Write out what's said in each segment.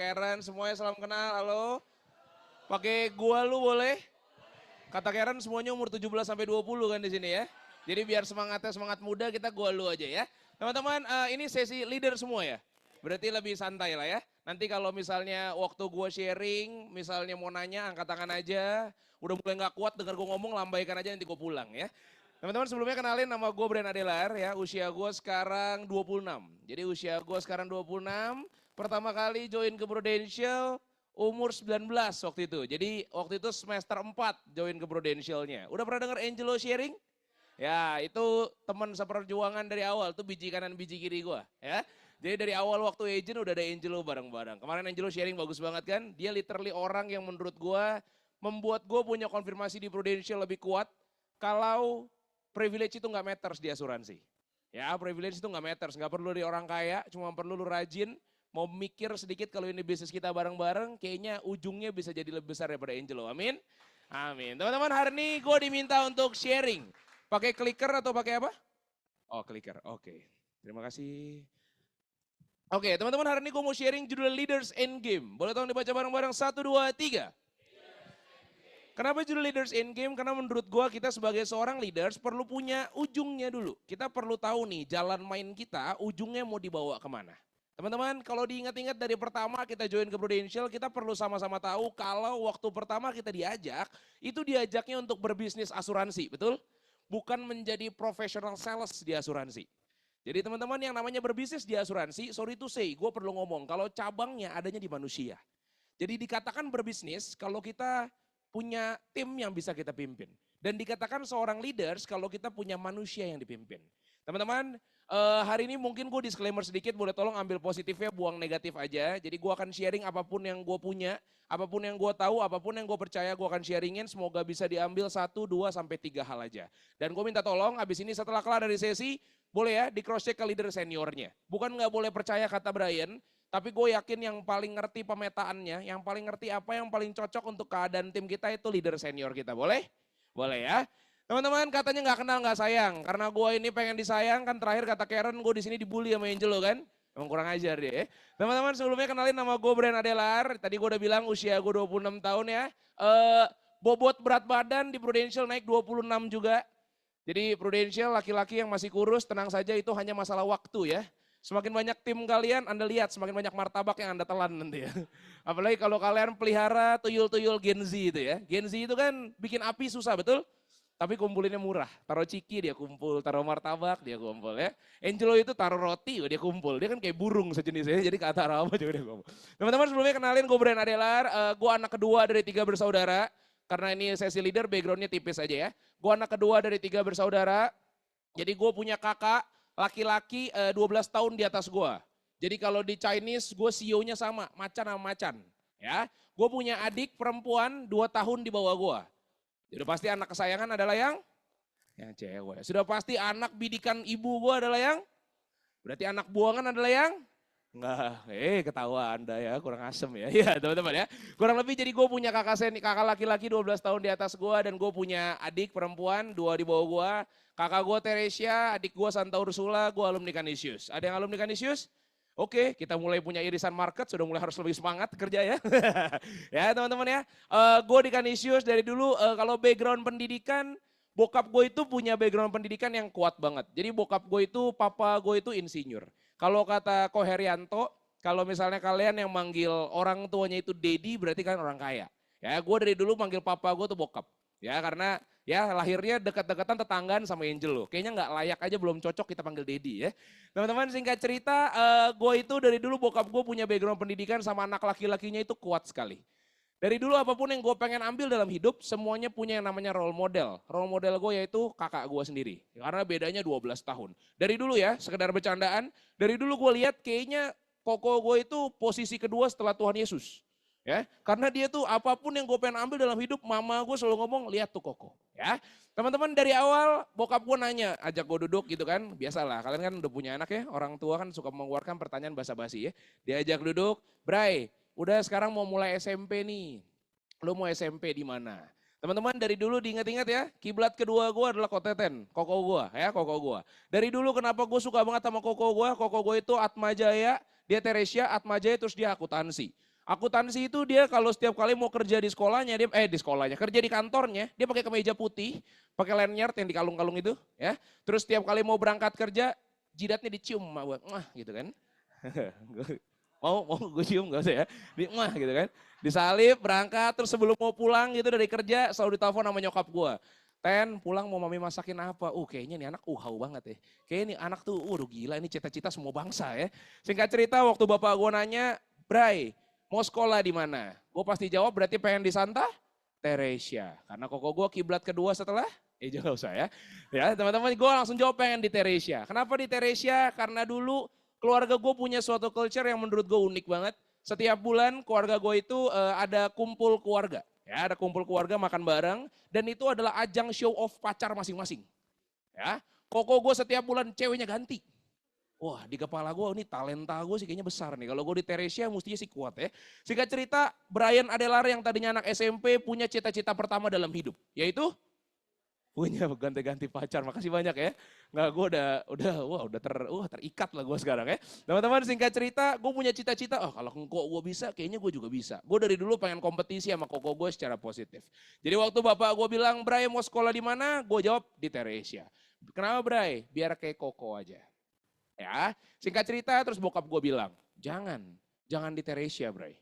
Karen, semuanya salam kenal, halo. Pakai gua lu boleh? Kata Karen semuanya umur 17 sampai 20 kan di sini ya. Jadi biar semangatnya semangat muda kita gua lu aja ya. Teman-teman, ini sesi leader semua ya. Berarti lebih santai lah ya. Nanti kalau misalnya waktu gua sharing, misalnya mau nanya angkat tangan aja. Udah mulai nggak kuat dengar gua ngomong, lambaikan aja nanti gua pulang ya. Teman-teman sebelumnya kenalin nama gue Brian Adelar ya, usia gue sekarang 26. Jadi usia gue sekarang 26, pertama kali join ke Prudential umur 19 waktu itu. Jadi waktu itu semester 4 join ke Prudentialnya. Udah pernah dengar Angelo sharing? Ya itu teman seperjuangan dari awal, tuh biji kanan biji kiri gue ya. Jadi dari awal waktu agent udah ada Angelo bareng-bareng. Kemarin Angelo sharing bagus banget kan, dia literally orang yang menurut gue membuat gue punya konfirmasi di Prudential lebih kuat. Kalau privilege itu nggak matters di asuransi. Ya, privilege itu nggak matters, nggak perlu dari orang kaya, cuma perlu lu rajin, mau mikir sedikit kalau ini bisnis kita bareng-bareng, kayaknya ujungnya bisa jadi lebih besar daripada Angelo. Amin. Amin. Teman-teman, hari ini gue diminta untuk sharing. Pakai clicker atau pakai apa? Oh, clicker. Oke. Terima kasih. Oke, teman-teman, hari ini gue mau sharing judul Leaders Endgame. Boleh tolong dibaca bareng-bareng? 1, 2, 3. Kenapa judul Leaders Endgame? Karena menurut gue kita sebagai seorang leaders perlu punya ujungnya dulu. Kita perlu tahu nih jalan main kita ujungnya mau dibawa kemana. Teman-teman kalau diingat-ingat dari pertama kita join ke Prudential kita perlu sama-sama tahu kalau waktu pertama kita diajak itu diajaknya untuk berbisnis asuransi, betul? Bukan menjadi professional sales di asuransi. Jadi teman-teman yang namanya berbisnis di asuransi, sorry to say, gue perlu ngomong kalau cabangnya adanya di manusia. Jadi dikatakan berbisnis kalau kita punya tim yang bisa kita pimpin. Dan dikatakan seorang leaders kalau kita punya manusia yang dipimpin. Teman-teman, hari ini mungkin gue disclaimer sedikit, boleh tolong ambil positifnya, buang negatif aja. Jadi gue akan sharing apapun yang gue punya, apapun yang gue tahu, apapun yang gue percaya gue akan sharingin. Semoga bisa diambil 1, 2, sampai 3 hal aja. Dan gue minta tolong abis ini setelah kelar dari sesi, boleh ya di cross check ke leader seniornya. Bukan nggak boleh percaya kata Brian, tapi gue yakin yang paling ngerti pemetaannya, yang paling ngerti apa yang paling cocok untuk keadaan tim kita itu leader senior kita. Boleh? Boleh ya. Teman-teman katanya nggak kenal nggak sayang. Karena gue ini pengen disayang kan terakhir kata Karen gue di sini dibully sama Angelo kan. Emang kurang ajar deh. Teman-teman sebelumnya kenalin nama gue Brian Adelar. Tadi gue udah bilang usia gue 26 tahun ya. Bobot berat badan di Prudential naik 26 juga. Jadi Prudential laki-laki yang masih kurus tenang saja itu hanya masalah waktu ya. Semakin banyak tim kalian, Anda lihat semakin banyak martabak yang Anda telan nanti ya. Apalagi kalau kalian pelihara tuyul-tuyul Gen Z itu ya. Gen Z itu kan bikin api susah, betul? Tapi kumpulinnya murah. Taruh ciki dia kumpul, taruh martabak dia kumpul ya. Angelo itu taruh roti dia kumpul. Dia kan kayak burung sejenisnya, jadi kata apa juga dia kumpul. Teman-teman sebelumnya kenalin gue Brian Adelar. Gue anak kedua dari 3 bersaudara. Karena ini sesi leader backgroundnya tipis aja ya. Gue anak kedua dari 3 bersaudara. Jadi gue punya kakak laki-laki 12 tahun di atas gue. Jadi kalau di Chinese gue CEO-nya sama, macan sama macan. Ya, gue punya adik perempuan 2 tahun di bawah gue. Jadi pasti anak kesayangan adalah yang cewek. Sudah pasti anak bidikan ibu gue adalah yang, berarti anak buangan adalah yang, enggak, ketawa Anda ya, kurang asem ya. Iya teman-teman ya. Kurang lebih jadi gue punya kakak laki-laki 12 tahun di atas gue dan gue punya adik perempuan 2 di bawah gue. Kakak gue Teresia, adik gue Santa Ursula, gue alumni Canisius. Ada yang alumni Canisius? Oke, kita mulai punya irisan market, sudah mulai harus lebih semangat kerja ya. Ya teman-teman ya, gue di Canisius dari dulu kalau background pendidikan, bokap gue itu punya background pendidikan yang kuat banget. Jadi bokap gue itu, papa gue itu insinyur. Kalau kata Ko Herianto, kalau misalnya kalian yang manggil orang tuanya itu Dedi berarti kan orang kaya. Ya gue dari dulu manggil papa gue tuh bokap. Ya karena ya lahirnya dekat-dekatan tetanggaan sama Angel loh. Kayaknya nggak layak aja belum cocok kita panggil Dedi ya. Teman-teman singkat cerita, gue itu dari dulu bokap gue punya background pendidikan sama anak laki-lakinya itu kuat sekali. Dari dulu apapun yang gue pengen ambil dalam hidup, semuanya punya yang namanya role model. Role model gue yaitu kakak gue sendiri. Karena bedanya 12 tahun. Dari dulu ya, sekedar bercandaan, dari dulu gue lihat kayaknya koko gue itu posisi kedua setelah Tuhan Yesus. Ya, karena dia tuh apapun yang gue pengen ambil dalam hidup, mama gue selalu ngomong, lihat tuh koko. Ya, teman-teman dari awal bokap gue nanya, ajak gue duduk gitu kan, biasalah. Kalian kan udah punya anak ya, orang tua kan suka mengeluarkan pertanyaan basa-basi ya. Diajak duduk, Bray, udah sekarang mau mulai SMP nih, lu mau SMP di mana? Teman-teman dari dulu diingat-ingat ya, kiblat kedua gue adalah Koteten, koko gue ya, koko gue. Dari dulu kenapa gue suka banget sama koko gue itu Atmajaya, dia Teresia, Atmajaya terus dia akuntansi. Akuntansi itu dia kalau setiap kali mau kerja di sekolahnya, kerja di kantornya, dia pakai kemeja putih, pakai lanyard yang dikalung-kalung itu, ya. Terus setiap kali mau berangkat kerja, jidatnya dicium sama gue, gitu kan. mau gue cium gak usah ya, gitu kan. Disalip, berangkat, terus sebelum mau pulang gitu dari kerja, selalu ditelepon sama nyokap gue. Ten, pulang mau mami masakin apa? Kayaknya nih anak hau banget ya. Kayaknya nih anak tuh, udah gila, ini cita-cita semua bangsa ya. Singkat cerita, waktu bapak gue nanya, Bray, mau sekolah di mana? Gue pasti jawab berarti pengen di Santa Teresia. Karena koko gue kiblat kedua setelah, jangan usah ya. Ya teman-teman, gue langsung jawab pengen di Teresia. Kenapa di Teresia? Karena dulu keluarga gue punya suatu culture yang menurut gue unik banget. Setiap bulan keluarga gue itu ada kumpul keluarga. Ya, ada kumpul keluarga makan bareng. Dan itu adalah ajang show off pacar masing-masing. Ya, koko gue setiap bulan ceweknya ganti. Wah, di kepala gue ini talenta gue sih kayaknya besar nih. Kalau gue di Teresia mestinya sih kuat ya. Singkat cerita, Brian Adelar yang tadinya anak SMP punya cita-cita pertama dalam hidup. Yaitu punya ganti-ganti pacar. Makasih banyak ya. Nggak, gue udah terikat lah gue sekarang ya. Teman-teman singkat cerita, gue punya cita-cita, kalau kok gue bisa, kayaknya gue juga bisa. Gue dari dulu pengen kompetisi sama koko gue secara positif. Jadi waktu bapak gue bilang, Bray mau sekolah di mana? Gue jawab di Teresia. Kenapa Bray? Biar kayak koko aja. Ya, singkat cerita terus bokap gue bilang, jangan di Teresia Bray.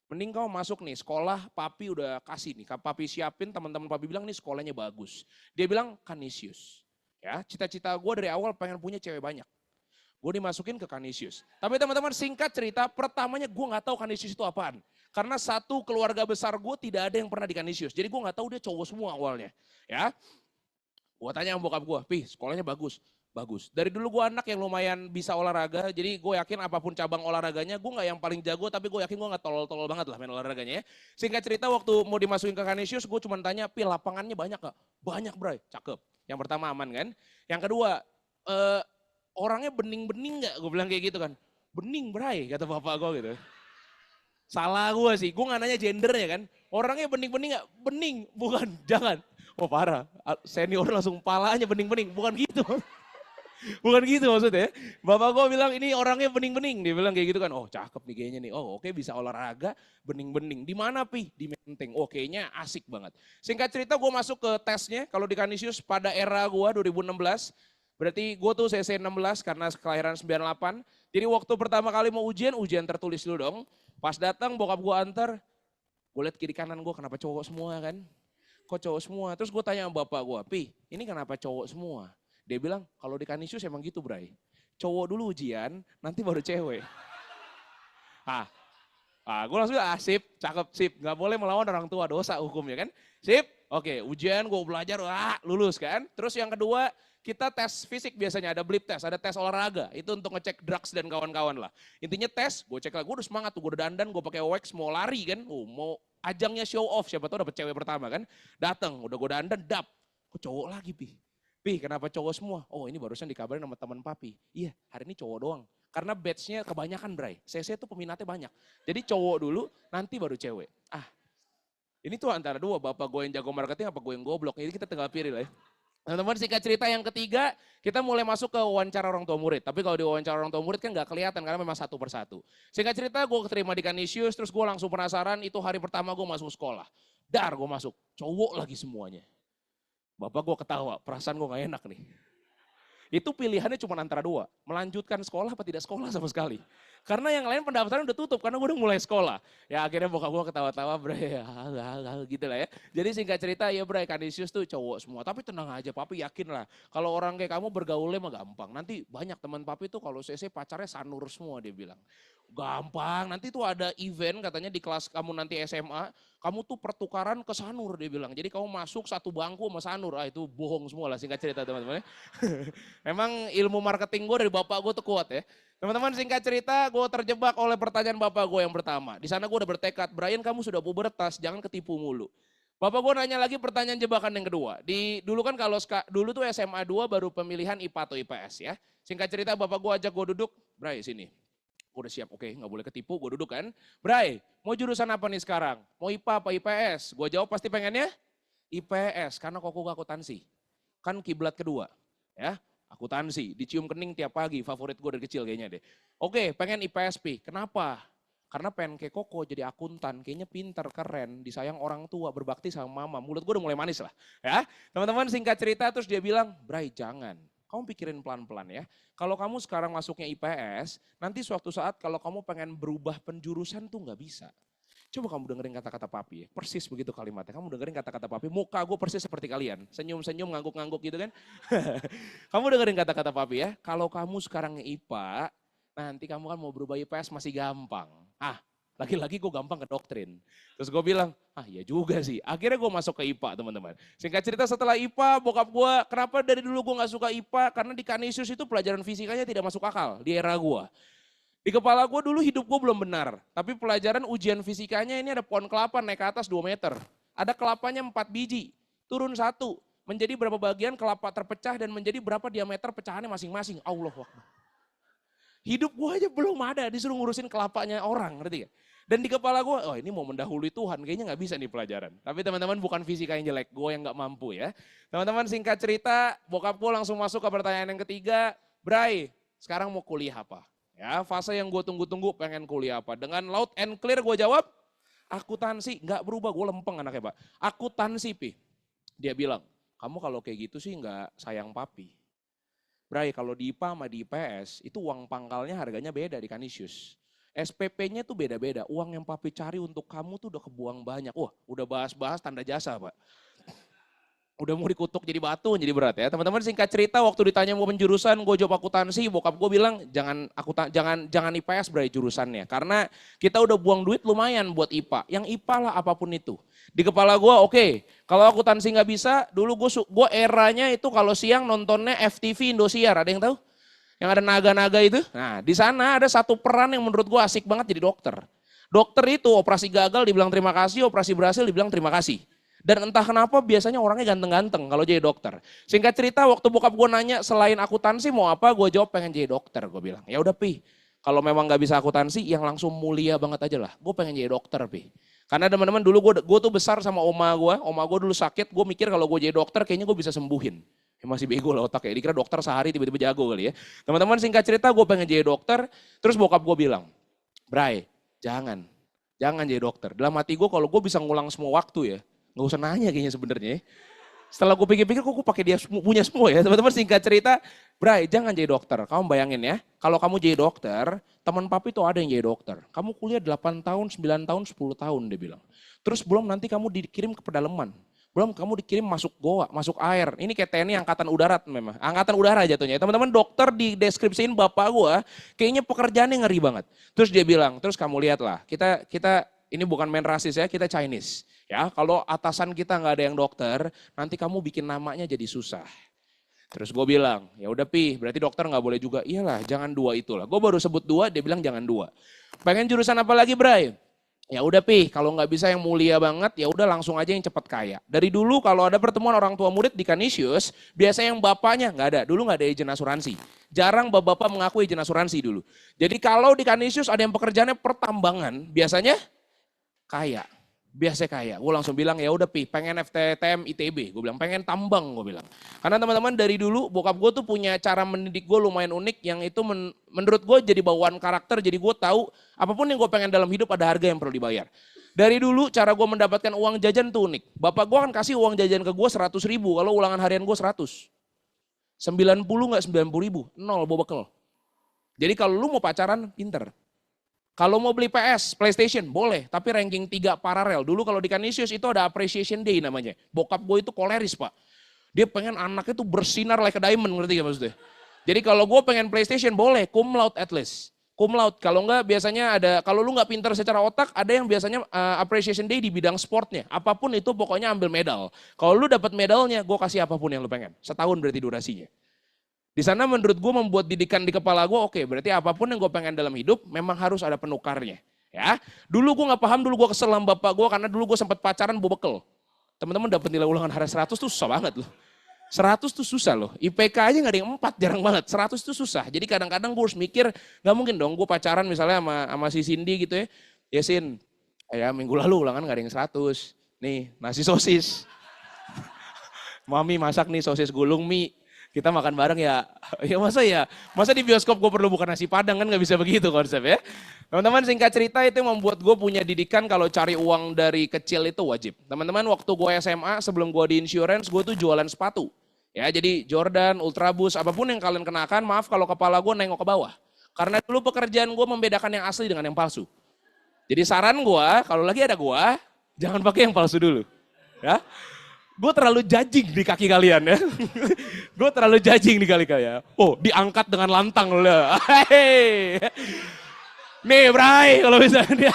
Mending kau masuk nih sekolah papi udah kasih nih, papi siapin teman-teman papi bilang nih sekolahnya bagus. Dia bilang Canisius. Ya, cita-cita gue dari awal pengen punya cewek banyak. Gue dimasukin ke Canisius. Tapi teman-teman singkat cerita, pertamanya gue nggak tahu Canisius itu apaan. Karena satu keluarga besar gue tidak ada yang pernah di Canisius. Jadi gue nggak tahu dia cowok semua awalnya. Ya, gue tanya sama bokap gue, Pi sekolahnya bagus. Bagus. Dari dulu gue anak yang lumayan bisa olahraga, jadi gue yakin apapun cabang olahraganya, gue nggak yang paling jago, tapi gue yakin gue nggak tolol-tolol banget lah main olahraganya ya. Singkat cerita waktu mau dimasukin ke Canisius, gue cuma tanya, Pi lapangannya banyak gak? Banyak Bray, cakep. Yang pertama aman kan. Yang kedua, orangnya bening-bening gak? Gue bilang kayak gitu kan. Bening Bray, kata bapak gue gitu. Salah gue sih, gue gak nanya gendernya kan. Orangnya bening-bening gak? Bening, bukan, jangan. Oh parah, senior langsung palanya bening-bening, bukan gitu. Bukan gitu maksudnya. Bapak gue bilang ini orangnya bening-bening. Dia bilang kayak gitu kan. Oh cakep nih kayaknya nih. Oh oke bisa olahraga bening-bening. Di mana Pi? Di Menteng. Oh kayaknya asik banget. Singkat cerita gue masuk ke tesnya. Kalau di Canisius pada era gue 2016. Berarti gue tuh CC 16 karena kelahiran 98. Jadi waktu pertama kali mau ujian tertulis dulu dong. Pas datang bokap gue antar. Gue liat kiri kanan gue kenapa cowok semua kan. Kok cowok semua? Terus gue tanya sama bapak gue. Pi ini kenapa cowok semua? Dia bilang, kalau di Canisius emang gitu Bray. Cowok dulu ujian, nanti baru cewek. Gue langsung sip, cakep, sip. Gak boleh melawan orang tua, dosa hukumnya kan. Sip, oke ujian gue belajar, lulus kan. Terus yang kedua, kita tes fisik biasanya, ada blip test, ada tes olahraga. Itu untuk ngecek drugs dan kawan-kawan lah. Intinya tes, gue cek lah, gue udah semangat tuh, gue udah dandan, gue pakai wax, mau lari kan. Mau ajangnya show off, siapa tau dapet cewek pertama kan. Dateng, udah gue dandan, kok cowok lagi Pi. Pi kenapa cowok semua? Oh ini barusan dikabarin sama teman papi. Iya hari ini cowok doang. Karena batchnya kebanyakan Bray. CC tuh peminatnya banyak. Jadi cowok dulu nanti baru cewek. Ini tuh antara dua. Bapak gue yang jago marketing apa gue yang goblok. Jadi kita tinggal pilih lah ya. Teman-teman singkat cerita yang ketiga. Kita mulai masuk ke wawancara orang tua murid. Tapi kalau di wawancara orang tua murid kan gak kelihatan. Karena memang satu persatu. Singkat cerita gue keterima di Canisius. Terus gue langsung penasaran. Itu hari pertama gue masuk sekolah. Gue masuk. Cowok lagi semuanya. Bapak gue ketawa, perasaan gue gak enak nih. Itu pilihannya cuma antara dua, melanjutkan sekolah apa tidak sekolah sama sekali. Karena yang lain pendaftaran udah tutup, karena gue udah mulai sekolah. Ya akhirnya bokap gue ketawa-tawa, Bray, gitu lah ya. Jadi singkat cerita, ya Bray, Canisius tuh cowok semua. Tapi tenang aja, papi yakin lah. Kalau orang kayak kamu bergaulnya mah gampang. Nanti banyak teman papi tuh kalau CC pacarnya sanur semua dia bilang. Gampang, nanti tuh ada event katanya di kelas kamu nanti SMA, kamu tuh pertukaran ke Sanur dia bilang. Jadi kamu masuk satu bangku sama Sanur, itu bohong semua lah singkat cerita teman-teman. Memang ilmu marketing gue dari bapak gue tuh kuat ya. Teman-teman singkat cerita gue terjebak oleh pertanyaan bapak gue yang pertama. Di sana gue udah bertekad, Brian kamu sudah pubertas, jangan ketipu mulu. Bapak gue nanya lagi pertanyaan jebakan yang kedua. Dulu kan kalau dulu tuh SMA 2 baru pemilihan IPA atau IPS ya. Singkat cerita bapak gue ajak gue duduk, Bray sini. Gue udah siap, oke gak boleh ketipu, gue duduk kan. Bray, mau jurusan apa nih sekarang? Mau IPA apa IPS? Gue jawab pasti pengennya IPS, karena koko gue akuntansi. Kan kiblat kedua, ya akuntansi. Dicium kening tiap pagi, favorit gue dari kecil kayaknya deh. Oke, pengen IPS Pi, kenapa? Karena pengen kayak Koko jadi akuntan, kayaknya pinter, keren, disayang orang tua, berbakti sama mama. Mulut gue udah mulai manis lah. Ya, teman-teman singkat cerita terus dia bilang, Bray jangan, kamu pikirin pelan-pelan ya. Kalau kamu sekarang masuknya IPS, nanti suatu saat kalau kamu pengen berubah penjurusan tuh nggak bisa. Coba kamu dengerin kata-kata papi ya, persis begitu kalimatnya. Kamu dengerin kata-kata papi, muka gue persis seperti kalian. Senyum-senyum, ngangguk-ngangguk gitu kan. Kamu dengerin kata-kata papi ya, kalau kamu sekarang IPA, nanti kamu kan mau berubah IPS masih gampang. Lagi-lagi gue gampang ke doktrin. Terus gue bilang, iya juga sih. Akhirnya gue masuk ke IPA teman-teman. Singkat cerita setelah IPA, bokap gue, kenapa dari dulu gue gak suka IPA? Karena di Kanisius itu pelajaran fisikanya tidak masuk akal di era gue. Di kepala gue dulu hidup gue belum benar. Tapi pelajaran ujian fisikanya ini ada pohon kelapa naik ke atas 2 meter. Ada kelapanya 4 biji, turun 1. Menjadi berapa bagian kelapa terpecah dan menjadi berapa diameter pecahannya masing-masing. Allahuakbar. Hidup gue aja belum ada, disuruh ngurusin kelapanya orang, ngerti gak? Dan di kepala gue, ini mau mendahului Tuhan, kayaknya gak bisa nih pelajaran. Tapi teman-teman bukan fisika yang jelek, gue yang gak mampu ya. Teman-teman singkat cerita, bokap gue langsung masuk ke pertanyaan yang ketiga, Bray, sekarang mau kuliah apa? Ya, fase yang gue tunggu-tunggu pengen kuliah apa? Dengan loud and clear gue jawab, akuntansi, gak berubah, gue lempeng anaknya Pak. Akuntansi Pi. Dia bilang, kamu kalau kayak gitu sih gak sayang papi. Bray, kalau di IPA sama di IPS, itu uang pangkalnya harganya beda di Kanisius. SPP-nya tuh beda-beda. Uang yang papi cari untuk kamu tuh udah kebuang banyak. Wah, udah bahas-bahas tanda jasa, Pak. Udah mau dikutuk jadi batu, jadi berat ya. Teman-teman singkat cerita, waktu ditanya mau penjurusan, gue jawab akuntansi, bokap gue bilang jangan IPS Bray jurusannya. Karena kita udah buang duit lumayan buat IPA. Yang IPA lah apapun itu. Di kepala gue, oke, kalau akuntansi nggak bisa, dulu gue eranya itu kalau siang nontonnya FTV Indosiar, ada yang tahu? Yang ada naga-naga itu. Nah, di sana ada satu peran yang menurut gue asik banget jadi dokter. Dokter itu operasi gagal dibilang terima kasih, operasi berhasil dibilang terima kasih. Dan entah kenapa biasanya orangnya ganteng-ganteng kalau jadi dokter. Singkat cerita waktu bokap gue nanya selain akuntansi mau apa, gue jawab pengen jadi dokter. Gue bilang, ya udah Pi, kalau memang nggak bisa akuntansi yang langsung mulia banget aja lah. Gue pengen jadi dokter Pi. Karena teman-teman dulu gue tuh besar sama oma gue dulu sakit, gue mikir kalau gue jadi dokter kayaknya gue bisa sembuhin. Ya masih bego lah otak ya, dikira dokter sehari tiba-tiba jago kali ya. Teman-teman singkat cerita gue pengen jadi dokter, terus bokap gue bilang, Bray jangan jadi dokter. Dalam hati gue kalau gue bisa ngulang semua waktu ya, nggak usah nanya kayaknya sebenarnya. Setelah gue pikir-pikir kok gue pakai dia punya semua ya. Teman-teman singkat cerita, Bray jangan jadi dokter. Kamu bayangin ya, kalau kamu jadi dokter, teman papi tuh ada yang jadi dokter. Kamu kuliah 8 tahun, 9 tahun, 10 tahun dia bilang. Terus belum nanti kamu dikirim ke pedalaman. Belum kamu dikirim masuk goa, masuk air. Ini kayak TNI angkatan udara memang. Angkatan udara jatuhnya. Teman-teman dokter di deskripsiin bapak gue, kayaknya pekerjaannya ngeri banget. Terus dia bilang, terus kamu lihatlah, kita ini bukan main rasis ya, kita Chinese. Ya, kalau atasan kita nggak ada yang dokter, nanti kamu bikin namanya jadi susah. Terus gue bilang, ya udah Pi, berarti dokter nggak boleh juga. Iyalah, jangan 2 itulah. Gue baru sebut 2, dia bilang jangan 2. Pengen jurusan apa lagi, Bray? Ya udah Pi, kalau nggak bisa yang mulia banget, ya udah langsung aja yang cepat kaya. Dari dulu kalau ada pertemuan orang tua murid di Kanisius, biasanya yang bapaknya nggak ada. Dulu nggak ada izin asuransi. Jarang bapak-bapak mengakui izin asuransi dulu. Jadi kalau di Kanisius ada yang pekerjaannya pertambangan, biasanya kaya. Biasa kaya, gue langsung bilang ya udah Pi, pengen FTTM ITB, gue bilang pengen tambang, gue bilang. Karena teman-teman dari dulu bokap gue tuh punya cara mendidik gue lumayan unik, yang itu menurut gue jadi bawaan karakter, jadi gue tahu apapun yang gue pengen dalam hidup ada harga yang perlu dibayar. Dari dulu cara gue mendapatkan uang jajan tuh unik. Bapak gue kan kasih uang jajan ke gue 100 ribu, kalau ulangan harian gue 100. 90 nggak 90 ribu, 0 bawa bekal. Jadi kalau lu mau pacaran, pinter. Kalau mau beli PS, PlayStation, boleh. Tapi ranking 3 paralel. Dulu kalau di Kanisius itu ada appreciation day namanya. Bokap gue itu koleris Pak. Dia pengen anaknya tuh bersinar like a diamond, ngerti gak maksudnya? Jadi kalau gue pengen PlayStation, boleh. Cum laude at least. Cum laude, kalau enggak biasanya ada, kalau lu gak pinter secara otak, ada yang biasanya appreciation day di bidang sportnya. Apapun itu pokoknya ambil medal. Kalau lu dapat medalnya, gue kasih apapun yang lu pengen. Setahun berarti durasinya. Di sana menurut gue membuat didikan di kepala gue, oke, berarti apapun yang gue pengen dalam hidup memang harus ada penukarnya. Ya, dulu gue nggak paham, dulu gue kesel sama bapak gue karena dulu gue sempat pacaran bawa bekal. Teman-teman dapat nilai ulangan harian 100 tuh susah banget loh. 100 tuh susah loh, IPK aja gak ada yang 4, jarang banget. 100 tuh susah, jadi kadang-kadang gue harus mikir, gak mungkin dong gue pacaran misalnya sama si Cindy gitu ya. Ya Sin, ya minggu lalu ulangan gak ada yang 100. Nih, nasi sosis. Mami masak nih sosis gulung mie. Kita makan bareng ya, masa di bioskop gue perlu bukan nasi padang kan, nggak bisa begitu konsep ya. Teman-teman singkat cerita itu yang membuat gue punya didikan kalau cari uang dari kecil itu wajib. Teman-teman waktu gue SMA sebelum gue di insurance gue tuh jualan sepatu. Ya jadi Jordan, Ultraboost, apapun yang kalian kenakan, maaf kalau kepala gue nengok ke bawah. Karena dulu pekerjaan gue membedakan yang asli dengan yang palsu. Jadi saran gue, kalau lagi ada gue, jangan pakai yang palsu dulu. Ya, gue terlalu judging di kaki kalian ya. Gue terlalu judging di kaki kalian. Oh, diangkat dengan lantang loh. Hey. Nih, Bray, kalau misalnya dia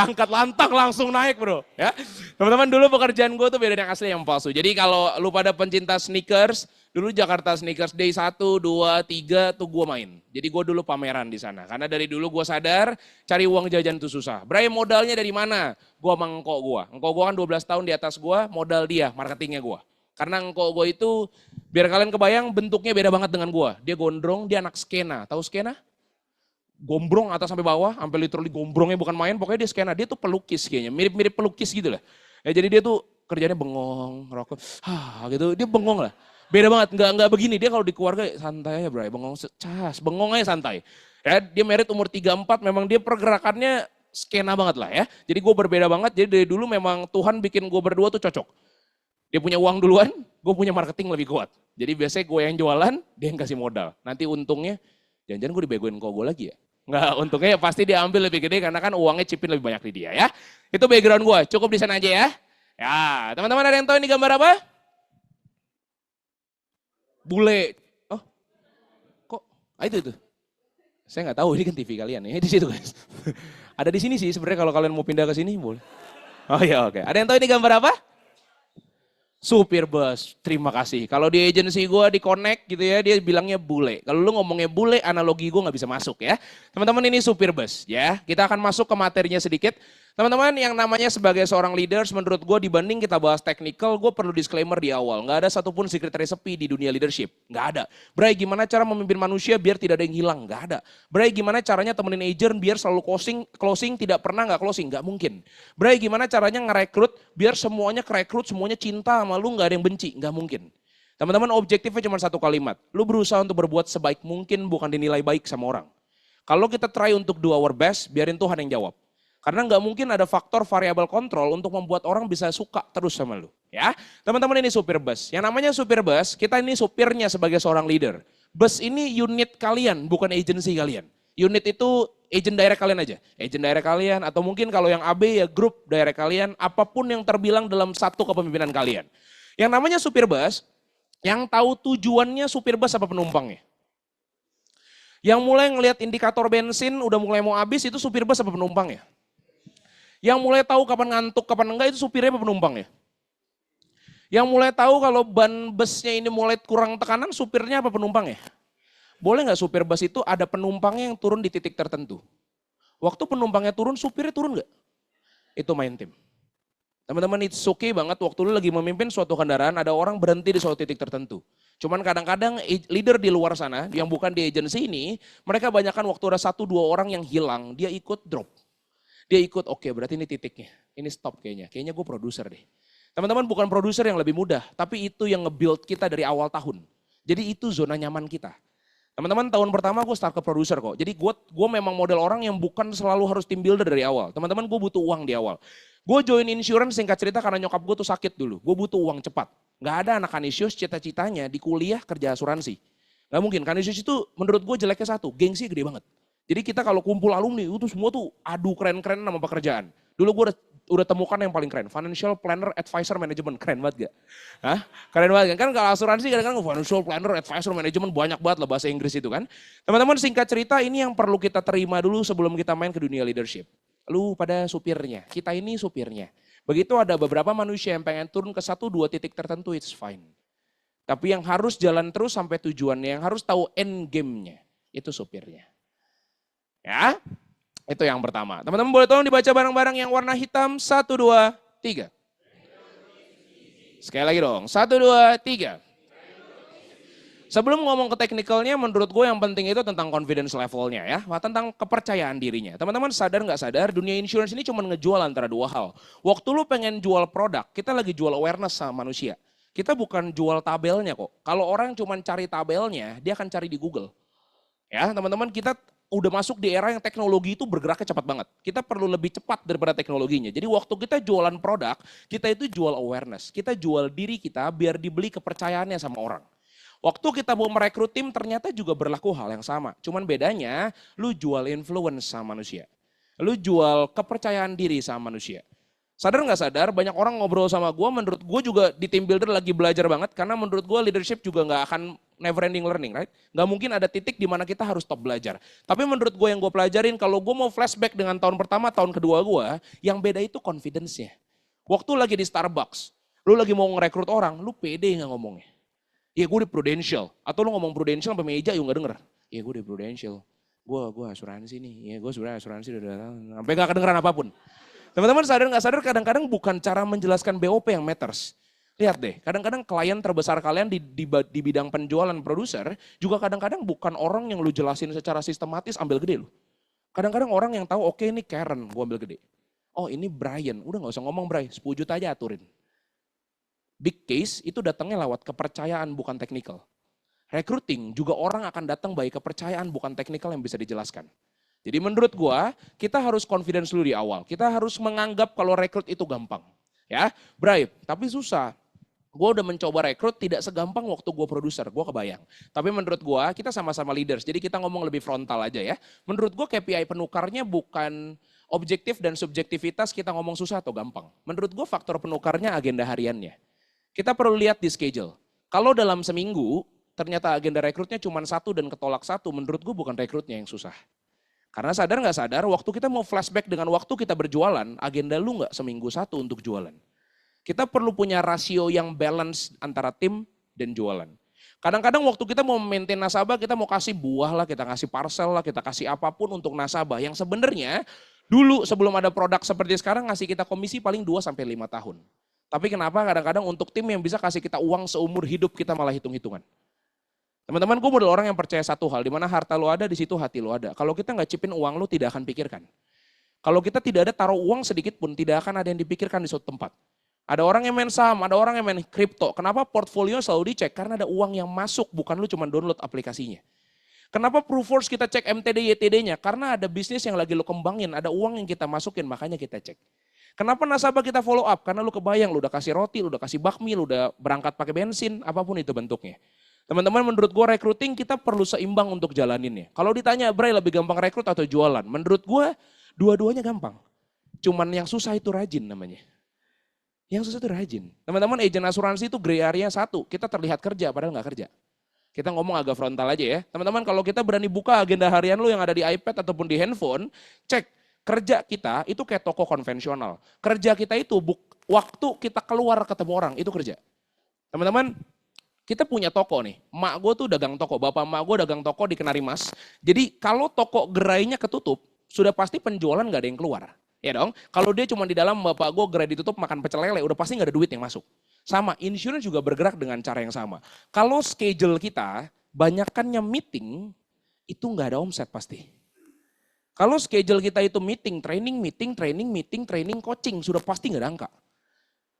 angkat lantang langsung naik, bro. Ya, teman-teman dulu pekerjaan gue tuh beda dengan asli yang palsu. Jadi kalau lu pada pencinta sneakers, dulu Jakarta Sneakers Day 1, 2, 3 tuh gue main. Jadi gue dulu pameran di sana. Karena dari dulu gue sadar cari uang jajan tuh susah. Bray modalnya dari mana? Gue sama engkau gue. Engkau gue kan 12 tahun di atas gue, modal dia, marketingnya gue. Karena engkau gue itu, biar kalian kebayang bentuknya beda banget dengan gue. Dia gondrong, dia anak skena. Tahu skena? Gombrong atas sampai bawah, sampai literally gombrongnya bukan main, pokoknya dia skena. Dia tuh pelukis kayaknya, mirip-mirip pelukis gitu lah. Ya, jadi dia tuh kerjanya bengong, ngerokok, gitu. Dia bengong lah. Beda banget, nggak begini. Dia kalau di keluarga santai aja, bro. Bengong cas, bengong aja santai. Ya, dia merit umur 34, memang dia pergerakannya skena banget lah ya. Jadi gue berbeda banget, jadi dari dulu memang Tuhan bikin gue berdua tuh cocok. Dia punya uang duluan, gue punya marketing lebih kuat. Jadi biasanya gue yang jualan, dia yang kasih modal. Nanti untungnya, jangan-jangan gue dibegoin kok gue lagi ya. Enggak, untungnya pasti dia ambil lebih gede karena kan uangnya cipin lebih banyak di dia ya. Itu background gue, cukup di sana aja ya. Ya, teman-teman ada yang tahu ini gambar apa? Bule. Oh, kok? Itu. Saya nggak tahu, ini kan TV kalian ya, di situ guys. Ada di sini sih sebenarnya kalau kalian mau pindah ke sini boleh. Oh ya oke. Ada yang tahu ini gambar apa? Supir bus, terima kasih. Kalau di agensi gue di connect gitu ya, dia bilangnya bule. Kalau lu ngomongnya bule, analogi gue nggak bisa masuk ya. Teman-teman ini supir bus ya. Kita akan masuk ke materinya sedikit. Teman-teman yang namanya sebagai seorang leaders, menurut gue dibanding kita bahas technical, gue perlu disclaimer di awal. Nggak ada satupun secret recipe di dunia leadership. Nggak ada. Bray, gimana cara memimpin manusia biar tidak ada yang hilang? Nggak ada. Bray, gimana caranya temenin agent biar selalu closing tidak pernah nggak closing? Nggak mungkin. Bray, gimana caranya ngerekrut biar semuanya kerekrut, semuanya cinta sama lu, nggak ada yang benci? Nggak mungkin. Teman-teman objektifnya cuma satu kalimat. Lu berusaha untuk berbuat sebaik mungkin, bukan dinilai baik sama orang. Kalau kita try untuk do our best, biarin Tuhan yang jawab. Karena nggak mungkin ada faktor variabel kontrol untuk membuat orang bisa suka terus sama lu. Ya, teman-teman ini supir bus. Yang namanya supir bus, kita ini supirnya sebagai seorang leader. Bus ini unit kalian, bukan agensi kalian. Unit itu agent direct kalian aja. Agent direct kalian, atau mungkin kalau yang AB ya grup direct kalian, apapun yang terbilang dalam satu kepemimpinan kalian. Yang namanya supir bus, yang tahu tujuannya supir bus apa penumpangnya. Yang mulai ngelihat indikator bensin udah mulai mau habis itu supir bus apa penumpangnya. Yang mulai tahu kapan ngantuk, kapan enggak itu supirnya apa penumpangnya. Yang mulai tahu kalau ban busnya ini mulai kurang tekanan, supirnya apa penumpangnya. Boleh nggak supir bus itu ada penumpangnya yang turun di titik tertentu. Waktu penumpangnya turun, supirnya turun nggak? Itu main tim. Teman-teman it's okay banget waktu lu lagi memimpin suatu kendaraan, ada orang berhenti di suatu titik tertentu. Cuman kadang-kadang leader di luar sana, yang bukan di agensi ini, mereka banyakkan waktu ada 1-2 orang yang hilang, dia ikut drop. Dia ikut, oke berarti ini titiknya, ini stop kayaknya gue produser deh. Teman-teman bukan produser yang lebih mudah, tapi itu yang nge-build kita dari awal tahun. Jadi itu zona nyaman kita. Teman-teman tahun pertama gue start ke produser kok, jadi gue memang model orang yang bukan selalu harus team builder dari awal. Teman-teman gue butuh uang di awal. Gue join insurance singkat cerita karena nyokap gue tuh sakit dulu, gue butuh uang cepat. Gak ada anak Kanisius cita-citanya di kuliah kerja asuransi. Gak mungkin, Kanisius itu menurut gue jeleknya satu, gengsi gede banget. Jadi kita kalau kumpul alumni itu semua tuh adu keren-keren sama pekerjaan. Dulu gue udah temukan yang paling keren, Financial Planner Advisor Management, keren banget gak? Hah? Keren banget kan? Kalau asuransi kadang-kadang Financial Planner Advisor Management banyak banget lah bahasa Inggris itu kan. Teman-teman singkat cerita ini yang perlu kita terima dulu sebelum kita main ke dunia leadership. Lu pada supirnya, kita ini supirnya. Begitu ada beberapa manusia yang pengen turun ke 1-2 titik tertentu, it's fine. Tapi yang harus jalan terus sampai tujuannya, yang harus tahu end game-nya, itu supirnya. Ya, itu yang pertama. Teman-teman boleh tolong dibaca bareng-bareng yang warna hitam, 1, 2, 3. Sekali lagi dong, 1, 2, 3. Sebelum ngomong ke teknikalnya, menurut gue yang penting itu tentang confidence levelnya ya, tentang kepercayaan dirinya. Teman-teman sadar nggak sadar, dunia insurance ini cuma ngejual antara 2 hal. Waktu lu pengen jual produk, kita lagi jual awareness sama manusia. Kita bukan jual tabelnya kok. Kalau orang cuma cari tabelnya, dia akan cari di Google. Ya teman-teman, kita udah masuk di era yang teknologi itu bergeraknya cepat banget. Kita perlu lebih cepat daripada teknologinya. Jadi waktu kita jualan produk, kita itu jual awareness. Kita jual diri kita biar dibeli kepercayaannya sama orang. Waktu kita mau merekrut tim ternyata juga berlaku hal yang sama. Cuman bedanya lu jual influence sama manusia. Lu jual kepercayaan diri sama manusia. Sadar nggak sadar banyak orang ngobrol sama gue, menurut gue juga di team builder lagi belajar banget. Karena menurut gue leadership juga nggak akan never ending learning, right? Nggak mungkin ada titik di mana kita harus stop belajar. Tapi menurut gue yang gue pelajarin, kalau gue mau flashback dengan tahun pertama, tahun kedua gue, yang beda itu confidence-nya. Waktu lagi di Starbucks, lu lagi mau ngerekrut orang, lu pede nggak ngomongnya? Iya gue di Prudential, atau lu ngomong Prudential sampai meja juga nggak denger. Iya gue di Prudential, gue asuransi nih, iya gue sebenarnya asuransi udah sampai nggak kedengeran apapun. Teman-teman sadar nggak sadar kadang-kadang bukan cara menjelaskan BOP yang matters. Lihat deh, kadang-kadang klien terbesar kalian di bidang penjualan produser juga kadang-kadang bukan orang yang lu jelasin secara sistematis ambil gede lu. Kadang-kadang orang yang tahu oke ini Karen, gue ambil gede. Oh ini Brian, udah nggak usah ngomong Brian, 10 juta aja aturin. Big case itu datangnya lewat kepercayaan bukan teknikal. Recruiting juga orang akan datang by kepercayaan bukan teknikal yang bisa dijelaskan. Jadi menurut gua, kita harus confidence dulu di awal. Kita harus menganggap kalau rekrut itu gampang. Ya, Bray, tapi susah. Gua udah mencoba rekrut tidak segampang waktu gua produser, gua kebayang. Tapi menurut gua, kita sama-sama leaders, jadi kita ngomong lebih frontal aja ya. Menurut gua KPI penukarnya bukan objektif dan subjektivitas kita ngomong susah atau gampang. Menurut gua faktor penukarnya agenda hariannya. Kita perlu lihat di schedule. Kalau dalam seminggu, ternyata agenda rekrutnya cuma satu dan ketolak satu, menurut gua bukan rekrutnya yang susah. Karena sadar nggak sadar, waktu kita mau flashback dengan waktu kita berjualan, agenda lu nggak seminggu satu untuk jualan. Kita perlu punya rasio yang balance antara tim dan jualan. Kadang-kadang waktu kita mau maintain nasabah, kita mau kasih buah lah, kita kasih parcel lah, kita kasih apapun untuk nasabah. Yang sebenarnya dulu sebelum ada produk seperti sekarang ngasih kita komisi paling 2-5 tahun. Tapi kenapa kadang-kadang untuk tim yang bisa kasih kita uang seumur hidup kita malah hitung-hitungan. Teman-teman, gue model orang yang percaya satu hal, di mana harta lo ada, di situ hati lo ada. Kalau kita nggak cipin uang lo, tidak akan pikirkan. Kalau kita tidak ada taruh uang sedikit pun, tidak akan ada yang dipikirkan di suatu tempat. Ada orang yang main saham, ada orang yang main kripto. Kenapa portfolio selalu dicek? Karena ada uang yang masuk, bukan lo cuma download aplikasinya. Kenapa Proofforce kita cek MTD, YTD-nya? Karena ada bisnis yang lagi lo kembangin, ada uang yang kita masukin, makanya kita cek. Kenapa nasabah kita follow up? Karena lo kebayang, lo udah kasih roti, lo udah kasih bakmi, lo udah berangkat pakai bensin, apapun itu bentuknya. Teman-teman, menurut gue recruiting kita perlu seimbang untuk jalaninnya. Kalau ditanya, Bray lebih gampang rekrut atau jualan? Menurut gue dua-duanya gampang. Cuman yang susah itu rajin namanya. Yang susah itu rajin. Teman-teman, agen asuransi itu gray area satu. Kita terlihat kerja padahal nggak kerja. Kita ngomong agak frontal aja ya. Teman-teman, kalau kita berani buka agenda harian lu yang ada di iPad ataupun di handphone, cek kerja kita itu kayak toko konvensional. Kerja kita itu waktu kita keluar ketemu orang, itu kerja. Teman-teman, kita punya toko nih, emak gue tuh dagang toko, bapak emak gue dagang toko di Kenari Mas. Jadi kalau toko gerainya ketutup, sudah pasti penjualan gak ada yang keluar. Ya dong, kalau dia cuma di dalam bapak gue gerai ditutup makan pecel lele, udah pasti gak ada duit yang masuk. Sama, insurance juga bergerak dengan cara yang sama. Kalau schedule kita, banyakannya meeting, itu gak ada omset pasti. Kalau schedule kita itu meeting, training, coaching, sudah pasti gak ada angka.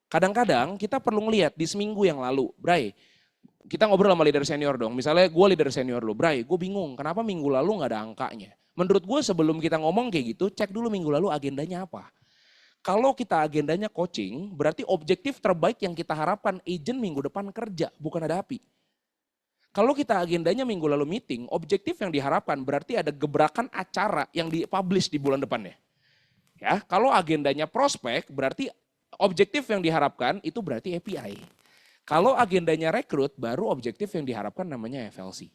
Kadang-kadang kita perlu ngelihat di seminggu yang lalu, Bray, kita ngobrol sama leader senior dong. Misalnya gue leader senior lo, Bray, gue bingung kenapa minggu lalu gak ada angkanya. Menurut gue sebelum kita ngomong kayak gitu, cek dulu minggu lalu agendanya apa. Kalau kita agendanya coaching, berarti objektif terbaik yang kita harapkan agent minggu depan kerja, bukan ada api. Kalau kita agendanya minggu lalu meeting, objektif yang diharapkan berarti ada gebrakan acara yang dipublish di bulan depannya. Ya, kalau agendanya prospek, berarti objektif yang diharapkan itu berarti API. Kalau agendanya rekrut, baru objektif yang diharapkan namanya FLC.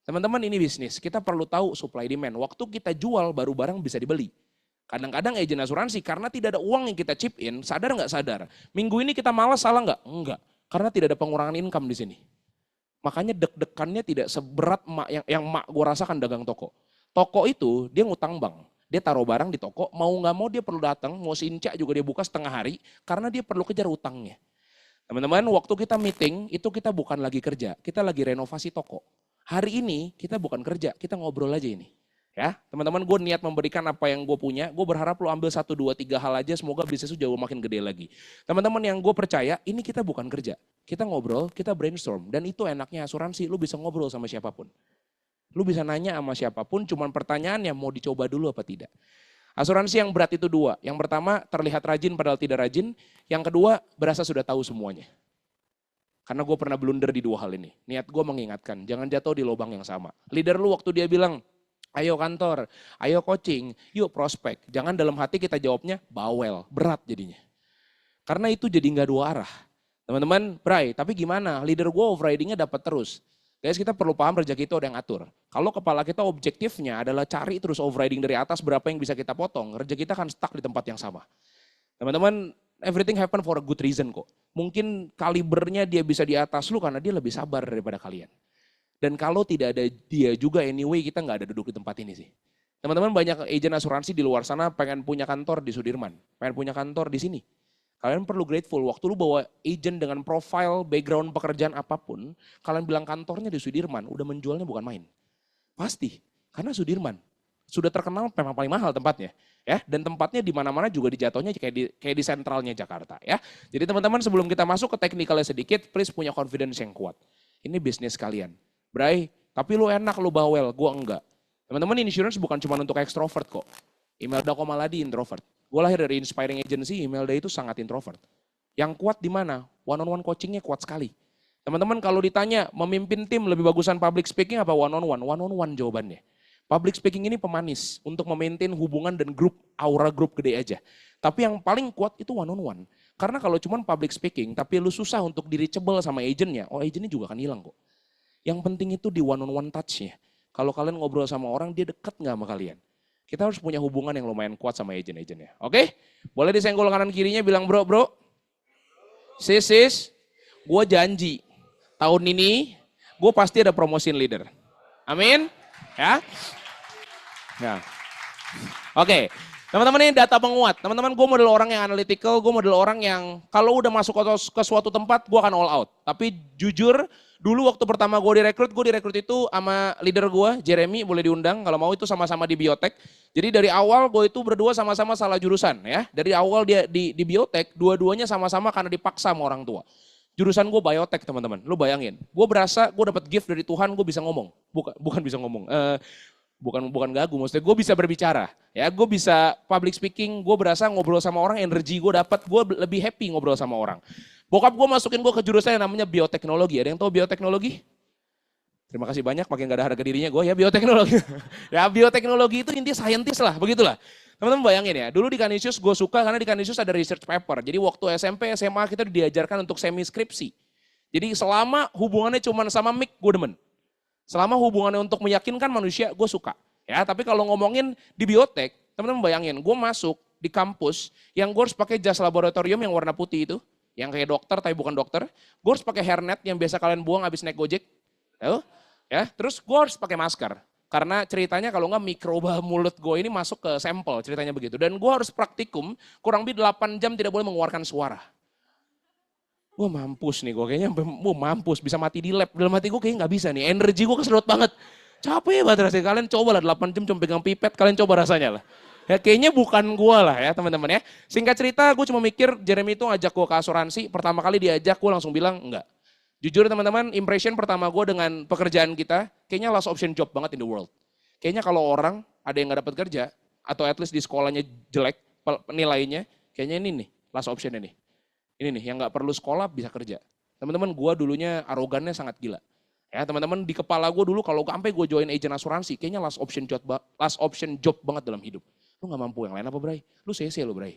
Teman-teman, ini bisnis, kita perlu tahu supply demand. Waktu kita jual, baru barang bisa dibeli. Kadang-kadang agen asuransi, karena tidak ada uang yang kita chip in, sadar nggak sadar? Minggu ini kita malas, salah nggak? Enggak, karena tidak ada pengurangan income di sini. Makanya deg-degannya tidak seberat yang mak gue rasakan dagang toko. Toko itu, dia ngutang bank. Dia taruh barang di toko, mau nggak mau dia perlu datang, mau sinca juga dia buka setengah hari, karena dia perlu kejar utangnya. Teman-teman, waktu kita meeting, itu kita bukan lagi kerja, kita lagi renovasi toko. Hari ini kita bukan kerja, kita ngobrol aja ini. Ya, teman-teman, gue niat memberikan apa yang gue punya, gue berharap lo ambil 1, 2, 3 hal aja, semoga bisnis jauh makin gede lagi. Teman-teman yang gue percaya, ini kita bukan kerja, kita ngobrol, kita brainstorm, dan itu enaknya asuransi, lo bisa ngobrol sama siapapun. Lu bisa nanya sama siapapun, cuman pertanyaannya mau dicoba dulu apa tidak. Asuransi yang berat itu dua. Yang pertama terlihat rajin padahal tidak rajin. Yang kedua berasa sudah tahu semuanya. Karena gue pernah blunder di dua hal ini. Niat gue mengingatkan, jangan jatuh di lubang yang sama. Leader lu waktu dia bilang, ayo kantor, ayo coaching, yuk prospek. Jangan dalam hati kita jawabnya bawel, berat jadinya. Karena itu jadi nggak dua arah. Teman-teman, Bray, tapi gimana? Leader gue overridingnya dapat terus. Guys, kita perlu paham rezeki itu ada yang atur. Kalau kepala kita objektifnya adalah cari terus overriding dari atas berapa yang bisa kita potong, rezeki kita akan stuck di tempat yang sama. Teman-teman, everything happen for a good reason kok. Mungkin kalibernya dia bisa di atas lu karena dia lebih sabar daripada kalian. Dan kalau tidak ada dia juga anyway kita nggak ada duduk di tempat ini sih. Teman-teman banyak agen asuransi di luar sana pengen punya kantor di Sudirman. Pengen punya kantor di sini. Kalian perlu grateful, waktu lu bawa agent dengan profile, background pekerjaan apapun, kalian bilang kantornya di Sudirman, udah menjualnya bukan main. Pasti, karena Sudirman sudah terkenal memang paling mahal tempatnya. Ya, dan tempatnya di mana-mana juga dijatuhnya kayak di sentralnya Jakarta. Ya, jadi teman-teman sebelum kita masuk ke teknikalnya sedikit, please punya confidence yang kuat. Ini bisnis kalian. Bray, tapi lu enak lu bawel, gua enggak. Teman-teman insurance bukan cuma untuk extrovert kok. Imelda Komaladi introvert. Gue lahir dari Inspiring Agency, Imelda itu sangat introvert. Yang kuat di mana? One on one coachingnya kuat sekali. Teman-teman kalau ditanya memimpin tim lebih bagusan public speaking apa one on one? One on one jawabannya. Public speaking ini pemanis untuk memaintain hubungan dan grup, aura grup gede aja. Tapi yang paling kuat itu one on one. Karena kalau cuma public speaking tapi lu susah untuk di-reachable sama agentnya, agentnya juga akan hilang kok. Yang penting itu di one on one touch-nya. Kalau kalian ngobrol sama orang dia deket nggak sama kalian? Kita harus punya hubungan yang lumayan kuat sama agent-agentnya. Oke? Boleh disenggol kanan kirinya bilang bro. Sis, gue janji tahun ini gue pasti ada promosiin leader. Amin? Ya? Oke. Teman-teman ini data penguat. Teman-teman gue model orang yang analytical, gue model orang yang kalau udah masuk ke suatu tempat gue akan all out. Tapi jujur dulu waktu pertama gue direkrut itu sama leader gue, Jeremy, boleh diundang. Kalau mau itu sama-sama di biotek. Jadi dari awal gue itu berdua sama-sama salah jurusan ya. Dari awal dia di biotek, dua-duanya sama-sama karena dipaksa sama orang tua. Jurusan gue biotek teman-teman, lu bayangin. Gue berasa gue dapat gift dari Tuhan, gue bisa ngomong. Bukan bisa ngomong. Bukan gagu, maksudnya gue bisa berbicara. Ya, gue bisa public speaking, gue berasa ngobrol sama orang, energi gue dapat, gue lebih happy ngobrol sama orang. Bokap gue masukin gue ke jurusan yang namanya bioteknologi. Ada yang tahu bioteknologi? Terima kasih banyak, makin gak ada harga dirinya gue ya bioteknologi. Ya bioteknologi itu intinya scientist lah, begitulah. Teman-teman bayangin ya, dulu di Canisius gue suka karena di Canisius ada research paper. Jadi waktu SMP, SMA kita diajarkan untuk semi skripsi. Jadi selama hubungannya cuma sama mic, gue demen. Selama hubungannya untuk meyakinkan manusia, gue suka. Ya, tapi kalau ngomongin di biotek, teman-teman bayangin, gue masuk di kampus yang gue harus pakai jas laboratorium yang warna putih itu, yang kayak dokter tapi bukan dokter. Gue harus pakai hairnet yang biasa kalian buang habis naik Gojek. Tahu? Ya, terus gue harus pakai masker. Karena ceritanya kalau nggak mikroba mulut gue ini masuk ke sampel, ceritanya begitu. Dan gue harus praktikum kurang lebih 8 jam tidak boleh mengeluarkan suara. Gue mampus nih, gue kayaknya mampus bisa mati di lab. Dalam hati gue kayaknya nggak bisa nih, energi gue kesedot banget. Capek banget rasanya, kalian coba lah 8 jam cuma pegang pipet, kalian coba rasanya lah. Ya kayaknya bukan gue lah ya teman-teman ya. Singkat cerita gue cuma mikir Jeremy itu ngajak gue ke asuransi, pertama kali diajak gue langsung bilang enggak. Jujur teman-teman, impression pertama gue dengan pekerjaan kita, kayaknya last option job banget in the world. Kayaknya kalau orang ada yang gak dapat kerja, atau at least di sekolahnya jelek nilainya, kayaknya ini nih, last option ini. Ini nih, yang gak perlu sekolah bisa kerja. Teman-teman, gue dulunya arogannya sangat gila. Ya teman-teman, di kepala gue dulu kalau sampai gue join agent asuransi, kayaknya last option job banget dalam hidup. Lu gak mampu yang lain apa Bray? Lu CC lu Bray.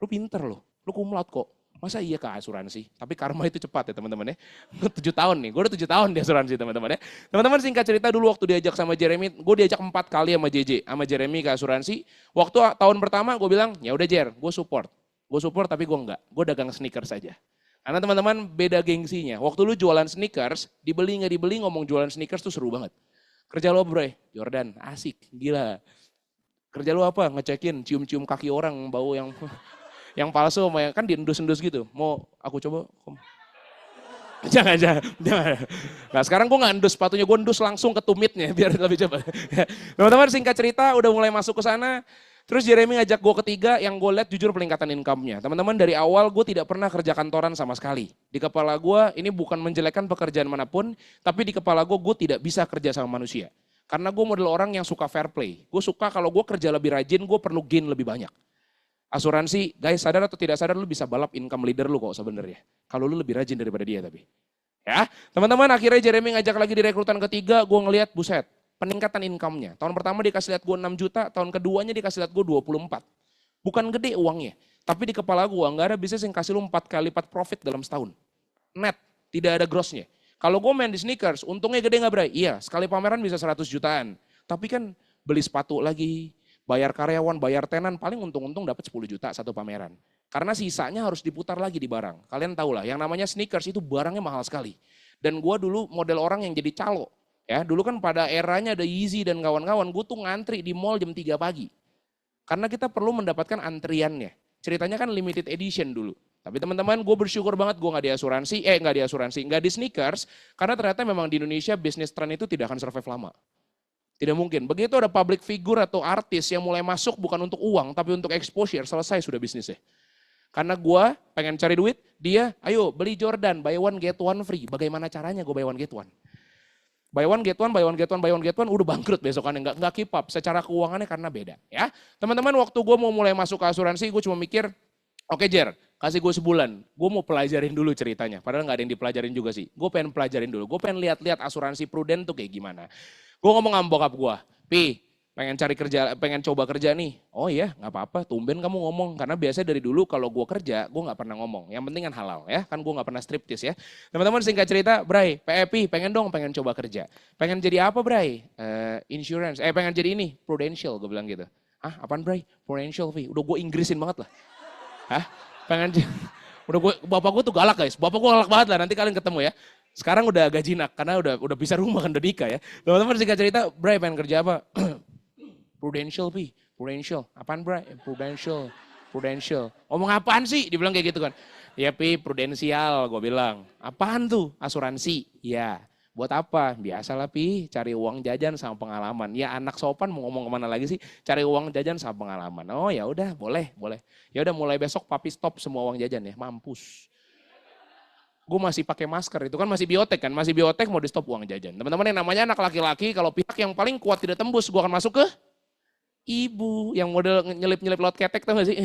Lu pinter lu cum laude kok. Masa iya ke asuransi? Tapi karma itu cepat ya teman-teman ya. 7 tahun nih, gue udah 7 tahun di asuransi teman-teman ya. Teman-teman singkat cerita dulu waktu diajak sama Jeremy, gue diajak 4 kali sama JJ, sama Jeremy ke asuransi. Waktu tahun pertama gue bilang, ya udah Jer, gue support. Gue support tapi gue enggak, gue dagang sneakers saja. Karena teman-teman beda gengsinya. Waktu lu jualan sneakers, dibeli nggak dibeli ngomong jualan sneakers tuh seru banget. Kerja lo bro, Jordan, asik, gila. Kerja lu apa? Ngecekin, cium-cium kaki orang, bau yang palsu, kan diendus-endus gitu. Mau aku coba? Jangan. Nah sekarang gue gak endus sepatunya, gue endus langsung ke tumitnya biar lebih cepat. Teman-teman singkat cerita udah mulai masuk ke sana. Terus Jeremy ngajak gue ketiga, yang gue lihat jujur peningkatan income-nya. Teman-teman dari awal gue tidak pernah kerja kantoran sama sekali. Di kepala gue ini bukan menjelekkan pekerjaan manapun, tapi di kepala gue tidak bisa kerja sama manusia. Karena gue model orang yang suka fair play. Gue suka kalau gue kerja lebih rajin, gue perlu gain lebih banyak. Asuransi, guys, sadar atau tidak sadar lu bisa balap income leader lu kok sebenarnya. Kalau lu lebih rajin daripada dia tapi. Ya, teman-teman, akhirnya Jeremy ngajak lagi di rekrutan ketiga, gue ngelihat buset, peningkatan income-nya. Tahun pertama dikasih lihat gue 6 juta, tahun keduanya dikasih lihat gue 24. Bukan gede uangnya, tapi di kepala gue nggak ada bisnis yang kasih lu 4 kali lipat profit dalam setahun. Net, tidak ada grossnya. Kalau gue main di sneakers, untungnya gede nggak Bray? Iya, sekali pameran bisa 100 jutaan. Tapi kan beli sepatu lagi, bayar karyawan, bayar tenan, paling untung-untung dapat 10 juta satu pameran. Karena sisanya harus diputar lagi di barang. Kalian tahu lah, yang namanya sneakers itu barangnya mahal sekali. Dan gue dulu model orang yang jadi calo. Ya, dulu kan pada eranya ada Yeezy dan kawan-kawan, gue tuh ngantri di mall jam 3 pagi. Karena kita perlu mendapatkan antriannya. Ceritanya kan limited edition dulu. Tapi teman-teman, gue bersyukur banget gue nggak di sneakers, karena ternyata memang di Indonesia bisnis tren itu tidak akan survive lama. Tidak mungkin. Begitu ada public figure atau artis yang mulai masuk bukan untuk uang, tapi untuk exposure, selesai sudah bisnisnya. Karena gue pengen cari duit, dia ayo beli Jordan, buy one get one free. Bagaimana caranya gue buy one get one? Buy one get one, buy one get one, buy one get one, udah bangkrut besokannya, nggak keep up secara keuangannya karena beda. Ya, teman-teman, waktu gue mau mulai masuk ke asuransi, gue cuma mikir, oke Jer, kasih gue sebulan, gue mau pelajarin dulu ceritanya. Padahal nggak ada yang dipelajarin juga sih. Gue pengen pelajarin dulu, gue pengen lihat-lihat asuransi prudent tuh kayak gimana. Gue ngomong sama bokap gue, Pi, pengen cari kerja, pengen coba kerja nih. Oh iya, nggak apa-apa, tumben kamu ngomong. Karena biasanya dari dulu kalau gue kerja, gue nggak pernah ngomong. Yang penting kan halal ya, kan gue nggak pernah striptis ya. Teman-teman singkat cerita, Bray, Pi, pengen coba kerja. Pengen jadi apa Bray? Insurance, pengen jadi ini, prudential, gue bilang gitu. Ah, apaan Bray? Prudential, Pi. Udah gue Inggrisin banget lah. Hah? Bapak gue tuh galak guys, bapak gue galak banget lah, nanti kalian ketemu ya. Sekarang udah agak jinak karena udah bisa rumah kan, udah nikah ya. Teman-teman singkat cerita, Bray pengen kerja apa? Prudential Pi, Prudential. Apaan Bray? Prudential. Ngomong apaan sih? Dibilang kayak gitu kan. Ya Pi, prudensial gue bilang. Apaan tuh? Asuransi. Ya. Buat apa? Biasalah Pi, cari uang jajan sama pengalaman. Ya anak sopan mau ngomong kemana lagi sih? Cari uang jajan sama pengalaman. Oh ya udah, boleh. Ya udah mulai besok papi stop semua uang jajan ya, mampus. Gue masih pakai masker, itu kan masih biotek kan, masih biotek mau di stop uang jajan. Teman-teman yang namanya anak laki-laki, kalau pihak yang paling kuat tidak tembus, gue akan masuk ke ibu yang model nyelip-nyelip lot ketek tuh gak sih?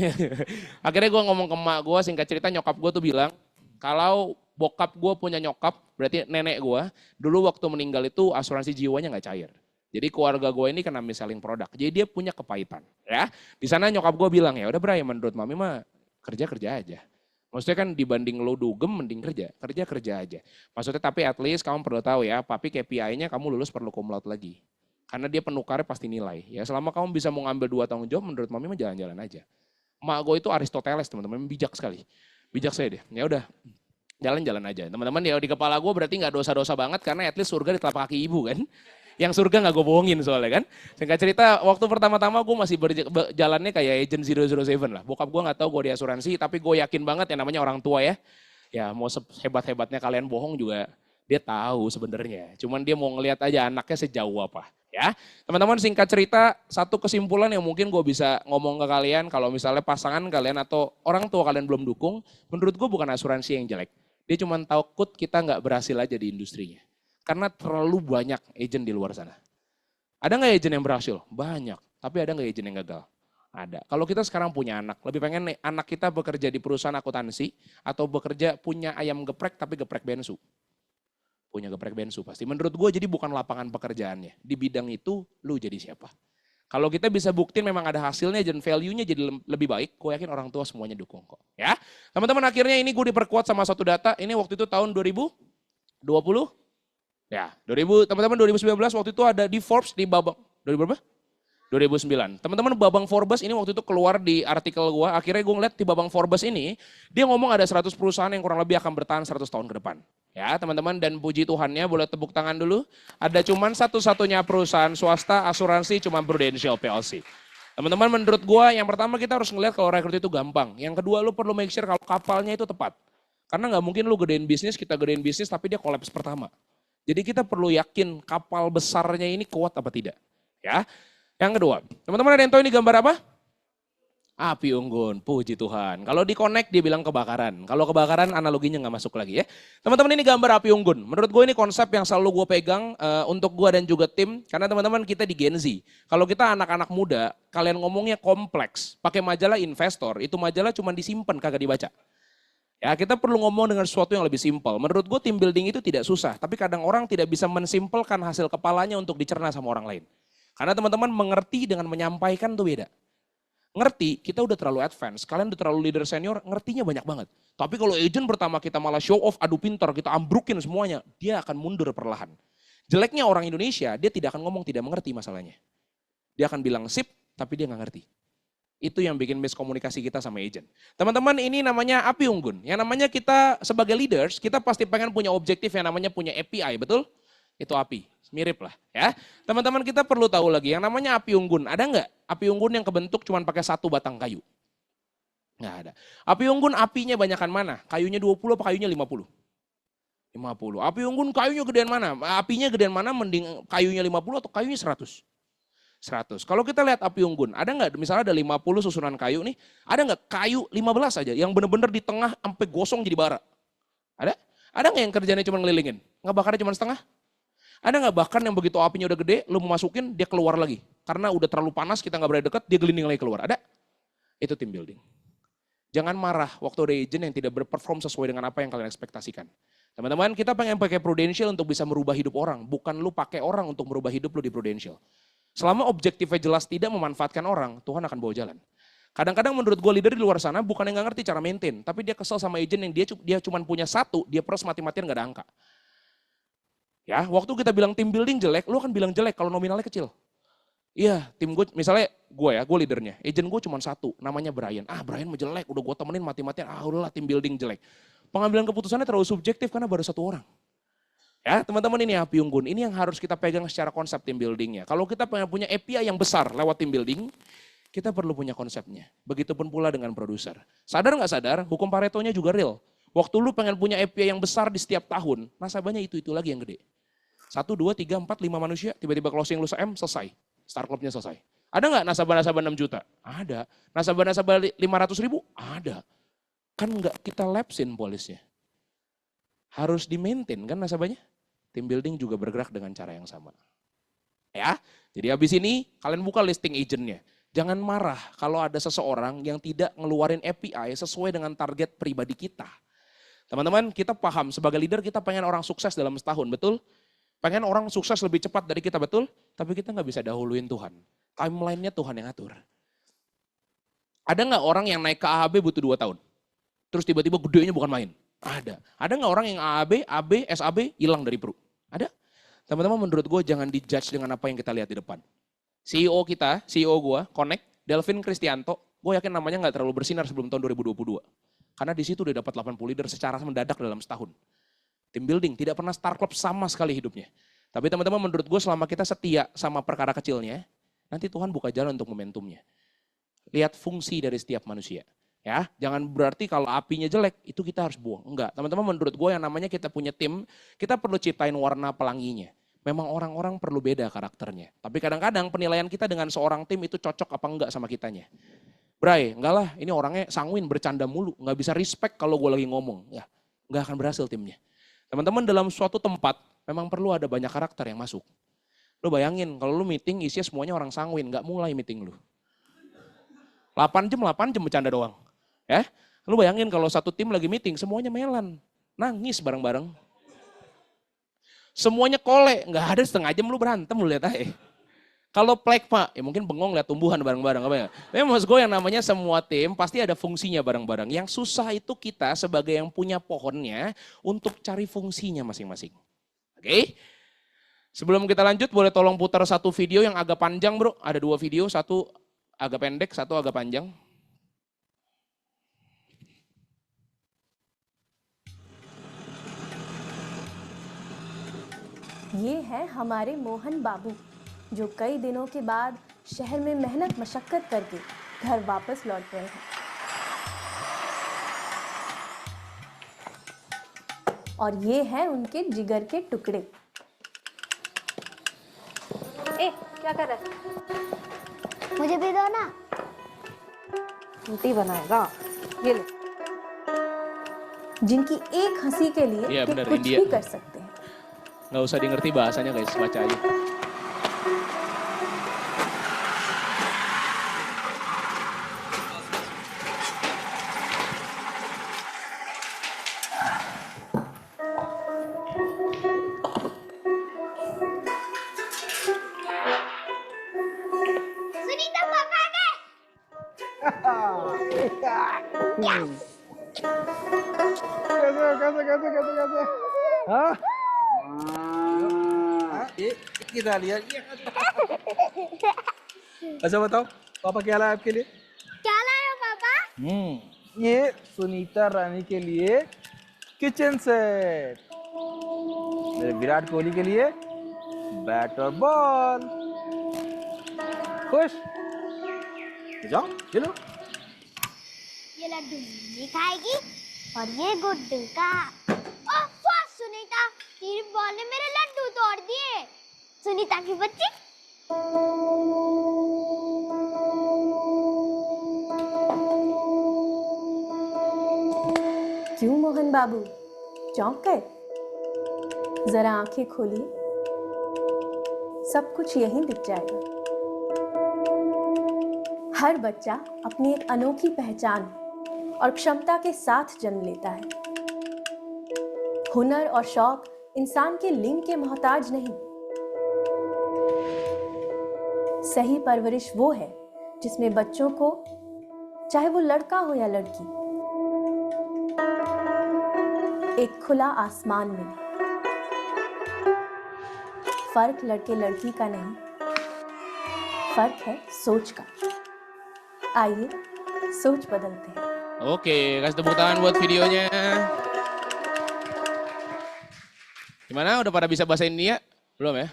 Akhirnya gue ngomong ke emak gue, singkat cerita nyokap gue tuh bilang, kalau bokap gue punya nyokap, berarti nenek gue, dulu waktu meninggal itu asuransi jiwanya gak cair. Jadi keluarga gue ini kena miselling produk, jadi dia punya kepahitan. Ya, di sana nyokap gue bilang ya udah Bray, menurut mami mah kerja aja. Maksudnya kan dibanding lo dugem mending kerja aja. Maksudnya tapi at least kamu perlu tahu ya, papi KPI-nya kamu lulus perlu cum laude lagi. Karena dia penukarnya pasti nilai. Ya selama kamu bisa mau ngambil 2 tanggung jawab, menurut mami mah jalan-jalan aja. Mak gue itu Aristoteles teman-teman, bijak sekali. Bijak saya deh. Ya udah, jalan-jalan aja. Teman-teman ya di kepala gue berarti nggak dosa-dosa banget karena at least surga di telapak kaki ibu kan. Yang surga nggak gue bohongin soalnya kan. Singkat cerita waktu pertama-tama gue masih berjalannya kayak agent 007 lah. Bokap gue nggak tahu gue di asuransi tapi gue yakin banget yang namanya orang tua ya. Ya mau sehebat-hebatnya kalian bohong juga dia tahu sebenarnya. Cuman dia mau ngelihat aja anaknya sejauh apa. Ya, teman-teman singkat cerita satu kesimpulan yang mungkin gue bisa ngomong ke kalian kalau misalnya pasangan kalian atau orang tua kalian belum dukung, menurut gue bukan asuransi yang jelek. Dia cuma takut kita nggak berhasil aja di industrinya. Karena terlalu banyak agent di luar sana. Ada nggak agent yang berhasil? Banyak. Tapi ada nggak agent yang gagal? Ada. Kalau kita sekarang punya anak, lebih pengen nih, anak kita bekerja di perusahaan akuntansi atau bekerja punya ayam geprek tapi geprek bensu. Punya geprek bensu pasti. Menurut gue jadi bukan lapangan pekerjaannya. Di bidang itu lu jadi siapa? Kalau kita bisa buktiin memang ada hasilnya dan value-nya jadi lebih baik, gue yakin orang tua semuanya dukung kok. Ya, teman-teman akhirnya ini gue diperkuat sama satu data. Ini waktu itu tahun 2020. Ya, teman-teman 2019 waktu itu ada di Forbes di babak 2000 berapa? 2009. Teman-teman babang Forbes ini waktu itu keluar di artikel gue, akhirnya gue ngeliat di babang Forbes ini, dia ngomong ada 100 perusahaan yang kurang lebih akan bertahan 100 tahun ke depan. Ya teman-teman dan puji Tuhannya boleh tepuk tangan dulu, ada cuman satu-satunya perusahaan swasta asuransi cuma Prudential PLC. Teman-teman menurut gue yang pertama kita harus ngeliat kalau rekrut itu gampang. Yang kedua lu perlu make sure kalau kapalnya itu tepat. Karena nggak mungkin lu gedein bisnis, kita gedein bisnis tapi dia kolaps pertama. Jadi kita perlu yakin kapal besarnya ini kuat apa tidak. Ya. Yang kedua, teman-teman ada yang tahu ini gambar apa? Api unggun, puji Tuhan. Kalau di connect dia bilang kebakaran. Kalau kebakaran analoginya nggak masuk lagi ya. Teman-teman ini gambar api unggun. Menurut gue ini konsep yang selalu gue pegang untuk gue dan juga tim. Karena teman-teman kita di Gen Z. Kalau kita anak-anak muda, kalian ngomongnya kompleks. Pakai majalah investor, itu majalah cuma disimpan kagak dibaca. Ya kita perlu ngomong dengan sesuatu yang lebih simpel. Menurut gue team building itu tidak susah. Tapi kadang orang tidak bisa mensimpelkan hasil kepalanya untuk dicerna sama orang lain. Karena teman-teman mengerti dengan menyampaikan tuh beda. Ngerti, kita udah terlalu advance, kalian udah terlalu leader senior, ngertinya banyak banget. Tapi kalau agent pertama kita malah show off, adu pintar, kita ambrukin semuanya, dia akan mundur perlahan. Jeleknya orang Indonesia, dia tidak akan ngomong tidak mengerti masalahnya. Dia akan bilang sip, tapi dia nggak ngerti. Itu yang bikin miskomunikasi kita sama agent. Teman-teman ini namanya api unggun. Yang namanya kita sebagai leaders, kita pasti pengen punya objektif yang namanya punya API, betul? Itu api, mirip lah ya. Teman-teman kita perlu tahu lagi yang namanya api unggun. Ada nggak api unggun yang kebentuk cuma pakai satu batang kayu? Nggak ada. Api unggun apinya banyakan mana? Kayunya 20 apa kayunya 50? 50. Api unggun kayunya gedean mana? Apinya gedean mana mending kayunya 50 atau kayunya 100? 100. Kalau kita lihat api unggun, ada nggak misalnya ada 50 susunan kayu nih, ada nggak kayu 15 aja yang benar-benar di tengah sampai gosong jadi bara? Ada? Ada nggak yang kerjanya cuma ngelilingin? Ngebakarnya cuma setengah? Ada nggak bahkan yang begitu apinya udah gede, lu mau masukin, dia keluar lagi. Karena udah terlalu panas, kita nggak berani dekat, dia gelinding lagi keluar. Ada? Itu team building. Jangan marah waktu ada agent yang tidak berperform sesuai dengan apa yang kalian ekspektasikan. Teman-teman, kita pengen pakai Prudential untuk bisa merubah hidup orang. Bukan lu pakai orang untuk merubah hidup lu di Prudential. Selama objektifnya jelas tidak memanfaatkan orang, Tuhan akan bawa jalan. Kadang-kadang menurut gue leader di luar sana bukan yang nggak ngerti cara maintain, tapi dia kesel sama agent yang dia cuma punya satu, dia pros mati-matian nggak ada angka. Ya, waktu kita bilang tim building jelek, lu akan bilang jelek kalau nominalnya kecil. Iya, tim gue, misalnya gue leadernya, agent gue cuma satu, namanya Brian. Ah Brian mah jelek, udah gue temenin mati-matian, udahlah tim building jelek. Pengambilan keputusannya terlalu subjektif karena baru satu orang. Ya teman-teman ini api unggun, ini yang harus kita pegang secara konsep tim buildingnya. Kalau kita pengen punya API yang besar lewat tim building, kita perlu punya konsepnya. Begitupun pula dengan produser. Sadar nggak sadar, hukum Paretonya juga real. Waktu lu pengen punya API yang besar di setiap tahun, nasabahnya itu lagi yang gede. 1, 2, 3, 4, 5 manusia, tiba-tiba closing lu se-M, selesai. Star Club-nya selesai. Ada nggak nasabah-nasabah 6 juta? Ada. Nasabah-nasabah 500 ribu? Ada. Kan nggak kita lapsin polisnya. Harus di-maintain kan nasabahnya. Team building juga bergerak dengan cara yang sama. Ya, jadi habis ini kalian buka listing agentnya. Jangan marah kalau ada seseorang yang tidak ngeluarin API sesuai dengan target pribadi kita. Teman-teman, kita paham sebagai leader kita pengen orang sukses dalam setahun, betul? Pengen orang sukses lebih cepat dari kita, betul? Tapi kita nggak bisa dahuluin Tuhan. Timeline-nya Tuhan yang atur. Ada nggak orang yang naik ke AAB butuh 2 tahun? Terus tiba-tiba gedenya bukan main? Ada. Ada nggak orang yang AAB, AB, SAB hilang dari Pru? Ada. Teman-teman menurut gue jangan dijudge dengan apa yang kita lihat di depan. CEO kita, CEO gue, Connect, Delvin Kristianto, gue yakin namanya nggak terlalu bersinar sebelum tahun 2022. Karena di situ udah dapat 80 leader secara mendadak dalam setahun. Tim building, tidak pernah Star Club sama sekali hidupnya. Tapi teman-teman menurut gue selama kita setia sama perkara kecilnya, nanti Tuhan buka jalan untuk momentumnya. Lihat fungsi dari setiap manusia. Ya, jangan berarti kalau apinya jelek, itu kita harus buang. Enggak, teman-teman menurut gue yang namanya kita punya tim, kita perlu ciptain warna pelanginya. Memang orang-orang perlu beda karakternya. Tapi kadang-kadang penilaian kita dengan seorang tim itu cocok apa enggak sama kitanya. Bray, enggak lah ini orangnya sanguin, bercanda mulu, enggak bisa respect kalau gue lagi ngomong. Ya, enggak akan berhasil timnya. Teman-teman dalam suatu tempat memang perlu ada banyak karakter yang masuk. Lu bayangin kalau lu meeting isinya semuanya orang sanguin, enggak mulai meeting lu. 8 jam bercanda doang. Ya, lu bayangin kalau satu tim lagi meeting semuanya melan, nangis bareng-bareng. Semuanya kole, nggak ada setengah jam lu berantem lu lihat aja. Kalau plekma, ya mungkin bengong lihat tumbuhan bareng-bareng apa ya. Tapi maksud gue yang namanya semua tim pasti ada fungsinya bareng-bareng. Yang susah itu kita sebagai yang punya pohonnya untuk cari fungsinya masing-masing. Oke? Sebelum kita lanjut boleh tolong putar satu video yang agak panjang bro. Ada 2 video, satu agak pendek, satu agak panjang. ये है हमारे मोहन बाबू जो कई दिनों के बाद शहर में मेहनत मशक्कत करके घर वापस लौट रहे हैं और ये हैं उनके जिगर के टुकड़े। ए, क्या कर रहा है? मुझे भी दो ना। रोटी बनाएगा ये ले जिनकी एक हंसी के लिए Iya, वे bener, कुछ India. भी कर सकते हैं। Nggak usah di ngerti bahasanya guys, baca aja. Sunita पापा आ गए। कैसे हाँ ये कितना लिया अच्छा बताओ पापा क्या लाया आपके लिए क्या लाए हो पापा? ये सुनीता रानी के लिए किचन सेट मेरे विराट कोहली के लिए बैट और बॉल खुश जाओ चलो ये लड्डू मम्मी खाएगी और ये गुड्डू का। ओह वाह सुनीता, तेरी बॉल ने मेरे लड्डू तोड़ दिए। सुनीता की बच्ची। क्यों मोहन बाबू, चौंक गए? जरा आंखें खोलिए, सब कुछ यहीं दिख जाएगा। हर बच्चा अपनी एक अनोखी पहचान और क्षमता के साथ जन्म लेता है। हुनर और शौक इंसान के लिंग के मोहताज नहीं। सही परवरिश वो है जिसमें बच्चों को, चाहे वो लड़का हो या लड़की, एक खुला आसमान मिले। फर्क लड़के लड़की का नहीं, फर्क है सोच का। आइए सोच बदलते हैं। Oke, kasih tepuk tangan buat videonya. Gimana, udah pada bisa bahasa India? Belum ya?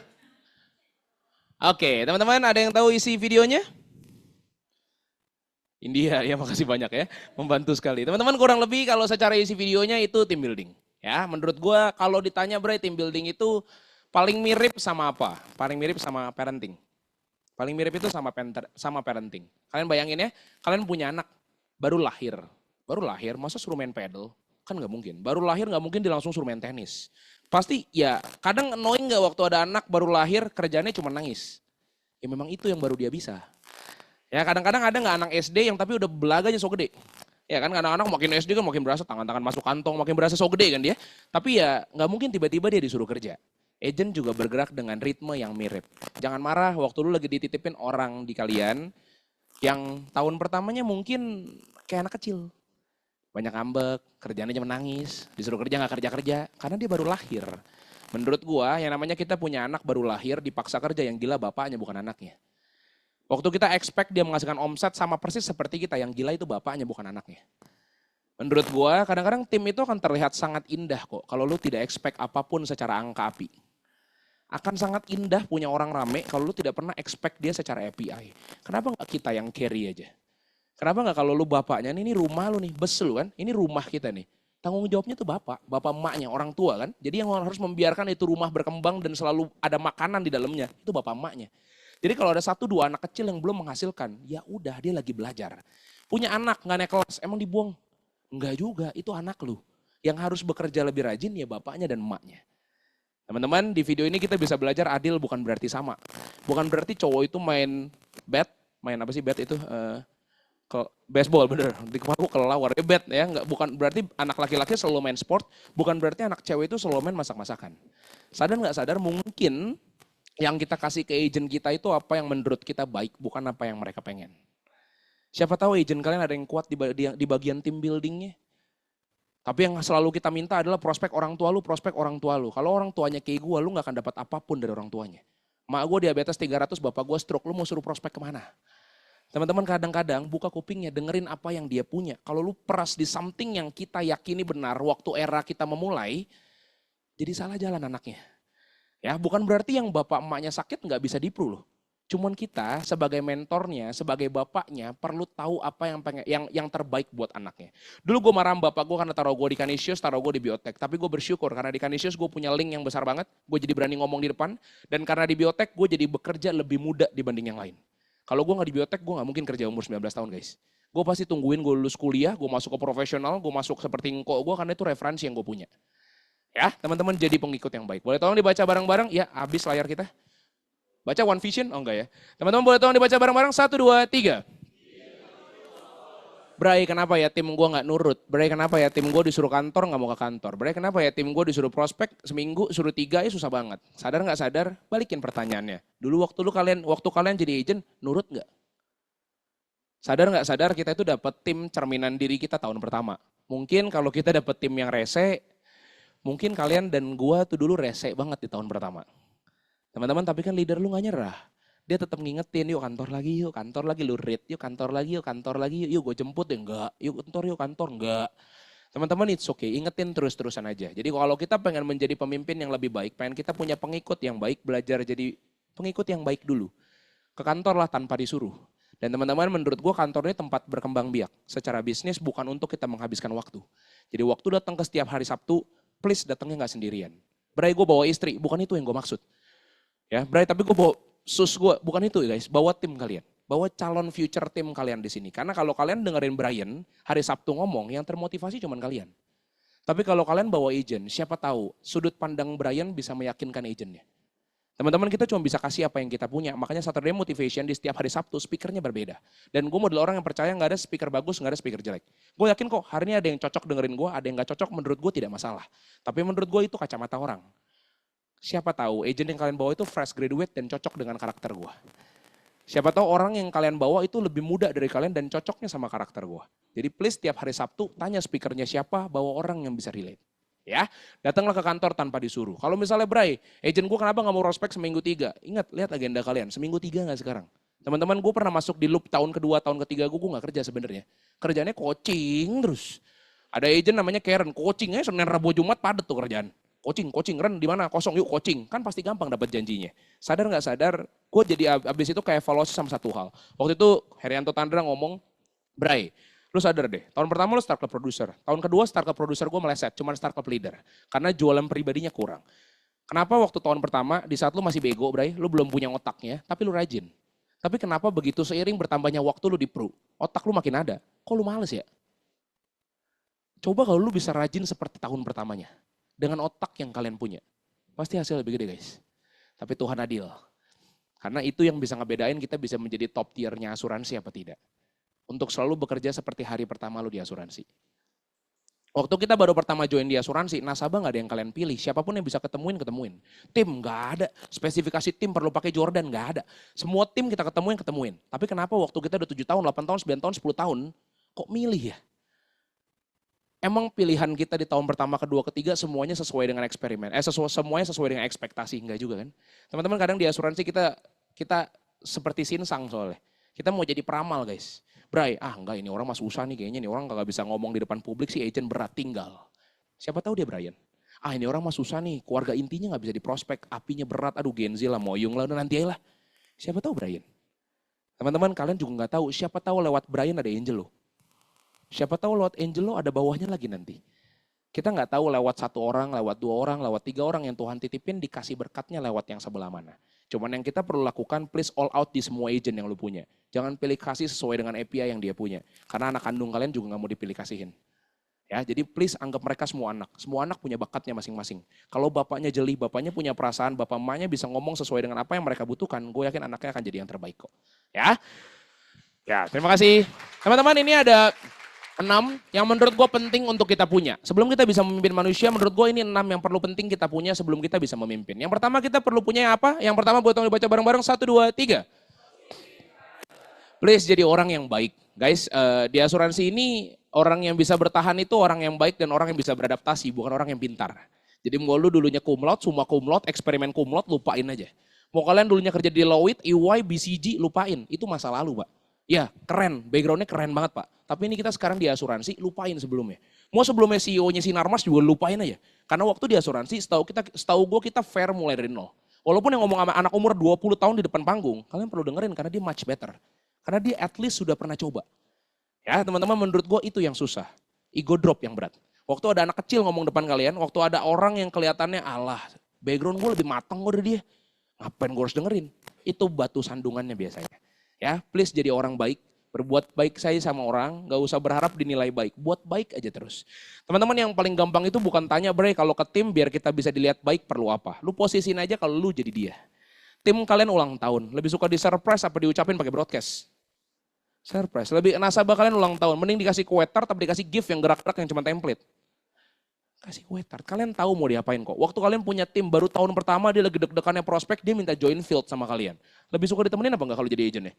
Oke, teman-teman ada yang tahu isi videonya? India, ya makasih banyak ya, membantu sekali. Teman-teman kurang lebih kalau secara isi videonya itu team building. Ya, menurut gua kalau ditanya Bray, team building itu paling mirip sama apa? Paling mirip sama parenting. Paling mirip itu sama parenting. Kalian bayangin ya, kalian punya anak baru lahir, masa suruh main pedal? Kan nggak mungkin. Baru lahir nggak mungkin dia langsung suruh main tenis. Pasti ya kadang annoying nggak waktu ada anak baru lahir kerjanya cuma nangis. Ya memang itu yang baru dia bisa. Ya kadang-kadang ada nggak anak SD yang tapi udah belaganya so gede. Ya kan anak-anak makin SD kan makin berasa tangan-tangan masuk kantong, makin berasa so gede kan dia. Tapi ya nggak mungkin tiba-tiba dia disuruh kerja. Agent juga bergerak dengan ritme yang mirip. Jangan marah waktu lu lagi dititipin orang di kalian yang tahun pertamanya mungkin kayak anak kecil. Banyak ngambek, kerjanya cuma nangis, disuruh kerja nggak kerja-kerja karena dia baru lahir. Menurut gua yang namanya kita punya anak baru lahir dipaksa kerja yang gila bapaknya bukan anaknya. Waktu kita expect dia menghasilkan omset sama persis seperti kita, yang gila itu bapaknya bukan anaknya. Menurut gua kadang-kadang tim itu akan terlihat sangat indah kok kalau lu tidak expect apapun secara angka api. Akan sangat indah punya orang rame kalau lu tidak pernah expect dia secara API. Kenapa nggak kita yang carry aja? Kenapa nggak kalau lu bapaknya, ini rumah lu nih, bes lu kan, ini rumah kita nih. Tanggung jawabnya tuh bapak emaknya, orang tua kan. Jadi yang harus membiarkan itu rumah berkembang dan selalu ada makanan di dalamnya, itu bapak emaknya. Jadi kalau ada 1-2 anak kecil yang belum menghasilkan, ya udah dia lagi belajar. Punya anak nggak naik kelas, emang dibuang? Enggak juga, itu anak lu. Yang harus bekerja lebih rajin ya bapaknya dan emaknya. Teman-teman di video ini kita bisa belajar adil bukan berarti sama. Bukan berarti cowok itu main apa sih bat itu? Baseball bener, di kepala aku kelelawar, bat ya, bukan berarti anak laki-laki selalu main sport, bukan berarti anak cewek itu selalu main masak-masakan. Sadar nggak sadar mungkin yang kita kasih ke agent kita itu apa yang menurut kita baik, bukan apa yang mereka pengen. Siapa tahu agent kalian ada yang kuat di bagian team buildingnya. Tapi yang selalu kita minta adalah prospek orang tua lu. Kalau orang tuanya kayak gue, lu gak akan dapat apapun dari orang tuanya. Mak gue diabetes 300, bapak gue stroke, lu mau suruh prospek kemana? Teman-teman kadang-kadang buka kupingnya, dengerin apa yang dia punya. Kalau lu peras di something yang kita yakini benar waktu era kita memulai, jadi salah jalan anaknya. Ya, bukan berarti yang bapak emaknya sakit nggak bisa dipru loh. Cuman kita sebagai mentornya, sebagai bapaknya perlu tahu apa yang terbaik buat anaknya. Dulu gue marah bapak gue karena taruh gue di Canisius, taruh gue di Biotek. Tapi gue bersyukur karena di Canisius gue punya link yang besar banget. Gue jadi berani ngomong di depan. Dan karena di Biotek gue jadi bekerja lebih muda dibanding yang lain. Kalau gue nggak di Biotek gue nggak mungkin kerja umur 19 tahun guys. Gue pasti tungguin gue lulus kuliah, gue masuk ke profesional, gue masuk seperti engkau gue karena itu referensi yang gue punya. Ya, teman-teman jadi pengikut yang baik. Boleh tolong dibaca bareng-bareng? Ya, habis layar kita. Baca One Vision? Oh enggak ya. Teman-teman boleh tolong dibaca bareng-bareng? 1, 2, 3. Bray, kenapa ya tim gue nggak nurut? Bray, kenapa ya tim gue disuruh kantor nggak mau ke kantor? Bray, kenapa ya tim gue disuruh prospek seminggu suruh 3 ya susah banget. Sadar nggak sadar? Balikin pertanyaannya. Dulu waktu kalian jadi agent, nurut nggak? Sadar nggak sadar kita itu dapat tim cerminan diri kita tahun pertama. Mungkin kalau kita dapat tim yang rese, mungkin kalian dan gue tuh dulu rese banget di tahun pertama. Teman-teman, tapi kan leader lu nggak nyerah. Dia tetap ngingetin, yuk kantor lagi, lu read, yuk kantor lagi, yuk gue jemput ya enggak, yuk kantor enggak. Teman-teman it's okay, ingetin terus-terusan aja. Jadi kalau kita pengen menjadi pemimpin yang lebih baik, pengen kita punya pengikut yang baik, belajar jadi pengikut yang baik dulu. Ke kantor lah tanpa disuruh. Dan teman-teman menurut gue kantor ini tempat berkembang biak. Secara bisnis bukan untuk kita menghabiskan waktu. Jadi waktu datang ke setiap hari Sabtu, please datangnya nggak sendirian. Bray gue bawa istri, bukan itu yang gue maksud. Ya, Bray tapi gue bawa sus gue, bukan itu guys, bawa tim kalian. Bawa calon future tim kalian di sini. Karena kalau kalian dengerin Brian, hari Sabtu ngomong, yang termotivasi cuma kalian. Tapi kalau kalian bawa agent, siapa tahu sudut pandang Brian bisa meyakinkan agentnya. Teman-teman kita cuma bisa kasih apa yang kita punya. Makanya Saturday Motivation di setiap hari Sabtu speakernya berbeda. Dan gue model orang yang percaya nggak ada speaker bagus, nggak ada speaker jelek. Gue yakin kok hari ini ada yang cocok dengerin gue, ada yang nggak cocok menurut gue tidak masalah. Tapi menurut gue itu kacamata orang. Siapa tahu agent yang kalian bawa itu fresh graduate dan cocok dengan karakter gue. Siapa tahu orang yang kalian bawa itu lebih muda dari kalian dan cocoknya sama karakter gue. Jadi please tiap hari Sabtu tanya speakernya siapa, bawa orang yang bisa relate. Ya, datanglah ke kantor tanpa disuruh. Kalau misalnya Bray, agent gue kenapa gak mau prospek seminggu 3? Ingat, lihat agenda kalian, seminggu 3 gak sekarang? Teman-teman gue pernah masuk di loop tahun kedua, tahun ketiga gue gak kerja sebenarnya. Kerjanya coaching terus. Ada agent namanya Karen, coachingnya Senin, Rabu, Jumat padet tuh kerjaan. Coaching, Ren di mana? Kosong, yuk coaching. Kan pasti gampang dapat janjinya. Sadar nggak sadar, gue jadi abis itu kayak evaluasi sama satu hal. Waktu itu Herianto Tandra ngomong, Bray, lu sadar deh, tahun pertama lu start club producer. Tahun kedua start club producer gue meleset, cuma start club leader. Karena jualan pribadinya kurang. Kenapa waktu tahun pertama, di saat lu masih bego, Bray, lu belum punya otaknya, tapi lu rajin. Tapi kenapa begitu seiring bertambahnya waktu lu di pro, otak lu makin ada, kok lu males ya? Coba kalau lu bisa rajin seperti tahun pertamanya. Dengan otak yang kalian punya. Pasti hasil lebih gede guys. Tapi Tuhan adil. Karena itu yang bisa ngebedain kita bisa menjadi top tiernya asuransi apa tidak. Untuk selalu bekerja seperti hari pertama lu di asuransi. Waktu kita baru pertama join di asuransi, nasabah gak ada yang kalian pilih. Siapapun yang bisa ketemuin. Tim gak ada. Spesifikasi tim perlu pakai Jordan gak ada. Semua tim kita ketemuin. Tapi kenapa waktu kita udah 7 tahun, 8 tahun, 9 tahun, 10 tahun, kok milih ya? Emang pilihan kita di tahun pertama, kedua, ketiga semuanya sesuai dengan eksperimen. Semuanya sesuai dengan ekspektasi, enggak juga kan? Teman-teman kadang di asuransi kita seperti sinsang soalnya. Kita mau jadi peramal guys. Bray, enggak ini orang mas susah nih kayaknya nih orang gak bisa ngomong di depan publik sih agent berat tinggal. Siapa tahu dia Brian. Ini orang mas susah nih, keluarga intinya gak bisa di prospek, apinya berat, aduh Genzi lah, moyung lah, nanti aja lah. Siapa tahu Brian. Teman-teman kalian juga gak tahu, siapa tahu lewat Brian ada angel loh. Siapa tahu lewat angel lo ada bawahnya lagi nanti. Kita nggak tahu lewat 1 orang, lewat 2 orang, lewat 3 orang yang Tuhan titipin dikasih berkatnya lewat yang sebelah mana. Cuman yang kita perlu lakukan please all out di semua agent yang lo punya. Jangan pilih kasih sesuai dengan API yang dia punya. Karena anak kandung kalian juga nggak mau dipilih kasihin. Ya, jadi please anggap mereka semua anak. Semua anak punya bakatnya masing-masing. Kalau bapaknya jeli, bapaknya punya perasaan, bapak emaknya bisa ngomong sesuai dengan apa yang mereka butuhkan, gue yakin anaknya akan jadi yang terbaik kok. Ya, terima kasih. Teman-teman ini ada 6 yang menurut gue penting untuk kita punya. Sebelum kita bisa memimpin manusia, menurut gue ini 6 yang perlu penting kita punya sebelum kita bisa memimpin. Yang pertama kita perlu punya apa? Yang pertama buat dibaca bareng-bareng, 1, 2, 3. Please jadi orang yang baik. Guys, di asuransi ini orang yang bisa bertahan itu orang yang baik dan orang yang bisa beradaptasi, bukan orang yang pintar. Jadi mau lu dulunya cum laude, summa cum laude, eksperimen cum laude, lupain aja. Mau kalian dulunya kerja di Deloitte, EY, BCG, lupain. Itu masa lalu, Pak. Ya, keren. Backgroundnya keren banget, Pak. Tapi ini kita sekarang di asuransi, lupain sebelumnya. Mau sebelumnya CEO-nya Sinarmas juga lupain aja. Karena waktu di asuransi, setahu gue kita fair mulai dari nol. Walaupun yang ngomong sama anak umur 20 tahun di depan panggung, kalian perlu dengerin karena dia much better. Karena dia at least sudah pernah coba. Ya, teman-teman menurut gue itu yang susah. Ego drop yang berat. Waktu ada anak kecil ngomong depan kalian, waktu ada orang yang kelihatannya alah, background gue lebih matang kok dari dia. Ngapain gue harus dengerin? Itu batu sandungannya biasanya. Ya, please jadi orang baik. Berbuat baik saja sama orang, gak usah berharap dinilai baik. Buat baik aja terus. Teman-teman yang paling gampang itu bukan tanya, Bre, kalau ke tim biar kita bisa dilihat baik perlu apa? Lu posisiin aja kalau lu jadi dia. Tim kalian ulang tahun, lebih suka di surprise apa diucapin pakai broadcast? Surprise. Lebih nasabah kalian ulang tahun, mending dikasih kue tart tapi dikasih gift yang gerak-gerak yang cuma template. Kasih kue tart, kalian tahu mau diapain kok. Waktu kalian punya tim baru tahun pertama dia lagi deg-degannya prospek, dia minta join field sama kalian. Lebih suka ditemenin apa enggak kalau jadi agent ya?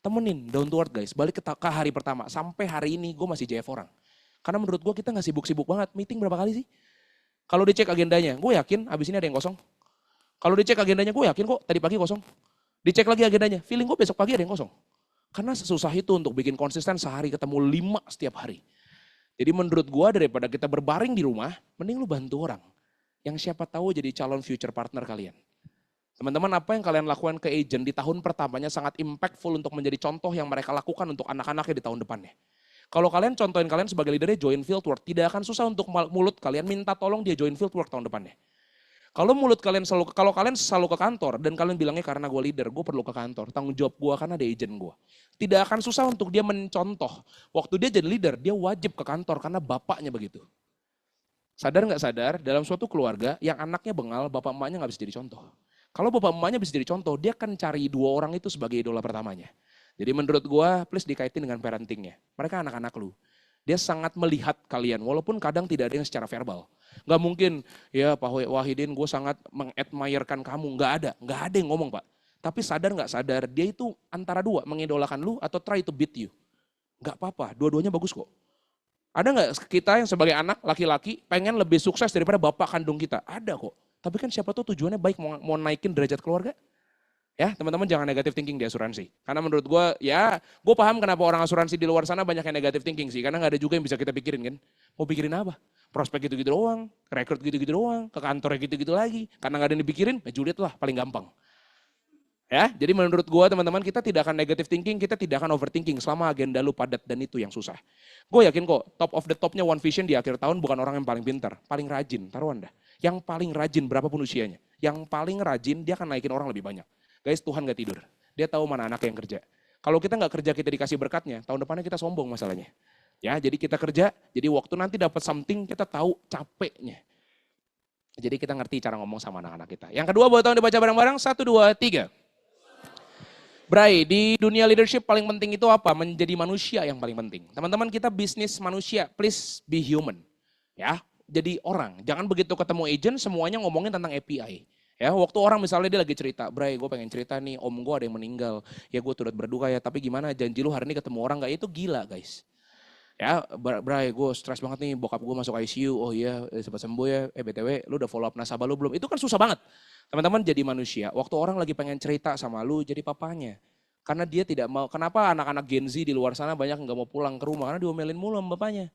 Temenin, down to earth guys. Balik ke hari pertama, sampai hari ini gue masih JF orang. Karena menurut gue kita gak sibuk-sibuk banget, meeting berapa kali sih? Kalau dicek agendanya, gue yakin abis ini ada yang kosong. Kalau dicek agendanya, gue yakin kok tadi pagi kosong. Dicek lagi agendanya, feeling gue besok pagi ada yang kosong. Karena sesusah itu untuk bikin konsisten sehari ketemu 5 setiap hari. Jadi menurut gue daripada kita berbaring di rumah, mending lu bantu orang. Yang siapa tahu jadi calon future partner kalian. Teman-teman, apa yang kalian lakukan ke agent di tahun pertamanya sangat impactful untuk menjadi contoh yang mereka lakukan untuk anak-anaknya di tahun depannya. Kalau kalian contohin kalian sebagai leadernya join fieldwork, tidak akan susah untuk mulut kalian minta tolong dia join fieldwork tahun depannya. Kalau kalian selalu ke kantor dan kalian bilangnya karena gue leader, gue perlu ke kantor, tanggung jawab gue karena ada agent gue. Tidak akan susah untuk dia mencontoh. Waktu dia jadi leader, dia wajib ke kantor karena bapaknya begitu. Sadar nggak sadar, dalam suatu keluarga yang anaknya bengal, bapak emaknya nggak bisa jadi contoh. Kalau bapak emaknya bisa jadi contoh, dia akan cari 2 orang itu sebagai idola pertamanya. Jadi menurut gue, please dikaitin dengan parentingnya. Mereka anak-anak lu. Dia sangat melihat kalian, walaupun kadang tidak ada yang secara verbal. Gak mungkin, ya Pak Wahidin gue sangat mengadmirekan kamu. Gak ada yang ngomong Pak. Tapi sadar gak sadar, dia itu antara 2, mengidolakan lu atau try to beat you. Gak apa-apa, dua-duanya bagus kok. Ada gak kita yang sebagai anak, laki-laki, pengen lebih sukses daripada bapak kandung kita? Ada kok. Tapi kan siapa tahu tujuannya baik mau naikin derajat keluarga. Ya teman-teman jangan negatif thinking di asuransi. Karena menurut gue ya gue paham kenapa orang asuransi di luar sana banyak yang negatif thinking sih. Karena gak ada juga yang bisa kita pikirin kan. Mau pikirin apa? Prospek gitu-gitu doang, rekrut gitu-gitu doang, ke kantornya gitu-gitu lagi. Karena gak ada yang dipikirin, ya julid lah paling gampang. Ya, jadi menurut gue teman-teman kita tidak akan negatif thinking, kita tidak akan overthinking selama agenda lu padat dan itu yang susah. Gue yakin kok top of the topnya One Vision di akhir tahun bukan orang yang paling pintar, paling rajin, taruhan dah. Yang paling rajin berapapun usianya, yang paling rajin dia akan naikin orang lebih banyak. Guys, Tuhan gak tidur, dia tahu mana anak yang kerja. Kalau kita gak kerja kita dikasih berkatnya, tahun depannya kita sombong masalahnya. Ya, jadi kita kerja, jadi waktu nanti dapat something kita tahu capeknya. Jadi kita ngerti cara ngomong sama anak-anak kita. Yang kedua buat tahun dibaca bareng-bareng, 1, 2, 3. Bray, di dunia leadership paling penting itu apa? Menjadi manusia yang paling penting. Teman-teman kita bisnis manusia, please be human. Ya, jadi orang. Jangan begitu ketemu agent semuanya ngomongin tentang API. Ya, waktu orang misalnya dia lagi cerita, Bray gue pengen cerita nih, om gue ada yang meninggal. Ya gue turut berduka ya, tapi gimana janji lu hari ini ketemu orang gak? Itu gila guys. Ya, Bray gue stres banget nih, bokap gue masuk ICU, oh iya cepat sembuh ya, BTW lu udah follow up nasabah lu belum? Itu kan susah banget. Teman-teman jadi manusia, waktu orang lagi pengen cerita sama lu jadi papanya. Karena dia tidak mau, kenapa anak-anak Gen Z di luar sana banyak nggak mau pulang ke rumah, karena diomelin mulu sama bapaknya.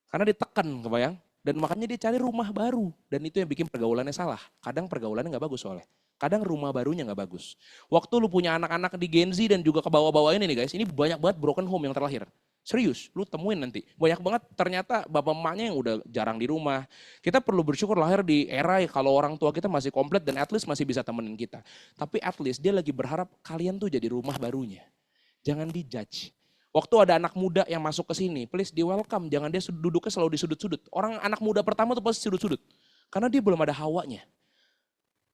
Karena ditekan, kebayang? Dan makanya dia cari rumah baru, dan itu yang bikin pergaulannya salah. Kadang pergaulannya nggak bagus soalnya. Kadang rumah barunya nggak bagus. Waktu lu punya anak-anak di Gen Z dan juga ke bawah-bawah ini nih guys, ini banyak banget broken home yang terlahir. Serius, lu temuin nanti. Banyak banget ternyata bapak emaknya yang udah jarang di rumah. Kita perlu bersyukur lahir di era kalau orang tua kita masih komplit dan at least masih bisa temenin kita. Tapi at least dia lagi berharap kalian tuh jadi rumah barunya. Jangan dijudge. Waktu ada anak muda yang masuk ke sini, please di welcome. Jangan dia duduknya selalu di sudut-sudut. Orang anak muda pertama tuh pasti sudut-sudut. Karena dia belum ada hawanya.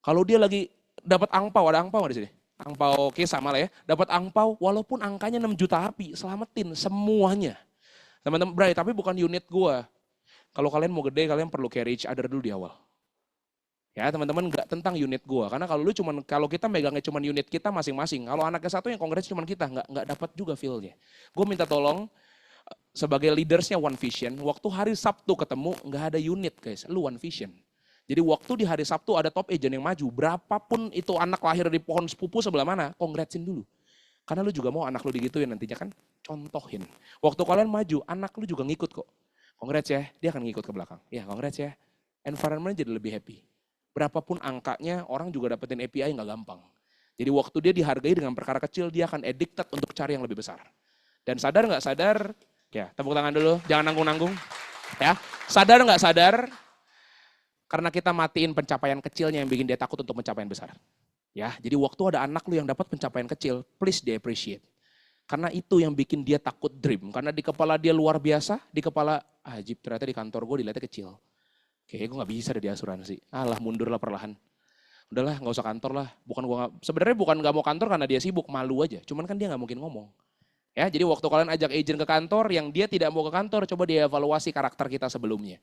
Kalau dia lagi dapat angpau, ada angpau nggak di sini? Angpau, oke sama lah ya. Dapat angpau walaupun angkanya 6 juta api, selamatin semuanya. Teman-teman, Bray, tapi bukan unit gua. Kalau kalian mau gede, kalian perlu carry each other dulu di awal. Ya teman-teman, nggak tentang unit gua. Karena kalau kita megangnya cuma unit kita masing-masing. Kalau anaknya satu yang kongres cuma kita, nggak dapat juga feel-nya. Gue minta tolong sebagai leadersnya One Vision, waktu hari Sabtu ketemu nggak ada unit guys, lu One Vision. Jadi waktu di hari Sabtu ada top agent yang maju, berapapun itu anak lahir di pohon sepupu sebelah mana, kongratsin dulu. Karena lu juga mau anak lu digituin nantinya kan, contohin. Waktu kalian maju, anak lu juga ngikut kok. Congrats ya, dia akan ngikut ke belakang. Ya congrats ya, environment jadi lebih happy. Berapapun angkanya, orang juga dapetin API nggak gampang. Jadi waktu dia dihargai dengan perkara kecil, dia akan addicted untuk cari yang lebih besar. Dan sadar nggak sadar, ya tepuk tangan dulu, jangan nanggung-nanggung. Ya, sadar nggak sadar, karena kita matiin pencapaian kecilnya yang bikin dia takut untuk pencapaian besar. Ya, jadi waktu ada anak lu yang dapat pencapaian kecil, please di appreciate. Karena itu yang bikin dia takut dream. Karena di kepala dia luar biasa, di kepala, Jip ternyata di kantor gue dilihatnya kecil. Kayaknya gue gak bisa deh di asuransi. Alah mundur lah perlahan. Udahlah gak usah kantor lah. Sebenarnya bukan gak mau kantor karena dia sibuk, malu aja. Cuman kan dia gak mungkin ngomong. Ya, jadi waktu kalian ajak agent ke kantor, yang dia tidak mau ke kantor, coba dia evaluasi karakter kita sebelumnya.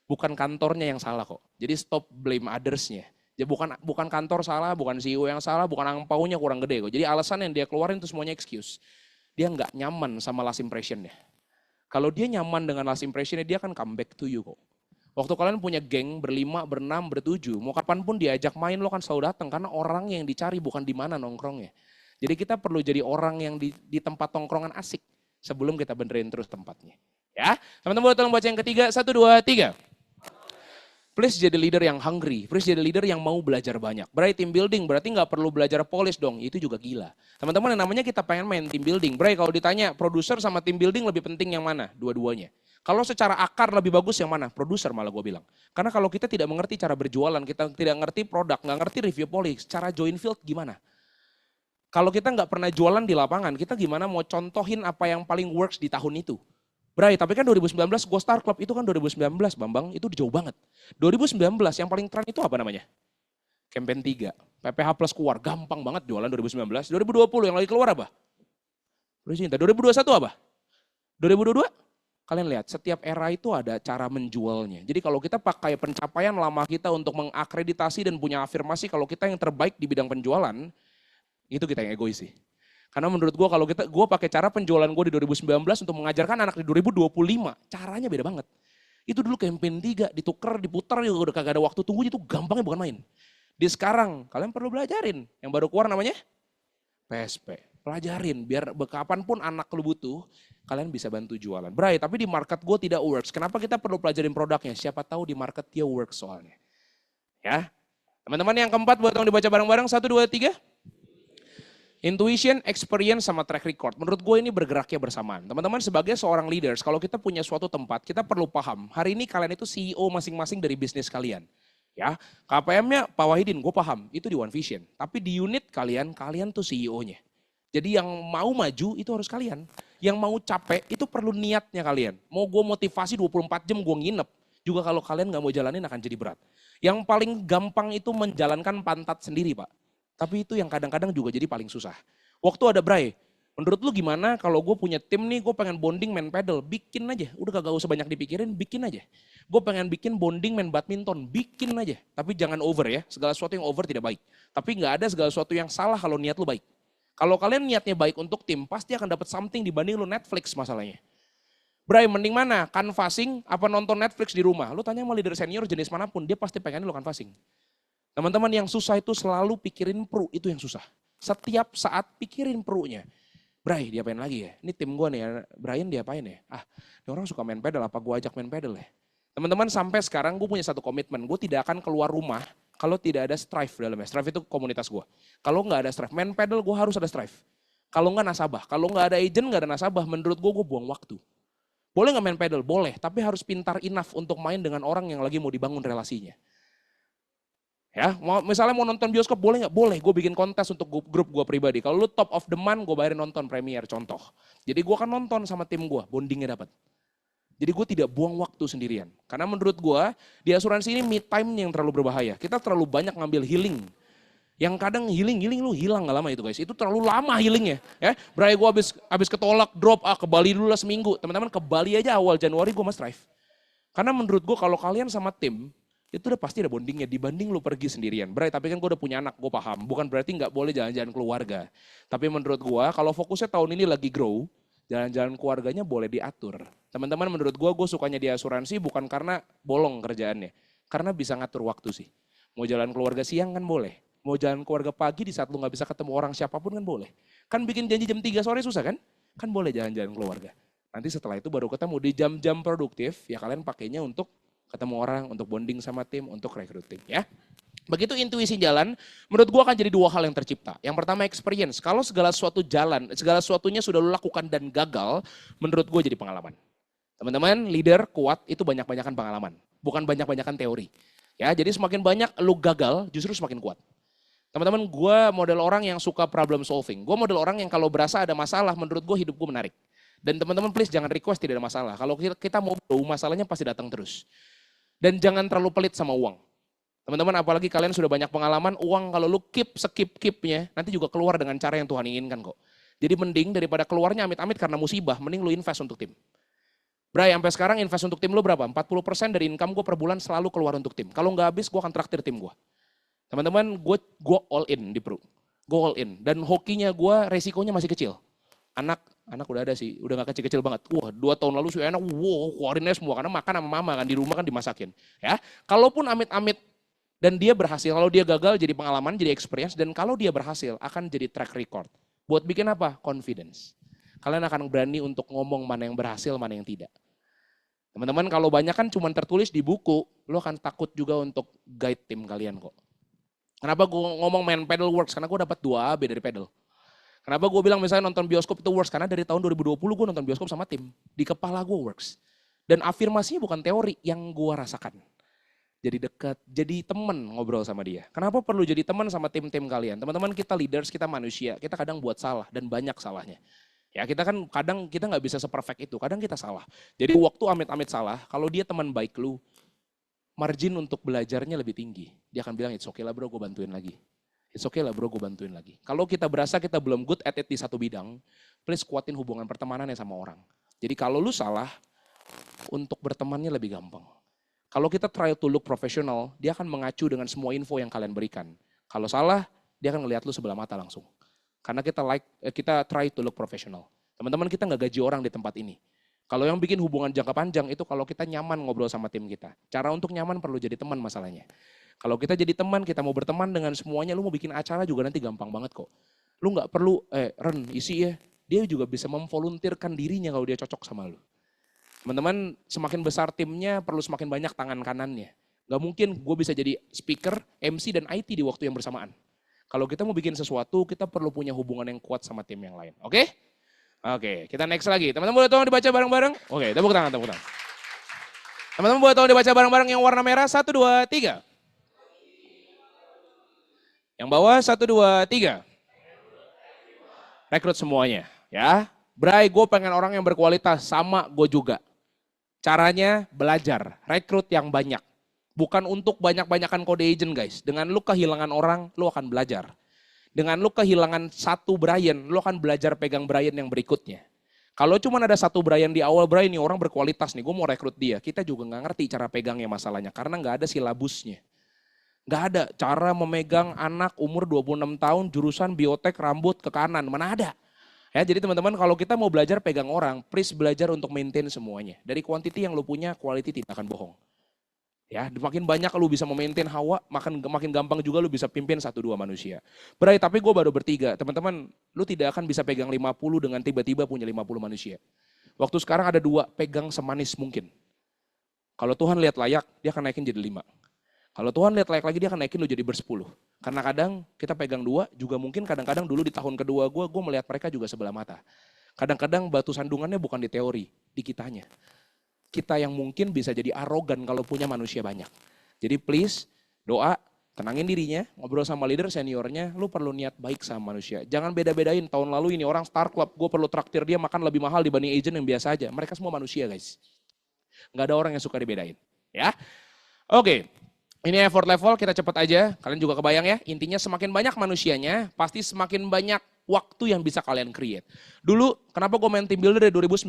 Bukan kantornya yang salah kok. Jadi stop blame others-nya. Ya bukan kantor salah, bukan CEO yang salah, bukan angpaunya kurang gede kok. Jadi alasan yang dia keluarin itu semuanya excuse. Dia nggak nyaman sama last impression-nya. Kalau dia nyaman dengan last impression-nya, dia akan come back to you kok. Waktu kalian punya geng berlima, berenam, bertujuh, mau kapanpun diajak main lo kan selalu datang karena orang yang dicari bukan di mana nongkrongnya. Jadi kita perlu jadi orang yang di tempat nongkrongan asik sebelum kita benerin terus tempatnya. Ya, teman-teman tolong baca yang ketiga, 1, 2, 3. Please jadi leader yang hungry, please jadi leader yang mau belajar banyak. Berarti team building, berarti nggak perlu belajar polish dong, itu juga gila. Teman-teman yang namanya kita pengen main team building, berarti kalau ditanya produser sama team building lebih penting yang mana? Dua-duanya. Kalau secara akar lebih bagus yang mana? Produser malah gue bilang. Karena kalau kita tidak mengerti cara berjualan, kita tidak ngerti produk, nggak ngerti review polish, cara join field gimana? Kalau kita nggak pernah jualan di lapangan, kita gimana mau contohin apa yang paling works di tahun itu? Bray, tapi kan 2019 gue Star Club itu kan 2019 Bambang, itu jauh banget. 2019 yang paling tren itu apa namanya? Campaign 3, PPH Plus keluar, gampang banget jualan 2019. 2020 yang lagi keluar apa? 2021 apa? 2022? Kalian lihat, setiap era itu ada cara menjualnya. Jadi kalau kita pakai pencapaian lama kita untuk mengakreditasi dan punya afirmasi kalau kita yang terbaik di bidang penjualan, itu kita yang egois sih. Karena menurut gue kalau gue pakai cara penjualan gue di 2019 untuk mengajarkan anak di 2025, caranya beda banget. Itu dulu campaign 3, ditukar, diputar, udah kagak ada waktu tunggu, itu gampangnya bukan main. Di sekarang, kalian perlu belajarin. Yang baru keluar namanya PSP. Pelajarin, biar kapanpun anak lu butuh, kalian bisa bantu jualan. Bray, tapi di market gue tidak works. Kenapa kita perlu pelajarin produknya? Siapa tahu di market dia works soalnya. Ya, teman-teman yang keempat buat yang dibaca bareng-bareng, 1, 2, 3. Intuition, experience, sama track record. Menurut gue ini bergeraknya bersamaan. Teman-teman sebagai seorang leaders, kalau kita punya suatu tempat, kita perlu paham. Hari ini kalian itu CEO masing-masing dari bisnis kalian. Ya, KPM-nya Pak Wahidin, gue paham. Itu di One Vision. Tapi di unit kalian tuh CEO-nya. Jadi yang mau maju itu harus kalian. Yang mau capek itu perlu niatnya kalian. Mau gue motivasi 24 jam gue nginep. Juga kalau kalian gak mau jalanin akan jadi berat. Yang paling gampang itu menjalankan pantat sendiri Pak. Tapi itu yang kadang-kadang juga jadi paling susah. Waktu ada Bray, menurut lu gimana kalau gue punya tim nih, gue pengen bonding main paddle, bikin aja. Udah kagak usah banyak dipikirin, bikin aja. Gue pengen bikin bonding main badminton, bikin aja. Tapi jangan over ya, segala sesuatu yang over tidak baik. Tapi gak ada segala sesuatu yang salah kalau niat lu baik. Kalau kalian niatnya baik untuk tim, pasti akan dapat something dibanding lu Netflix masalahnya. Bray, mending mana? Canvassing apa nonton Netflix di rumah? Lu tanya sama leader senior jenis manapun, dia pasti pengen lu canvassing. Teman-teman yang susah itu selalu pikirin pro, itu yang susah. Setiap saat pikirin pro-nya. Bray, diapain lagi ya? Ini tim gue nih ya, Brian diapain ya? Ini orang suka main pedal, apa gue ajak main pedal ya? Teman-teman sampai sekarang gue punya satu komitmen, gue tidak akan keluar rumah kalau tidak ada Strive dalamnya. Strive itu komunitas gue. Kalau nggak ada Strive, main pedal gue harus ada Strive. Kalau nggak nasabah, kalau nggak ada agent, nggak ada nasabah, menurut gue buang waktu. Boleh nggak main pedal? Boleh, tapi harus pintar enough untuk main dengan orang yang lagi mau dibangun relasinya. Ya, misalnya mau nonton bioskop boleh nggak? Boleh, gue bikin kontes untuk grup gue pribadi. Kalau lu top of the month, gue bayarin nonton premier, contoh. Jadi gue akan nonton sama tim gue, bondingnya dapat. Jadi gue tidak buang waktu sendirian. Karena menurut gue, di asuransi ini me time yang terlalu berbahaya. Kita terlalu banyak ngambil healing. Yang kadang healing lu hilang gak lama itu guys. Itu terlalu lama healingnya. Ya, Bray gue abis ketolak drop, ke Bali dulu lah seminggu. Teman-teman ke Bali aja awal Januari gue mas Strive. Karena menurut gue kalau kalian sama tim, itu udah pasti ada bondingnya dibanding lu pergi sendirian. Bray, tapi kan gue udah punya anak, gue paham. Bukan berarti nggak boleh jalan-jalan keluarga. Tapi menurut gue kalau fokusnya tahun ini lagi grow, jalan-jalan keluarganya boleh diatur. Teman-teman menurut gue sukanya di asuransi bukan karena bolong kerjaannya. Karena bisa ngatur waktu sih. Mau jalan keluarga siang kan boleh. Mau jalan keluarga pagi di saat lu nggak bisa ketemu orang siapapun kan boleh. Kan bikin janji jam 3 sore susah kan? Kan boleh jalan-jalan keluarga. Nanti setelah itu baru ketemu di jam-jam produktif, ya kalian pakainya untuk ketemu orang, untuk bonding sama tim, untuk recruiting ya. Begitu intuisi jalan, menurut gua akan jadi dua hal yang tercipta. Yang pertama experience, kalau segala sesuatu jalan, segala sesuatunya sudah lu lakukan dan gagal, menurut gua jadi pengalaman. Teman-teman, leader kuat itu banyak-banyakan pengalaman, bukan banyak-banyakan teori. Ya, jadi semakin banyak lu gagal, justru semakin kuat. Teman-teman, gue model orang yang suka problem solving. Gue model orang yang kalau berasa ada masalah, menurut gue hidup gue menarik. Dan teman-teman please jangan request tidak ada masalah. Kalau kita mau masalahnya pasti datang terus. Dan jangan terlalu pelit sama uang. Teman-teman apalagi kalian sudah banyak pengalaman, uang kalau lu skip-skip-skipnya, nanti juga keluar dengan cara yang Tuhan inginkan kok. Jadi mending daripada keluarnya amit-amit karena musibah, mending lu invest untuk tim. Bray, sampai sekarang invest untuk tim lu berapa? 40% dari income gue per bulan selalu keluar untuk tim. Kalau nggak habis, gue akan traktir tim gue. Teman-teman, gue all in di Pro. Gue all in. Dan hokinya gue resikonya masih kecil. Anak udah ada sih, udah gak kecil-kecil banget. Wah, 2 tahun lalu sih enak, keluarinnya semua. Karena makan sama mama kan, di rumah kan dimasakin. Ya, kalaupun amit-amit dan dia berhasil, kalau dia gagal jadi pengalaman, jadi experience. Dan kalau dia berhasil, akan jadi track record. Buat bikin apa? Confidence. Kalian akan berani untuk ngomong mana yang berhasil, mana yang tidak. Teman-teman kalau banyak kan cuma tertulis di buku, lo akan takut juga untuk guide tim kalian kok. Kenapa gue ngomong main pedal works? Karena gue dapat 2 AB dari pedal. Kenapa gue bilang misalnya nonton bioskop itu works? Karena dari tahun 2020 gue nonton bioskop sama tim. Di kepala gue works. Dan afirmasinya bukan teori yang gue rasakan. Jadi dekat, jadi teman ngobrol sama dia. Kenapa perlu jadi teman sama tim-tim kalian? Teman-teman kita leaders, kita manusia, kita kadang buat salah dan banyak salahnya. Ya kita kan kadang kita nggak bisa seperfect itu, kadang kita salah. Jadi waktu amit-amit salah, kalau dia teman baik lu, margin untuk belajarnya lebih tinggi. Dia akan bilang, it's okay lah bro, gue bantuin lagi. It's okay lah bro, gue bantuin lagi. Kalau kita berasa kita belum good at it di satu bidang, please kuatin hubungan pertemanannya sama orang. Jadi kalau lu salah, untuk bertemannya lebih gampang. Kalau kita try to look professional, dia akan mengacu dengan semua info yang kalian berikan. Kalau salah, dia akan ngelihat lu sebelah mata langsung. Karena kita try to look professional. Teman-teman kita nggak gaji orang di tempat ini. Kalau yang bikin hubungan jangka panjang itu kalau kita nyaman ngobrol sama tim kita. Cara untuk nyaman perlu jadi teman masalahnya. Kalau kita jadi teman, kita mau berteman dengan semuanya, lu mau bikin acara juga nanti gampang banget kok. Lu nggak perlu, Ren isi ya. Dia juga bisa memvolunteerkan dirinya kalau dia cocok sama lu. Teman-teman semakin besar timnya perlu semakin banyak tangan kanannya. Gak mungkin gue bisa jadi speaker, MC dan IT di waktu yang bersamaan. Kalau kita mau bikin sesuatu, kita perlu punya hubungan yang kuat sama tim yang lain. Oke? Oke, kita next lagi. Teman-teman boleh tolong dibaca bareng-bareng? Oke, tepuk tangan, tepuk tangan. Teman-teman boleh tolong dibaca bareng-bareng yang warna merah, 1, 2, 3. Yang bawah, 1, 2, 3. Rekrut semuanya, ya. Bray, gue pengen orang yang berkualitas, sama gue juga. Caranya belajar, rekrut yang banyak. Bukan untuk banyak-banyakan kode agent guys. Dengan lu kehilangan orang, lu akan belajar. Dengan lu kehilangan satu Brian, lu akan belajar pegang Brian yang berikutnya. Kalau cuma ada satu Brian di awal, Brian nih orang berkualitas nih, gue mau rekrut dia. Kita juga nggak ngerti cara pegangnya masalahnya, karena nggak ada silabusnya. Nggak ada cara memegang anak umur 26 tahun, jurusan biotek, rambut ke kanan, mana ada. Ya, jadi teman-teman kalau kita mau belajar pegang orang, please belajar untuk maintain semuanya. Dari quantity yang lu punya, quality tidak akan bohong. Ya, makin banyak lu bisa memaintain hawa, makin gampang juga lu bisa pimpin 1-2 manusia. Berarti tapi gue baru bertiga, teman-teman, lu tidak akan bisa pegang 50 dengan tiba-tiba punya 50 manusia. Waktu sekarang ada 2, pegang semanis mungkin. Kalau Tuhan lihat layak, dia akan naikin jadi 5. Kalau Tuhan lihat layak lagi, dia akan naikin lu jadi ber-10. Karena kadang kita pegang 2, juga mungkin kadang-kadang dulu di tahun kedua gue melihat mereka juga sebelah mata. Kadang-kadang batu sandungannya bukan di teori, di kitanya. Kita yang mungkin bisa jadi arogan kalau punya manusia banyak. Jadi please doa, tenangin dirinya, ngobrol sama leader seniornya, lu perlu niat baik sama manusia. Jangan beda-bedain, tahun lalu ini orang Star Club, gue perlu traktir dia makan lebih mahal dibanding agent yang biasa aja. Mereka semua manusia guys. Nggak ada orang yang suka dibedain. Ya, oke. Ini effort level, kita cepat aja. Kalian juga kebayang ya, intinya semakin banyak manusianya, pasti semakin banyak waktu yang bisa kalian create. Dulu, kenapa gue main team builder dari 2019,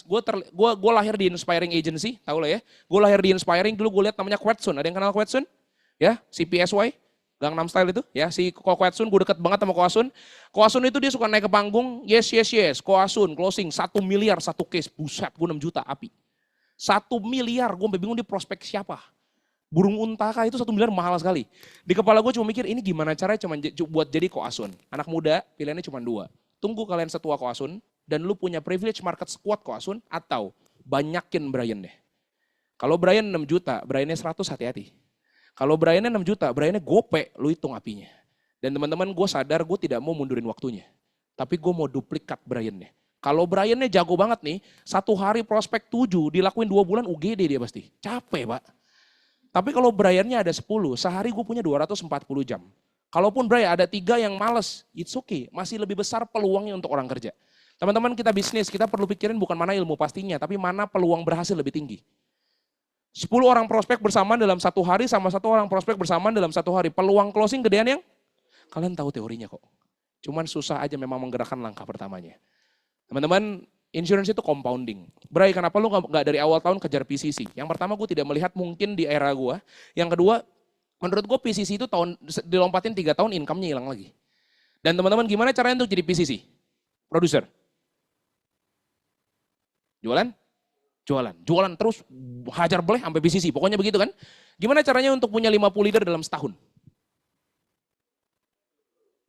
gue lahir di Inspiring Agency, tau lah ya. Gue lahir di Inspiring, dulu gue lihat namanya Kwetsun. Ada yang kenal Kwetsun? Ya, si PSY, Gangnam Style itu. Ya, si Kwetsun, gue deket banget sama Koasun. Koasun itu dia suka naik ke panggung, yes. Koasun, closing, 1 miliar, 1 case. Buset, gue 6 juta, api. 1 miliar, gue sampai bingung di prospek siapa. Burung untaka itu 1 miliar mahal sekali. Di kepala gue cuma mikir ini gimana caranya cuma buat jadi Koasun. Anak muda pilihannya cuma 2. Tunggu kalian setua Koasun dan lu punya privilege market sekuat Koasun atau banyakin Brian deh. Kalau Brian 6 juta, Briannya 100 hati-hati. Kalau Briannya 6 juta, Briannya gope, lu hitung apinya. Dan teman-teman gue sadar gue tidak mau mundurin waktunya. Tapi gue mau duplikat Briannya. Kalau Briannya jago banget nih, 1 hari prospek 7, dilakuin 2 bulan UGD dia pasti. Capek pak. Tapi kalau Briannya ada 10, sehari gue punya 240 jam. Kalaupun Bray ada 3 yang males, it's okay. Masih lebih besar peluangnya untuk orang kerja. Teman-teman kita bisnis, kita perlu pikirin bukan mana ilmu pastinya, tapi mana peluang berhasil lebih tinggi. 10 orang prospek bersamaan dalam 1 hari sama 1 orang prospek bersamaan dalam 1 hari. Peluang closing gedean yang? Kalian tahu teorinya kok. Cuman susah aja memang menggerakkan langkah pertamanya. Teman-teman, insurance itu compounding. Bray, kenapa lu nggak dari awal tahun kejar PCC? Yang pertama gue tidak melihat mungkin di era gue. Yang kedua, menurut gue PCC itu dilompatin 3 tahun income-nya hilang lagi. Dan teman-teman gimana caranya untuk jadi PCC? Produser. Jualan? Jualan terus hajar boleh sampai PCC. Pokoknya begitu kan. Gimana caranya untuk punya 50 leader dalam setahun?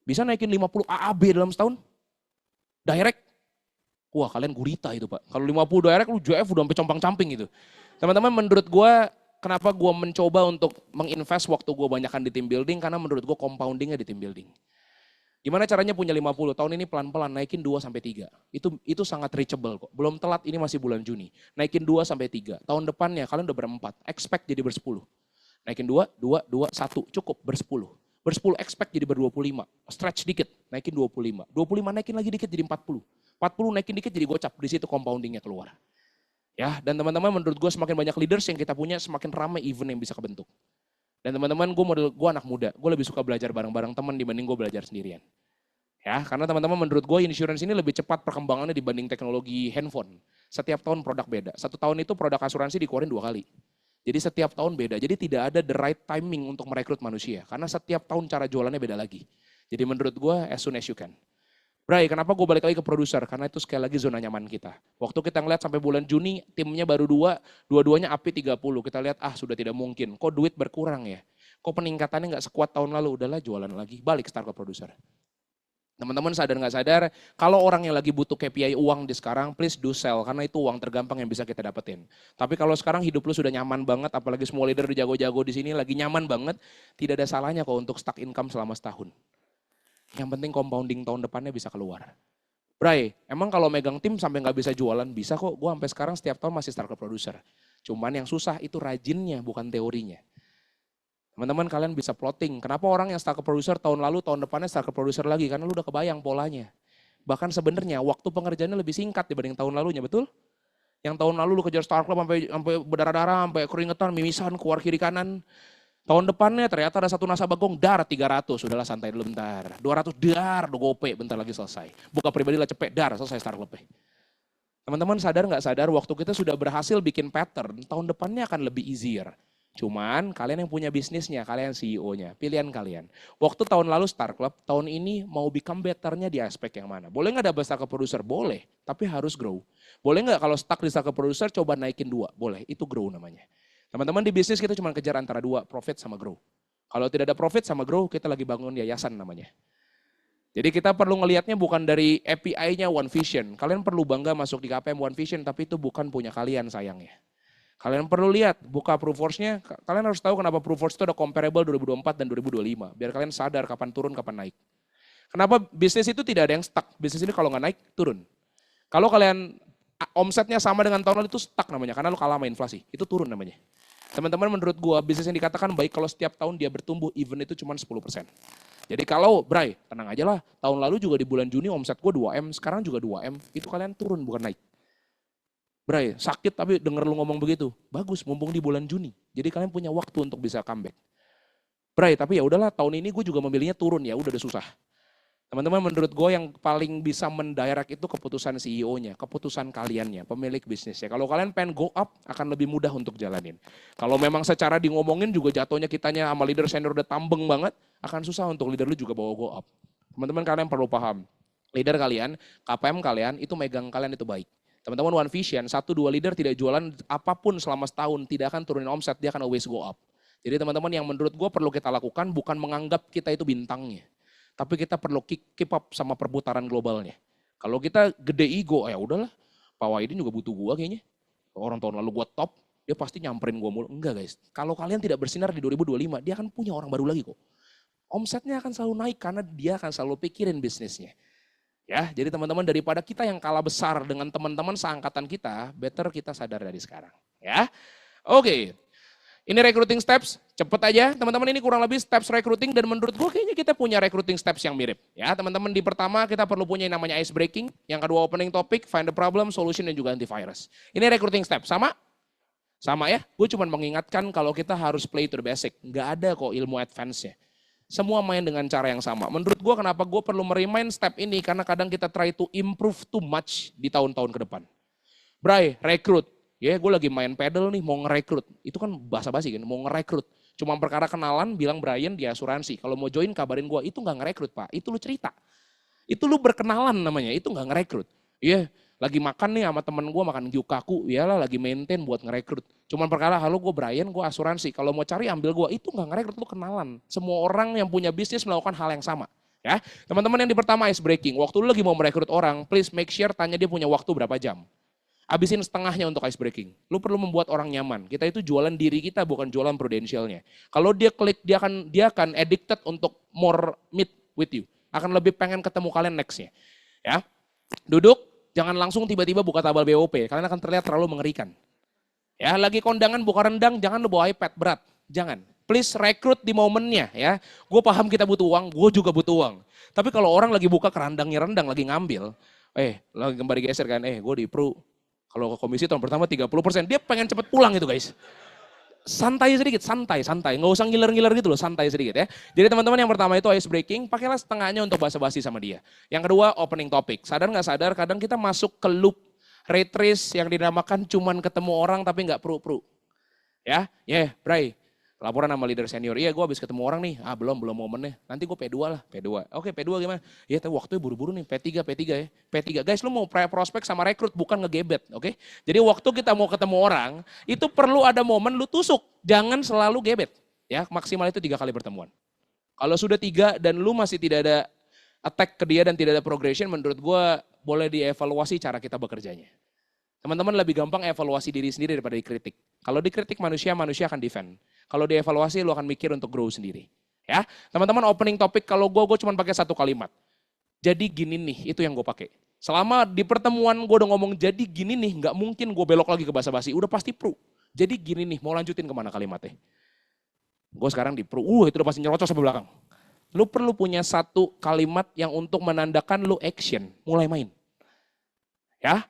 Bisa naikin 50 AAB dalam setahun? Direct? Wah kalian gurita itu Pak. Kalau 50 direct lu JF udah sampai compang-camping gitu. Teman-teman menurut gue, kenapa gue mencoba untuk menginvest waktu gue banyakkan di team building, karena menurut gue compoundingnya di team building. Gimana caranya punya 50? Tahun ini pelan-pelan naikin 2-3. Itu sangat reachable kok. Belum telat, ini masih bulan Juni. Naikin 2-3. Tahun depannya kalian udah ber-4. Expect jadi ber-10. Naikin 2, 1. Cukup ber-10. Ber-10 expect jadi ber-25. Stretch dikit, naikin 25. 25 naikin lagi dikit jadi 40. 40 naikin dikit jadi gocap. Di situ compoundingnya keluar. Ya, dan teman-teman menurut gue semakin banyak leaders yang kita punya, semakin ramai event yang bisa kebentuk. Dan teman-teman gue anak muda, gue lebih suka belajar bareng-bareng teman dibanding gue belajar sendirian. Ya, karena teman-teman menurut gue insurance ini lebih cepat perkembangannya dibanding teknologi handphone. Setiap tahun produk beda. 1 tahun itu produk asuransi dikeluarin 2 kali. Jadi setiap tahun beda. Jadi tidak ada the right timing untuk merekrut manusia. Karena setiap tahun cara jualannya beda lagi. Jadi menurut gue as soon as you can. Bray, kenapa gue balik lagi ke produser? Karena itu sekali lagi zona nyaman kita. Waktu kita ngeliat sampai bulan Juni, timnya baru 2, dua-duanya API 30. Kita lihat, sudah tidak mungkin. Kok duit berkurang ya? Kok peningkatannya nggak sekuat tahun lalu? Udahlah jualan lagi, balik start ke produser. Teman-teman sadar nggak sadar, kalau orang yang lagi butuh KPI uang di sekarang, please do sell. Karena itu uang tergampang yang bisa kita dapetin. Tapi kalau sekarang hidup lu sudah nyaman banget, apalagi semua leader jago-jago di sini lagi nyaman banget, tidak ada salahnya kok untuk stuck income selama setahun. Yang penting compounding tahun depannya bisa keluar. Bray, emang kalau megang tim sampai nggak bisa jualan? Bisa kok, gue sampai sekarang setiap tahun masih start ke produser. Cuman yang susah itu rajinnya, bukan teorinya. Teman-teman kalian bisa plotting, kenapa orang yang start ke produser tahun lalu, tahun depannya start ke produser lagi? Karena lu udah kebayang polanya. Bahkan sebenarnya waktu pengerjaannya lebih singkat dibanding tahun lalunya, betul? Yang tahun lalu lu kejar Star Club sampai berdarah-darah, sampai keringetan, mimisan, keluar kiri kanan. Tahun depannya ternyata ada satu nasabah gong, 300, sudahlah santai dulu bentar. 200, udah gope, bentar lagi selesai. Buka pribadi lah cepet, selesai Star Club. Teman-teman sadar nggak sadar, waktu kita sudah berhasil bikin pattern, tahun depannya akan lebih easier. Cuman kalian yang punya bisnisnya, kalian CEO-nya, pilihan kalian. Waktu tahun lalu Star Club, tahun ini mau become better-nya di aspek yang mana? Boleh nggak double start ke produser? Boleh, tapi harus grow. Boleh nggak kalau stuck di start ke produser, coba naikin 2? Boleh, itu grow namanya. Teman-teman di bisnis kita cuma kejar antara 2, profit sama grow. Kalau tidak ada profit sama grow, kita lagi bangun yayasan namanya. Jadi kita perlu ngelihatnya bukan dari API-nya One Vision. Kalian perlu bangga masuk di KPM One Vision, tapi itu bukan punya kalian sayangnya. Kalian perlu lihat, buka Proof Force-nya, kalian harus tahu kenapa Proof Force itu ada comparable 2024 dan 2025. Biar kalian sadar kapan turun, kapan naik. Kenapa bisnis itu tidak ada yang stuck? Bisnis ini kalau nggak naik, turun. Kalau kalian omsetnya sama dengan tahun lalu itu stuck namanya, karena lu kalah sama inflasi. Itu turun namanya. Teman-teman menurut gua, bisnis yang dikatakan baik kalau setiap tahun dia bertumbuh, even itu cuma 10%. Jadi kalau, Bray, tenang aja lah, tahun lalu juga di bulan Juni omset gua 2M, sekarang juga 2M, itu kalian turun bukan naik. Bray, sakit tapi denger lu ngomong begitu. Bagus, mumpung di bulan Juni. Jadi kalian punya waktu untuk bisa comeback. Bray, tapi ya udahlah tahun ini gue juga memilihnya turun ya, udah susah. Teman-teman menurut gue yang paling bisa mendirect itu keputusan CEO-nya, keputusan kaliannya, pemilik bisnisnya. Kalau kalian pengen go up, akan lebih mudah untuk jalanin. Kalau memang secara di ngomongin juga jatuhnya kitanya sama leader senior udah tambeng banget, akan susah untuk leader lu juga bawa go up. Teman-teman kalian perlu paham, leader kalian, KPM kalian, itu megang kalian itu baik. Teman-teman One Vision, 1-2 leader tidak jualan apapun selama setahun, tidak akan turunin omset, dia akan always go up. Jadi teman-teman yang menurut gue perlu kita lakukan bukan menganggap kita itu bintangnya. Tapi kita perlu keep up sama perputaran globalnya. Kalau kita gede ego, ya udahlah, Pak Wahidin juga butuh gue kayaknya. Orang tahun lalu gue top, dia pasti nyamperin gue mulu. Enggak guys, kalau kalian tidak bersinar di 2025, dia akan punya orang baru lagi kok. Omsetnya akan selalu naik karena dia akan selalu pikirin bisnisnya. Ya, jadi teman-teman daripada kita yang kalah besar dengan teman-teman seangkatan kita, better kita sadar dari sekarang. Ya, oke. Ini recruiting steps, cepet aja teman-teman, ini kurang lebih steps recruiting dan menurut gue kayaknya kita punya recruiting steps yang mirip. Ya teman-teman, di pertama kita perlu punya yang namanya ice breaking, yang kedua opening topic, find the problem, solution dan juga antivirus. Ini recruiting step, sama? Sama ya, gue cuma mengingatkan kalau kita harus play to the basic, nggak ada kok ilmu advance-nya. Semua main dengan cara yang sama. Menurut gue kenapa gue perlu merimain step ini, karena kadang kita try to improve too much di tahun-tahun ke depan. Bray, rekrut. Ya, gue lagi main pedal nih, mau ngerekrut. Itu kan basa-basi kan, mau ngerekrut. Cuma perkara kenalan, bilang Brian di asuransi. Kalau mau join kabarin gue, itu nggak ngerekrut Pak. Itu lu cerita. Itu lu berkenalan namanya, itu nggak ngerekrut. Iya, lagi makan nih sama temen gue, makan gyukaku. Iyalah lagi maintain buat ngerekrut. Cuma perkara, halo gue Brian, gue asuransi. Kalau mau cari ambil gue, itu nggak ngerekrut, lu kenalan. Semua orang yang punya bisnis melakukan hal yang sama. Ya, teman-teman yang di pertama ice breaking. Waktu lu lagi mau merekrut orang, please make sure tanya dia punya waktu berapa jam. Abisin setengahnya untuk ice breaking. Lu perlu membuat orang nyaman. Kita itu jualan diri kita, bukan jualan prudentialnya. Kalau dia klik, dia akan addicted untuk more meet with you. Akan lebih pengen ketemu kalian nextnya. Ya, duduk, jangan langsung tiba-tiba buka tabel BOP. Kalian akan terlihat terlalu mengerikan. Ya, lagi kondangan buka rendang, jangan lu bawa iPad berat. Jangan. Please rekrut di momennya ya. Gue paham kita butuh uang, gue juga butuh uang. Tapi kalau orang lagi buka kerandangnya rendang, lagi ngambil, lagi kembali geser kan, gue di pro. Kalau ke komisi tahun pertama 30%, dia pengen cepet pulang itu guys. Santai sedikit, santai. Nggak usah ngiler-ngiler gitu loh, santai sedikit ya. Jadi teman-teman yang pertama itu ice breaking, pakailah setengahnya untuk basa-basi sama dia. Yang kedua opening topic. Sadar nggak sadar, kadang kita masuk ke loop rat race yang dinamakan cuman ketemu orang tapi nggak pro-pro. Ya, Bray. Laporan sama leader senior, iya gue habis ketemu orang nih, belum momennya, nanti gue P2 lah, P2. Oke, P2 gimana? Iya tapi waktunya buru-buru nih, P3 ya. P3, guys lu mau prospek sama rekrut bukan ngegebet, oke? Jadi waktu kita mau ketemu orang, itu perlu ada momen lu tusuk, jangan selalu gebet. Ya, maksimal itu 3 kali pertemuan. Kalau sudah 3 dan lu masih tidak ada attack ke dia dan tidak ada progression, menurut gue boleh dievaluasi cara kita bekerjanya. Teman-teman lebih gampang evaluasi diri sendiri daripada dikritik. Kalau dikritik manusia akan defend. Kalau dievaluasi lu akan mikir untuk grow sendiri. Ya, teman-teman opening topik kalau gue cuma pakai 1 kalimat. Jadi gini nih, itu yang gue pakai. Selama di pertemuan gue udah ngomong jadi gini nih, nggak mungkin gue belok lagi ke basa-basi. Udah pasti pro. Jadi gini nih, mau lanjutin kemana kalimatnya? Gue sekarang di pro. Itu udah pasti nyerocos sampai belakang. Lu perlu punya 1 kalimat yang untuk menandakan lu action, mulai main. Ya,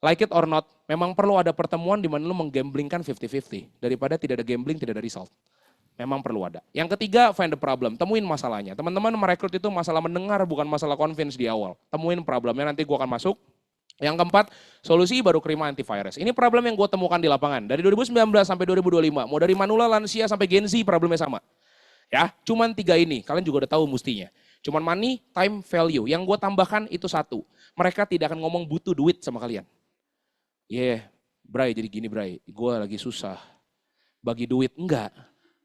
like it or not, memang perlu ada pertemuan di mana lu menggamblingkan 50-50. Daripada tidak ada gambling, tidak ada result. Memang perlu ada. Yang ketiga, find the problem. Temuin masalahnya. Teman-teman merekrut itu masalah mendengar, bukan masalah convince di awal. Temuin problemnya, nanti gue akan masuk. Yang keempat, solusi baru terima antivirus. Ini problem yang gue temukan di lapangan. Dari 2019 sampai 2025. Mau dari manula, lansia, sampai Gen Z problemnya sama. Ya, cuman 3 ini. Kalian juga udah tahu mustinya. Cuman money, time, value. Yang gue tambahkan itu 1. Mereka tidak akan ngomong butuh duit sama kalian. Bray jadi gini Bray, gue lagi susah. Bagi duit, enggak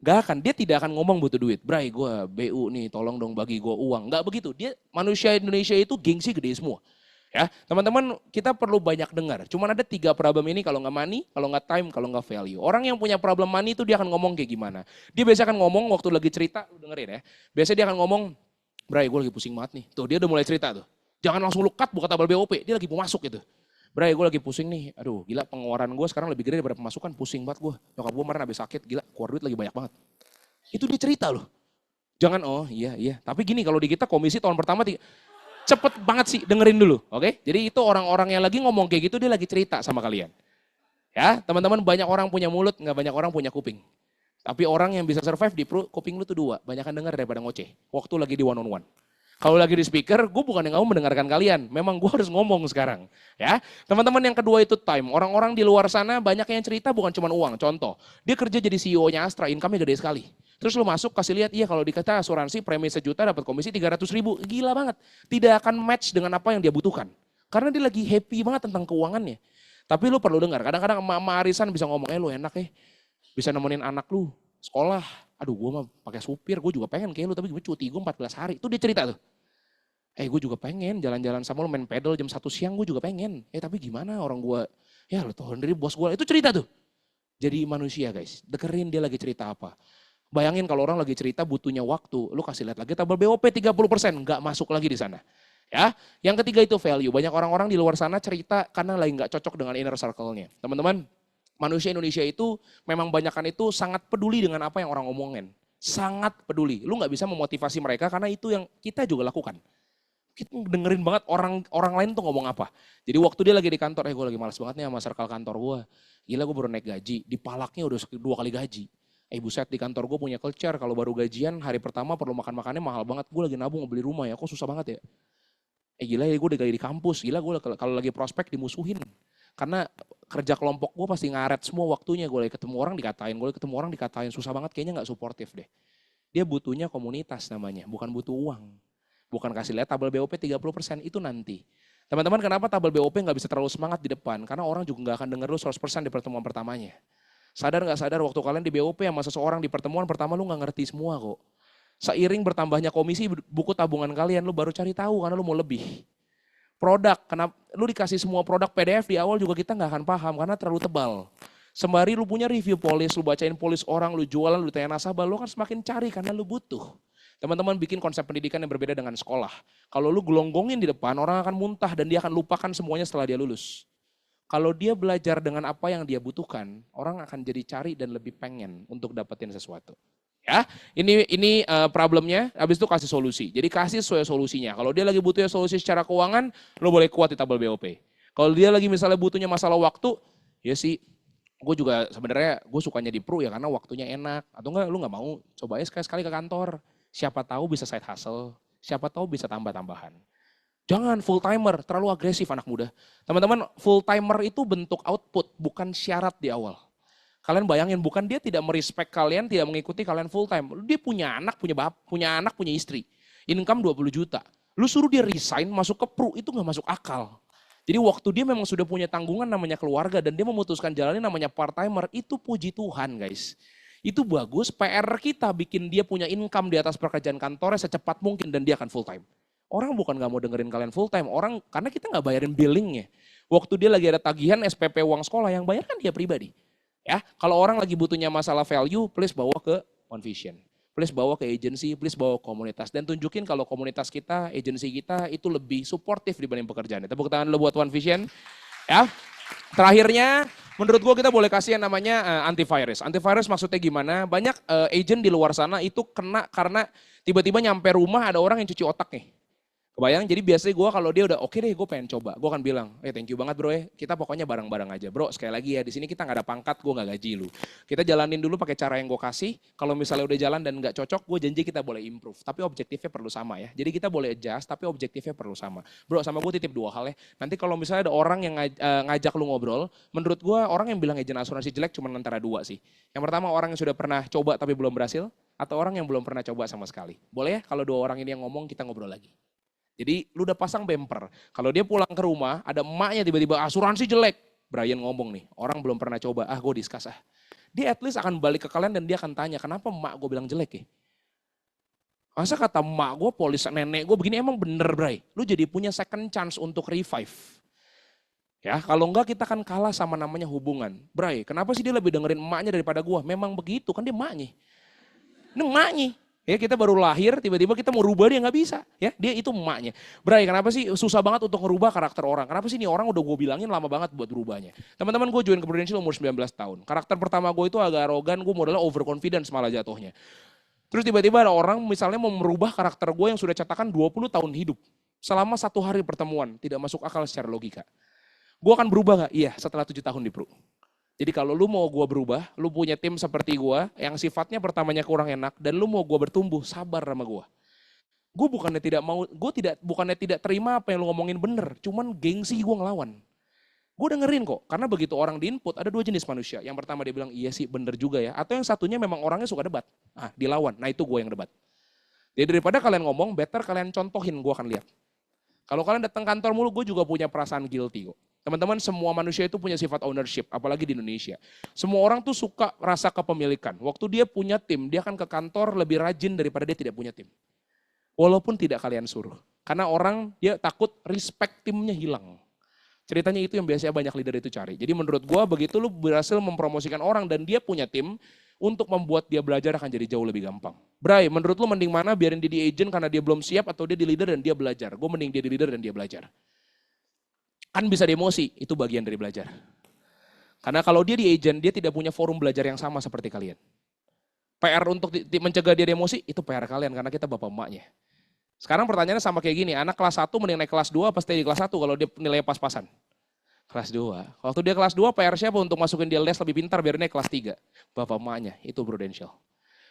akan, dia tidak akan ngomong butuh duit. Bray gue BU nih, tolong dong bagi gue uang. Enggak begitu, dia manusia Indonesia itu gengsi gede semua. Ya, teman-teman kita perlu banyak dengar. Cuman ada 3 problem ini, kalau nggak money, kalau nggak time, kalau nggak value. Orang yang punya problem money itu dia akan ngomong kayak gimana. Dia biasa akan ngomong waktu lagi cerita, lu dengerin ya. Biasanya dia akan ngomong, Bray gue lagi pusing banget nih. Tuh dia udah mulai cerita tuh. Jangan langsung lu cut buka tabel BOP, dia lagi mau masuk gitu. Bray gue lagi pusing nih, aduh gila pengeluaran gue sekarang lebih gede daripada pemasukan, pusing banget gue. Nyokap gue kemarin habis sakit, gila keluar duit lagi banyak banget. Itu dia cerita loh. Jangan iya. Tapi gini kalau di kita komisi tahun pertama cepet banget sih dengerin dulu, oke? Jadi itu orang-orang yang lagi ngomong kayak gitu dia lagi cerita sama kalian. Ya teman-teman, banyak orang punya mulut, nggak banyak orang punya kuping. Tapi orang yang bisa survive di pro, kuping lu tuh 2, banyakan denger daripada ngoceh. Waktu lagi di one on one. Kalau lagi di speaker, gue bukan yang mau mendengarkan kalian. Memang gue harus ngomong sekarang. Ya, teman-teman yang kedua itu time. Orang-orang di luar sana banyak yang cerita bukan cuma uang. Contoh, dia kerja jadi CEO-nya Astra, income-nya gede sekali. Terus lu masuk kasih lihat, iya kalau dikata asuransi premi 1 juta dapat komisi 300.000. Gila banget. Tidak akan match dengan apa yang dia butuhkan. Karena dia lagi happy banget tentang keuangannya. Tapi lu perlu dengar. Kadang-kadang emak-emak arisan bisa ngomong, lu enak bisa nemenin anak lu sekolah. Aduh gue mah pakai supir, gue juga pengen kayak lu, tapi gue cuti gue 14 hari. Itu dia cerita tuh. Gue juga pengen jalan-jalan sama lu main pedal jam 1 siang, gue juga pengen. Tapi gimana orang gue, lu tahu sendiri bos gue. Itu cerita tuh. Jadi manusia guys, dengerin dia lagi cerita apa. Bayangin kalau orang lagi cerita butuhnya waktu, lu kasih lihat lagi tabel BOP 30%, nggak masuk lagi di sana. Ya, yang ketiga itu value. Banyak orang-orang di luar sana cerita karena lagi nggak cocok dengan inner circle-nya. Teman-teman, Manusia Indonesia itu memang banyakan itu sangat peduli dengan apa yang orang omongin. Sangat peduli. Lu nggak bisa memotivasi mereka karena itu yang kita juga lakukan. Kita dengerin banget orang lain tuh ngomong apa. Jadi waktu dia lagi di kantor, gue lagi malas banget nih sama circle kantor gue. Gila gue baru naik gaji, dipalaknya udah 2 kali gaji. Buset di kantor gue punya culture, kalau baru gajian hari pertama perlu makan-makannya mahal banget. Gue lagi nabung mau beli rumah ya, kok susah banget ya. Gila ya gue udah di kampus, gila gue kalau lagi prospek dimusuhin. Karena kerja kelompok gue pasti ngaret semua waktunya, gue lagi ketemu orang dikatain, susah banget kayaknya gak suportif deh. Dia butuhnya komunitas namanya, bukan butuh uang. Bukan kasih lihat tabel BOP 30%, itu nanti. Teman-teman kenapa tabel BOP gak bisa terlalu semangat di depan? Karena orang juga gak akan denger lu 100% di pertemuan pertamanya. Sadar gak sadar waktu kalian di BOP sama seseorang di pertemuan pertama lu gak ngerti semua kok. Seiring bertambahnya komisi buku tabungan kalian lu baru cari tahu karena lu mau lebih. Produk, kenapa lu dikasih semua produk PDF di awal juga kita nggak akan paham karena terlalu tebal. Sembari lu punya review polis, lu bacain polis orang, lu jualan, lu tanya nasabah, lu kan semakin cari karena lu butuh. Teman-teman bikin konsep pendidikan yang berbeda dengan sekolah. Kalau lu gelonggongin di depan, orang akan muntah dan dia akan lupakan semuanya setelah dia lulus. Kalau dia belajar dengan apa yang dia butuhkan, orang akan jadi cari dan lebih pengen untuk dapetin sesuatu. Ya, ini problemnya, habis itu kasih solusi. Jadi kasih sesuai solusinya. Kalau dia lagi butuhnya solusi secara keuangan, lo boleh kuat di tabel BOP. Kalau dia lagi misalnya butuhnya masalah waktu, ya sih, gue juga sebenarnya gue sukanya di Pro ya karena waktunya enak. Atau enggak, lu nggak mau coba sekali-sekali ke kantor. Siapa tahu bisa side hustle, siapa tahu bisa tambah-tambahan. Jangan full timer, terlalu agresif anak muda. Teman-teman, full timer itu bentuk output, bukan syarat di awal. Kalian bayangin, bukan dia tidak merespek kalian, tidak mengikuti kalian full time. Dia punya anak, punya istri. Income 20 juta. Lu suruh dia resign, masuk ke Pro, itu gak masuk akal. Jadi waktu dia memang sudah punya tanggungan namanya keluarga, dan dia memutuskan jalannya namanya part-timer, itu puji Tuhan guys. Itu bagus, PR kita bikin dia punya income di atas pekerjaan kantornya secepat mungkin, dan dia akan full time. Orang bukan gak mau dengerin kalian full time, orang karena kita gak bayarin billingnya. Waktu dia lagi ada tagihan SPP uang sekolah, yang bayar kan dia pribadi. Ya, kalau orang lagi butuhnya masalah value, please bawa ke One Vision. Please bawa ke agency, please bawa ke komunitas. Dan tunjukin kalau komunitas kita, agency kita itu lebih suportif dibanding pekerjaan. Tepuk tangan dulu buat One Vision. Ya. Terakhirnya, menurut gua kita boleh kasih yang namanya antivirus. Antivirus maksudnya gimana? Banyak agent di luar sana itu kena karena tiba-tiba nyampe rumah ada orang yang cuci otak nih. Kebayang, jadi biasanya gue kalau dia udah oke deh gue pengen coba. Gue akan bilang, thank you banget bro ya, kita pokoknya bareng-bareng aja. Bro sekali lagi ya, di sini kita gak ada pangkat, gue gak gaji lu. Kita jalanin dulu pakai cara yang gue kasih, kalau misalnya udah jalan dan gak cocok, gue janji kita boleh improve. Tapi objektifnya perlu sama ya, jadi kita boleh adjust, tapi objektifnya perlu sama. Bro sama gue titip 2 hal ya, nanti kalau misalnya ada orang yang ngajak lu ngobrol, menurut gue orang yang bilang agen asuransi jelek cuma antara 2 sih. Yang pertama orang yang sudah pernah coba tapi belum berhasil, atau orang yang belum pernah coba sama sekali. Boleh ya kalau 2 orang ini yang ngomong kita ngobrol lagi. Jadi lu udah pasang bumper, kalau dia pulang ke rumah ada emaknya tiba-tiba asuransi jelek. Brian ngomong nih, orang belum pernah coba, gue discuss ah. Dia at least akan balik ke kalian dan dia akan tanya, kenapa emak gue bilang jelek ya? Masa kata emak gue, polis nenek gue begini emang bener Bray. Lu jadi punya second chance untuk revive. Ya, kalau enggak kita akan kalah sama namanya hubungan. Bray, kenapa sih dia lebih dengerin emaknya daripada gue? Memang begitu, kan dia emaknya. Ini emaknya. Ya kita baru lahir, tiba-tiba kita mau rubah dia nggak bisa. Ya dia itu emaknya. Bray, kenapa sih susah banget untuk ngerubah karakter orang? Kenapa sih ini orang udah gue bilangin lama banget buat rubahnya? Teman-teman gue join ke Prudential umur 19 tahun. Karakter pertama gue itu agak arogan, gue modalnya overconfidence malah jatuhnya. Terus tiba-tiba ada orang misalnya mau merubah karakter gue yang sudah cetakan 20 tahun hidup. Selama 1 hari pertemuan, tidak masuk akal secara logika. Gue akan berubah gak? Iya, setelah 7 tahun di Pro. Jadi kalau lu mau gue berubah, lu punya tim seperti gue, yang sifatnya pertamanya kurang enak, dan lu mau gue bertumbuh, sabar sama gue. Gue bukannya tidak mau, bukannya tidak terima apa yang lu ngomongin bener, cuman gengsi gue ngelawan. Gue dengerin kok, karena begitu orang di input, ada 2 jenis manusia. Yang pertama dia bilang, iya sih bener juga ya. Atau yang satunya memang orangnya suka debat. Dilawan, nah itu gue yang debat. Jadi daripada kalian ngomong, better kalian contohin, gue akan lihat. Kalau kalian datang kantor mulu, gue juga punya perasaan guilty kok. Teman-teman, semua manusia itu punya sifat ownership, apalagi di Indonesia. Semua orang tuh suka rasa kepemilikan. Waktu dia punya tim, dia akan ke kantor lebih rajin daripada dia tidak punya tim. Walaupun tidak kalian suruh. Karena orang, dia takut respect timnya hilang. Ceritanya itu yang biasanya banyak leader itu cari. Jadi menurut gua begitu lu berhasil mempromosikan orang dan dia punya tim, untuk membuat dia belajar akan jadi jauh lebih gampang. Bray, menurut lu mending mana biarin dia di agent karena dia belum siap atau dia di leader dan dia belajar? Gue mending dia di leader dan dia belajar. Kan bisa emosi, itu bagian dari belajar. Karena kalau dia di agent, dia tidak punya forum belajar yang sama seperti kalian. PR untuk mencegah dia emosi, itu PR kalian karena kita bapak emaknya. Sekarang pertanyaannya sama kayak gini, anak kelas 1 mending naik kelas 2 pasti di kelas 1 kalau dia nilainya pas-pasan. Kelas 2. Waktu dia kelas 2 PR siapa untuk masukin dia les lebih pintar biar naik kelas 3? Bapak emaknya, itu Prudential.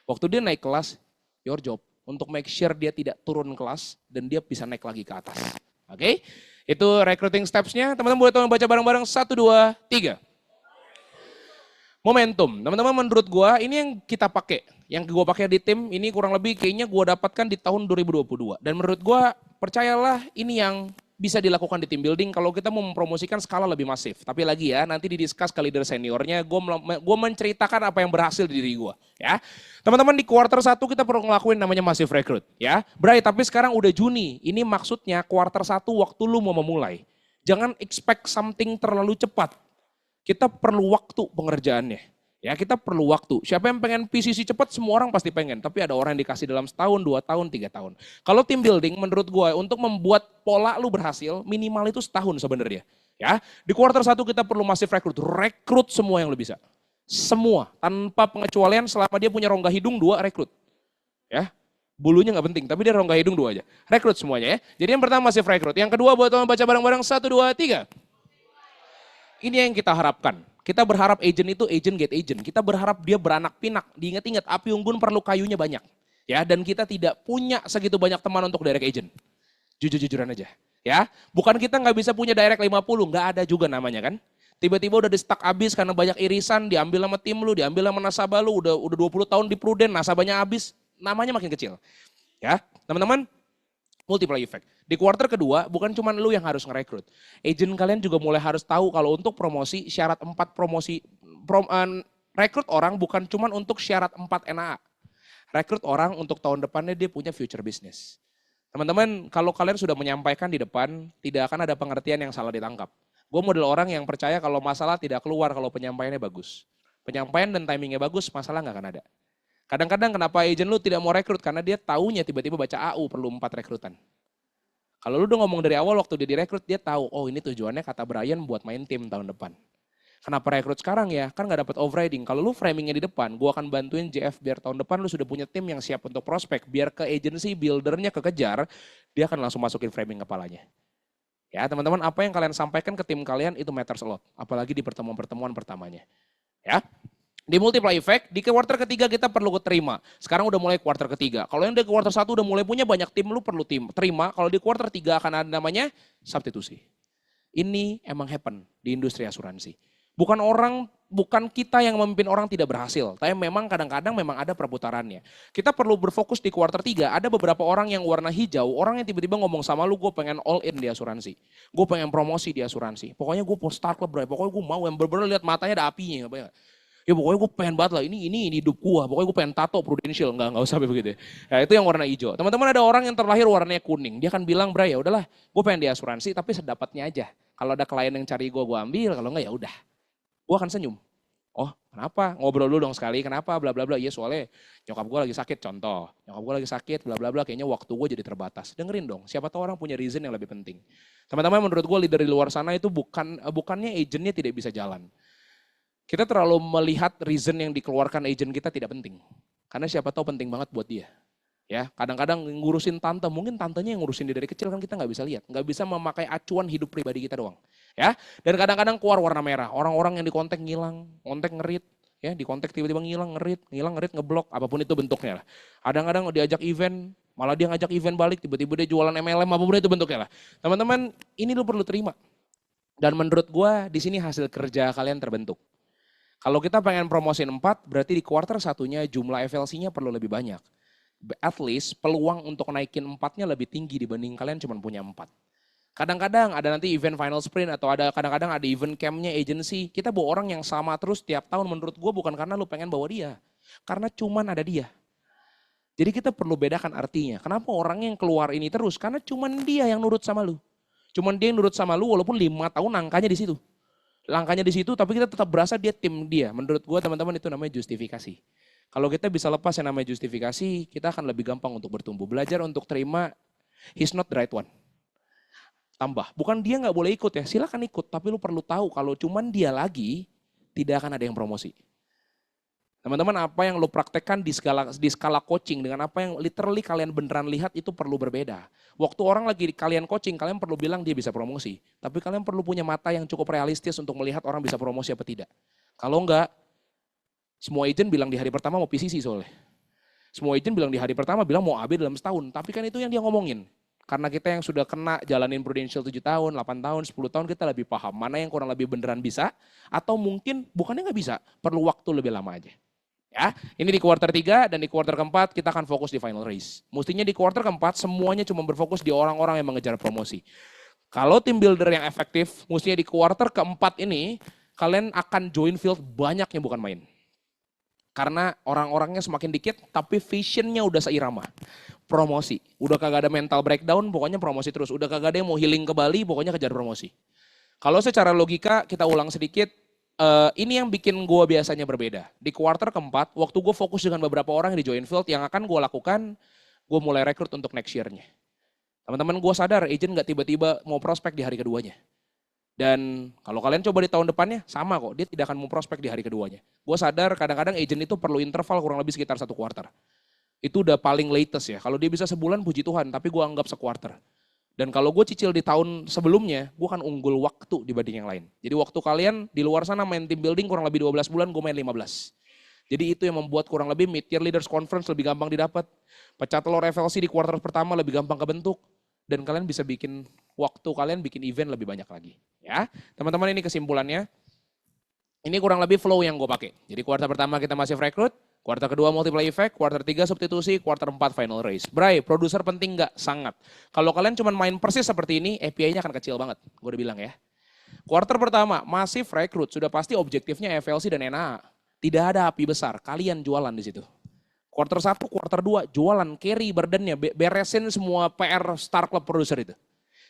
Waktu dia naik kelas, your job untuk make sure dia tidak turun kelas dan dia bisa naik lagi ke atas. Oke? Itu recruiting steps-nya. Teman-teman boleh tolong baca bareng-bareng 1, 2, 3. Momentum. Teman-teman menurut gua ini yang kita pakai. Yang gua pakai di tim ini kurang lebih kayaknya gua dapatkan di tahun 2022. Dan menurut gua percayalah ini yang bisa dilakukan di team building kalau kita mau mempromosikan skala lebih masif. Tapi lagi ya, nanti didiskus ke leader seniornya, gue menceritakan apa yang berhasil di diri gue. Ya, teman-teman di quarter 1 kita perlu ngelakuin namanya massive recruit. Ya, Bray, tapi sekarang udah Juni. Ini maksudnya quarter 1 waktu lu mau memulai. Jangan expect something terlalu cepat. Kita perlu waktu pengerjaannya. Ya, kita perlu waktu. Siapa yang pengen PCC cepat, semua orang pasti pengen. Tapi ada orang yang dikasih dalam setahun, 2 tahun, 3 tahun. Kalau team building menurut gue untuk membuat pola lu berhasil, minimal itu setahun sebenarnya. Ya, di quarter 1 kita perlu massive recruit. Rekrut semua yang lu bisa. Semua, tanpa pengecualian selama dia punya rongga hidung 2, rekrut. Ya, bulunya nggak penting, tapi dia rongga hidung 2 aja. Rekrut semuanya ya. Jadi yang pertama massive recruit. Yang kedua buat teman baca bareng-bareng 1, 2, 3. Ini yang kita harapkan. Kita berharap agent itu agent get agent. Kita berharap dia beranak pinak. Diingat-ingat api unggun perlu kayunya banyak. Ya, dan kita tidak punya segitu banyak teman untuk direct agent. Jujur-jujuran aja. Ya, bukan kita nggak bisa punya direct 50, nggak ada juga namanya kan. Tiba-tiba udah di stuck abis karena banyak irisan, diambil sama tim lu, diambil sama nasabah lu, udah 20 tahun di Prudent, nasabahnya habis, namanya makin kecil. Ya, teman-teman, multiply effect. Di quarter kedua, bukan cuma lu yang harus ngerekrut. Agent kalian juga mulai harus tahu kalau untuk promosi, syarat 4 promosi, rekrut orang bukan cuma untuk syarat 4 NAA. Rekrut orang untuk tahun depannya dia punya future business. Teman-teman, kalau kalian sudah menyampaikan di depan, tidak akan ada pengertian yang salah ditangkap. Gue model orang yang percaya kalau masalah tidak keluar kalau penyampaiannya bagus. Penyampaian dan timingnya bagus, masalah nggak akan ada. Kadang-kadang kenapa agent lu tidak mau rekrut? Karena dia taunya tiba-tiba baca AU perlu 4 rekrutan. Kalau lu udah ngomong dari awal waktu dia direkrut, dia tahu, oh ini tujuannya kata Brian buat main tim tahun depan. Kenapa rekrut sekarang ya? Kan gak dapat overriding. Kalau lu framingnya di depan, gua akan bantuin JF biar tahun depan lu sudah punya tim yang siap untuk prospek. Biar ke agency buildernya kekejar, dia akan langsung masukin framing kepalanya. Ya teman-teman, apa yang kalian sampaikan ke tim kalian itu matters a lot. Apalagi di pertemuan-pertemuan pertamanya. Ya. Di multiply effect, di quarter ketiga kita perlu terima. Sekarang udah mulai quarter ketiga. Kalau yang di quarter 1 udah mulai punya banyak tim, lu perlu terima. Kalau di quarter 3 akan ada namanya substitusi. Ini emang happen di industri asuransi. Bukan kita yang memimpin orang tidak berhasil. Tapi memang kadang-kadang memang ada perputarannya. Kita perlu berfokus di quarter 3. Ada beberapa orang yang warna hijau, orang yang tiba-tiba ngomong sama lu, gue pengen all in di asuransi. Gue pengen promosi di asuransi. Pokoknya gue mau start club, bro. Pokoknya gue mau yang bener-bener lihat matanya ada apinya. Ya pokoknya gue pengen banget lah, ini hidup gue, pokoknya gue pengen tato Prudential, enggak usah begitu. Ya itu yang warna hijau. Teman-teman ada orang yang terlahir warnanya kuning, dia akan bilang, Bray ya udahlah, gue pengen di asuransi tapi sedapatnya aja. Kalau ada klien yang cari gue ambil, kalau enggak ya udah. Gue akan senyum. Oh kenapa? Ngobrol dulu dong sekali, kenapa? Bla bla bla. Iya soalnya nyokap gue lagi sakit, contoh. Nyokap gue lagi sakit, bla bla bla. Kayaknya waktu gue jadi terbatas. Dengerin dong. Siapa tahu orang punya reason yang lebih penting. Teman-teman menurut gue leader di luar sana itu bukannya agentnya tidak bisa jalan. Kita terlalu melihat reason yang dikeluarkan agent kita tidak penting. Karena siapa tahu penting banget buat dia. Ya, kadang-kadang ngurusin tante, mungkin tantenya yang ngurusin dia dari kecil kan kita nggak bisa lihat, nggak bisa memakai acuan hidup pribadi kita doang. Ya, dan kadang-kadang keluar warna merah, orang-orang yang di kontak ngilang, kontak ngerit, ya di kontak tiba-tiba ngilang ngerit, ngeblok, apapun itu bentuknya lah. Kadang-kadang diajak event, malah dia ngajak event balik, tiba-tiba dia jualan MLM, apapun itu bentuknya lah. Teman-teman, ini lu perlu terima. Dan menurut gua di sini hasil kerja kalian terbentuk. Kalau kita pengen promosiin 4, berarti di quarter satunya jumlah FLC-nya perlu lebih banyak. At least peluang untuk naikin 4-nya lebih tinggi dibanding kalian cuma punya 4. Kadang-kadang ada nanti event final sprint atau kadang-kadang ada event camp-nya agency. Kita bawa orang yang sama terus tiap tahun, menurut gue bukan karena lu pengen bawa dia. Karena cuman ada dia. Jadi kita perlu bedakan artinya. Kenapa orang yang keluar ini terus? Karena cuman dia yang nurut sama lu. Cuman dia yang nurut sama lu walaupun 5 tahun angkanya di situ. Langkahnya di situ, tapi kita tetap berasa dia tim dia. Menurut gue teman-teman itu namanya justifikasi. Kalau kita bisa lepas yang namanya justifikasi, kita akan lebih gampang untuk bertumbuh. Belajar untuk terima, he's not the right one. Tambah, bukan dia nggak boleh ikut ya, silakan ikut. Tapi lu perlu tahu kalau cuman dia lagi, tidak akan ada yang promosi. Teman-teman, apa yang lo praktekkan di skala coaching dengan apa yang literally kalian beneran lihat itu perlu berbeda. Waktu orang lagi kalian coaching, kalian perlu bilang dia bisa promosi. Tapi kalian perlu punya mata yang cukup realistis untuk melihat orang bisa promosi apa tidak. Kalau enggak, semua agent bilang di hari pertama mau PCC soalnya. Semua agent bilang di hari pertama bilang mau AB dalam setahun. Tapi kan itu yang dia ngomongin. Karena kita yang sudah kena jalanin Prudential 7 tahun, 8 tahun, 10 tahun, kita lebih paham mana yang kurang lebih beneran bisa. Atau mungkin bukannya nggak bisa, perlu waktu lebih lama aja. Ya, ini di kuarter 3 dan di kuarter keempat kita akan fokus di final race. Mestinya di kuarter keempat semuanya cuma berfokus di orang-orang yang mengejar promosi. Kalau tim builder yang efektif, mestinya di kuarter keempat ini kalian akan join field banyak yang bukan main. Karena orang-orangnya semakin dikit tapi visionnya udah seirama. Promosi, udah kagak ada mental breakdown pokoknya promosi terus. Udah kagak ada yang mau healing ke Bali pokoknya kejar promosi. Kalau secara logika kita ulang sedikit. Ini yang bikin gue biasanya berbeda. Di kuarter keempat, waktu gue fokus dengan beberapa orang di join field, yang akan gue lakukan, gue mulai rekrut untuk next year-nya. Teman-teman gue sadar, agent gak tiba-tiba mau prospek di hari keduanya. Dan kalau kalian coba di tahun depannya, sama kok, dia tidak akan mau prospek di hari keduanya. Gue sadar kadang-kadang agent itu perlu interval kurang lebih sekitar 1 kuarter. Itu udah paling latest ya. Kalau dia bisa sebulan, puji Tuhan, tapi gue anggap sekuarter. Dan kalau gue cicil di tahun sebelumnya, gue akan unggul waktu dibanding yang lain. Jadi waktu kalian di luar sana main team building kurang lebih 12 bulan, gue main 15. Jadi itu yang membuat kurang lebih mid-year leaders conference lebih gampang didapat. Pecah telur FLC di kuarter pertama lebih gampang kebentuk. Dan kalian bisa bikin waktu kalian bikin event lebih banyak lagi. Ya, teman-teman ini kesimpulannya. Ini kurang lebih flow yang gue pakai. Jadi kuarter pertama kita masih rekrut. Kuarter kedua multiply effect, kuarter 3 substitusi, kuarter 4 final race. Bray, produser penting nggak? Sangat. Kalau kalian cuma main persis seperti ini, API-nya akan kecil banget. Gue udah bilang ya. Kuarter pertama, masif rekrut. Sudah pasti objektifnya FLC dan NA. Tidak ada api besar, kalian jualan di situ. Kuarter 1, kuarter 2, jualan, carry burden-nya, beresin semua PR star club produser itu.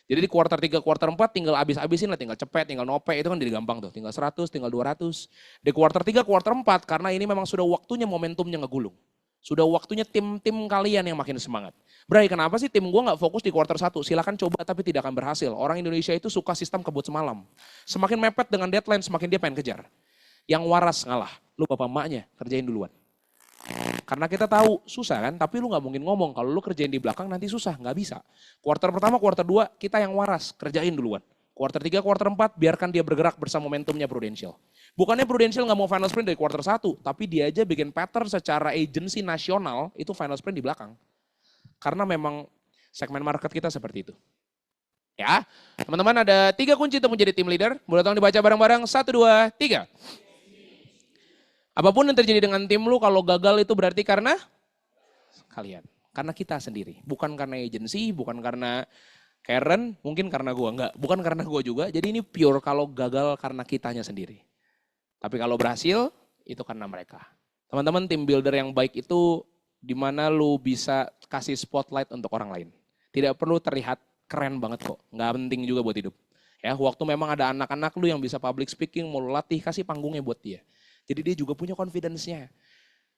Jadi di kuarter 3, kuarter 4 tinggal habis-habisin lah, tinggal cepet, tinggal nope, itu kan jadi gampang tuh. Tinggal 100, tinggal 200. Di kuarter 3, kuarter 4, karena ini memang sudah waktunya momentumnya ngegulung. Sudah waktunya tim-tim kalian yang makin semangat. Bray, kenapa sih tim gue gak fokus di kuarter 1? Silakan coba tapi tidak akan berhasil. Orang Indonesia itu suka sistem kebut semalam. Semakin mepet dengan deadline, semakin dia pengen kejar. Yang waras ngalah. Lu bapak emaknya, kerjain duluan. Karena kita tahu susah kan, tapi lu gak mungkin ngomong. Kalau lu kerjain di belakang nanti susah, gak bisa. Kuarter pertama, kuarter 2, kita yang waras, kerjain duluan. Kuarter 3, kuarter 4, biarkan dia bergerak bersama momentumnya Prudential. Bukannya Prudential gak mau final sprint dari kuarter 1, tapi dia aja bikin pattern secara agensi nasional, itu final sprint di belakang. Karena memang segmen market kita seperti itu. Ya, teman-teman ada 3 kunci untuk menjadi tim leader. Boleh tolong dibaca bareng-bareng, 1, 2, 3. Apapun yang terjadi dengan tim lu, kalau gagal itu berarti karena kalian. Karena kita sendiri. Bukan karena agensi, bukan karena Karen, mungkin karena gua. Enggak, bukan karena gua juga. Jadi ini pure kalau gagal karena kitanya sendiri. Tapi kalau berhasil, itu karena mereka. Teman-teman, tim builder yang baik itu dimana lu bisa kasih spotlight untuk orang lain. Tidak perlu terlihat keren banget kok. Nggak penting juga buat hidup. Ya, waktu memang ada anak-anak lu yang bisa public speaking, mau lu latih, kasih panggungnya buat dia. Jadi dia juga punya confidence-nya.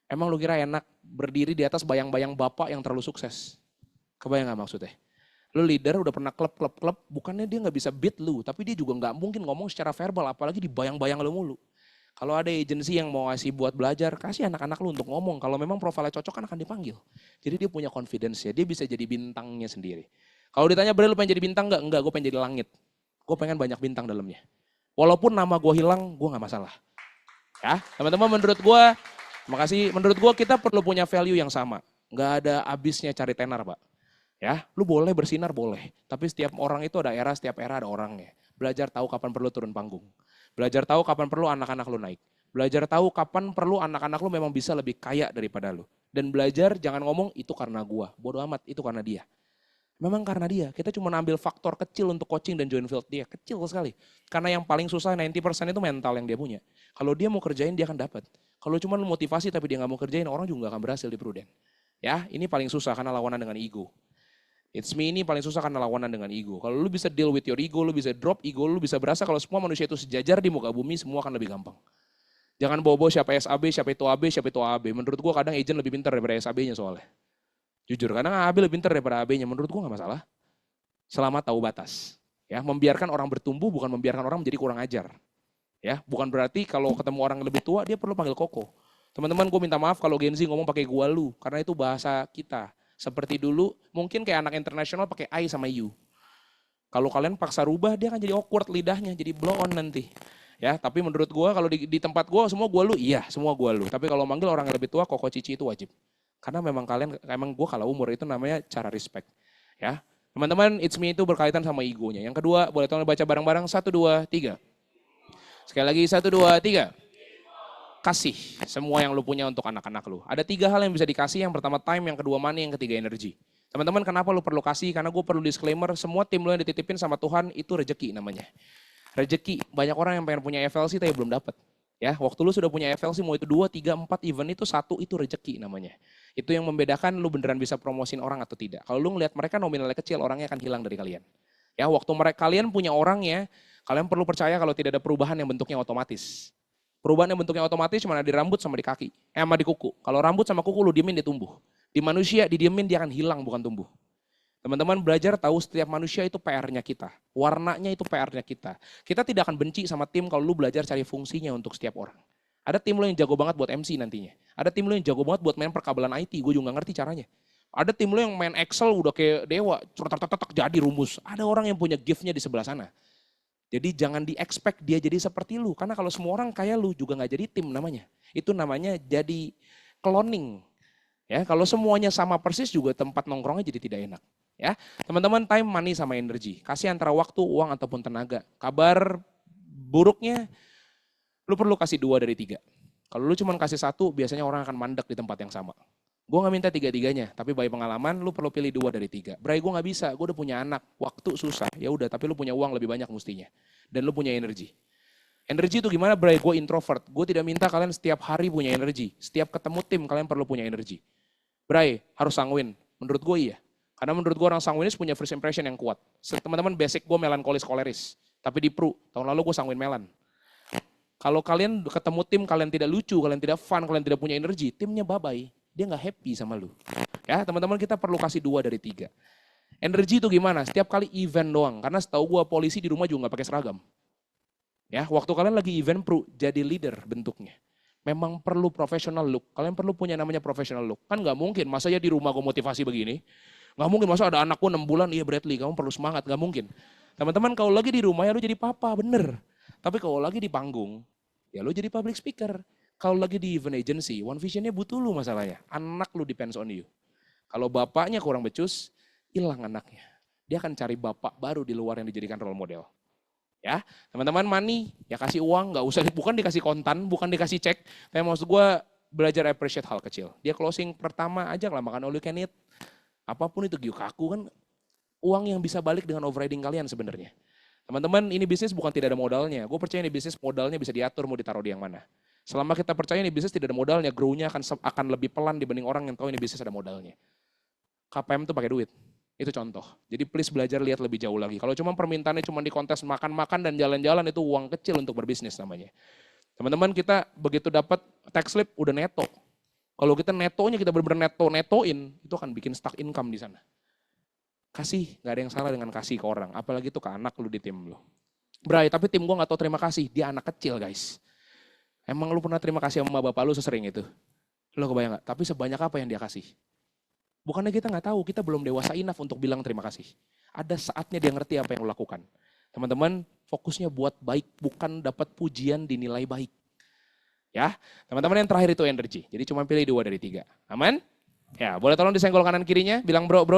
Emang lu kira enak berdiri di atas bayang-bayang bapak yang terlalu sukses? Kebayang gak maksudnya? Lu leader udah pernah klub, bukannya dia gak bisa beat lu, tapi dia juga gak mungkin ngomong secara verbal, apalagi di bayang-bayang lu mulu. Kalau ada agensi yang mau ngasih buat belajar, kasih anak-anak lu untuk ngomong. Kalau memang profilnya cocok kan akan dipanggil. Jadi dia punya confidence ya, dia bisa jadi bintangnya sendiri. Kalau ditanya, Bre lu pengen jadi bintang gak? Enggak, gue pengen jadi langit. Gue pengen banyak bintang dalamnya. Walaupun nama gue hilang, gue gak masalah. Ya, teman-teman menurut gue, makasih. Menurut gue kita perlu punya value yang sama. Nggak ada habisnya cari tenar, Pak. Ya, lu boleh bersinar boleh. Tapi setiap orang itu ada era, setiap era ada orangnya. Belajar tahu kapan perlu turun panggung. Belajar tahu kapan perlu anak-anak lu naik. Belajar tahu kapan perlu anak-anak lu memang bisa lebih kaya daripada lu. Dan belajar jangan ngomong itu karena gua. Bodoh amat, itu karena dia. Memang karena dia, kita cuma ambil faktor kecil untuk coaching dan join field dia, kecil sekali. Karena yang paling susah 90% itu mental yang dia punya. Kalau dia mau kerjain dia akan dapat. Kalau cuma motivasi tapi dia nggak mau kerjain, orang juga nggak akan berhasil di Prudent. Ya, ini paling susah karena lawanan dengan ego. It's me ini paling susah karena lawanan dengan ego. Kalau lu bisa deal with your ego, lu bisa drop ego, lu bisa berasa kalau semua manusia itu sejajar di muka bumi, semua akan lebih gampang. Jangan bobo siapa SAB, siapa itu AB, siapa itu AB. Menurut gua kadang agent lebih pintar daripada SAB-nya soalnya. Jujur, kadang AB lebih pintar daripada AB-nya. Menurut gua nggak masalah. Selama tahu batas. Ya, membiarkan orang bertumbuh bukan membiarkan orang menjadi kurang ajar. Ya, bukan berarti kalau ketemu orang yang lebih tua dia perlu panggil koko. Teman-teman, gue minta maaf kalau Gen Z ngomong pakai gua lu, karena itu bahasa kita. Seperti dulu, mungkin kayak anak internasional pakai I sama you. Kalau kalian paksa rubah, dia akan jadi awkward lidahnya, jadi blow on nanti. Ya, tapi menurut gue kalau di tempat gue semua gua lu, iya semua gua lu. Tapi kalau manggil orang yang lebih tua, koko cici itu wajib. Karena memang emang gue kalah umur, itu namanya cara respect. Ya, teman-teman, it's me itu berkaitan sama egonya. Yang kedua, boleh tolong baca bareng-bareng, 1, 2, 3. Sekali lagi, 1, 2, 3. Kasih semua yang lu punya untuk anak-anak lu. Ada 3 hal yang bisa dikasih. Yang pertama time, yang kedua money, yang ketiga energi. Teman-teman, kenapa lu perlu kasih? Karena gue perlu disclaimer, semua tim lu yang dititipin sama Tuhan itu rezeki namanya. Rezeki, banyak orang yang pengen punya FLC tapi belum dapat. Ya, waktu lu sudah punya FLC, mau itu 2, 3, 4 event itu 1 itu rezeki namanya. Itu yang membedakan lu beneran bisa promosin orang atau tidak. Kalau lu ngelihat mereka nominalnya kecil, orangnya akan hilang dari kalian. Ya, waktu kalian punya orangnya, kalian perlu percaya kalau tidak ada perubahan yang bentuknya otomatis. Perubahan yang bentuknya otomatis cuma ada di rambut sama di kaki, sama di kuku. Kalau rambut sama kuku lu diemin dia tumbuh. Di manusia didiemin dia akan hilang bukan tumbuh. Teman-teman belajar tahu setiap manusia itu PR-nya kita. Warnanya itu PR-nya kita. Kita tidak akan benci sama tim kalau lu belajar cari fungsinya untuk setiap orang. Ada tim lu yang jago banget buat MC nantinya. Ada tim lu yang jago banget buat main perkabelan IT, gue juga gak ngerti caranya. Ada tim lu yang main Excel udah kayak dewa, jadi rumus. Ada orang yang punya gift-nya di sebelah sana. Jadi jangan di-expect dia jadi seperti lu. Karena kalau semua orang kayak lu juga gak jadi tim namanya. Itu namanya jadi cloning. Ya, kalau semuanya sama persis juga tempat nongkrongnya jadi tidak enak. Ya, teman-teman, time, money, sama energi. Kasih antara waktu, uang, ataupun tenaga. Kabar buruknya, lu perlu kasih 2 dari 3. Kalau lu cuma kasih 1, biasanya orang akan mandek di tempat yang sama. Gue gak minta 3-3-nya, tapi by pengalaman lu perlu pilih 2 dari 3. Bray, gue gak bisa, gue udah punya anak, waktu susah. Ya udah, tapi lu punya uang lebih banyak mestinya. Dan lu punya energi. Energi itu gimana, Bray? Gue introvert. Gue tidak minta kalian setiap hari punya energi. Setiap ketemu tim, kalian perlu punya energi. Bray, harus sanguin. Menurut gue iya. Karena menurut gue orang sanguinis punya first impression yang kuat. Teman-teman, basic gue melankolis koleris. Tapi di Pru, tahun lalu gue sanguin melan. Kalau kalian ketemu tim, kalian tidak lucu, kalian tidak fun, kalian tidak punya energi, timnya bye-bye. Dia nggak happy sama lu. Ya, teman-teman, kita perlu kasih 2 dari 3. Energi itu gimana? Setiap kali event doang. Karena setahu gue polisi di rumah juga nggak pakai seragam. Ya, waktu kalian lagi event Pru, jadi leader bentuknya. Memang perlu professional look. Kalian perlu punya namanya professional look. Kan nggak mungkin, masa ya di rumah gue motivasi begini. Nggak mungkin, masa ada anakku 6 bulan, iya Bradley, kamu perlu semangat. Nggak mungkin. Teman-teman, kalau lagi di rumah ya lu jadi papa, bener. Tapi kalau lagi di panggung, ya lu jadi public speaker. Kalau lagi di event agency, One Visionnya butuh lu masalahnya. Anak lu depends on you. Kalau bapaknya kurang becus, hilang anaknya. Dia akan cari bapak baru di luar yang dijadikan role model. Ya, teman-teman, money, ya kasih uang, nggak usah, bukan dikasih kontan, bukan dikasih cek. Tapi maksud gue belajar appreciate hal kecil. Dia closing pertama aja lah, makan all you can eat. Apapun itu gyukaku kan uang yang bisa balik dengan overriding kalian sebenarnya. Teman-teman, ini bisnis bukan tidak ada modalnya. Gue percaya ini bisnis modalnya bisa diatur mau ditaruh di yang mana. Selama kita percaya ini bisnis tidak ada modalnya, grow-nya akan lebih pelan dibanding orang yang tahu ini bisnis ada modalnya. KPM tuh pakai duit. Itu contoh. Jadi please belajar lihat lebih jauh lagi. Kalau cuma permintaannya cuma di kontes makan-makan dan jalan-jalan, itu uang kecil untuk berbisnis namanya. Teman-teman, kita begitu dapat tax slip udah neto. Kalau kita netonya kita benar-benar netoin, itu akan bikin stuck income di sana. Kasih, gak ada yang salah dengan kasih ke orang. Apalagi itu ke anak lu di tim lu. Bray, tapi tim gua gak tahu terima kasih. Dia anak kecil guys. Emang lu pernah terima kasih sama bapak lu sesering itu? Lo kebayang gak? Tapi sebanyak apa yang dia kasih? Bukannya kita nggak tahu, kita belum dewasa enough untuk bilang terima kasih. Ada saatnya dia ngerti apa yang lo lakukan. Teman-teman, fokusnya buat baik, bukan dapat pujian dinilai baik. Ya, teman-teman, yang terakhir itu energi. Jadi cuma pilih 2 dari 3. Aman? Ya, boleh tolong disenggol kanan kirinya, bilang bro.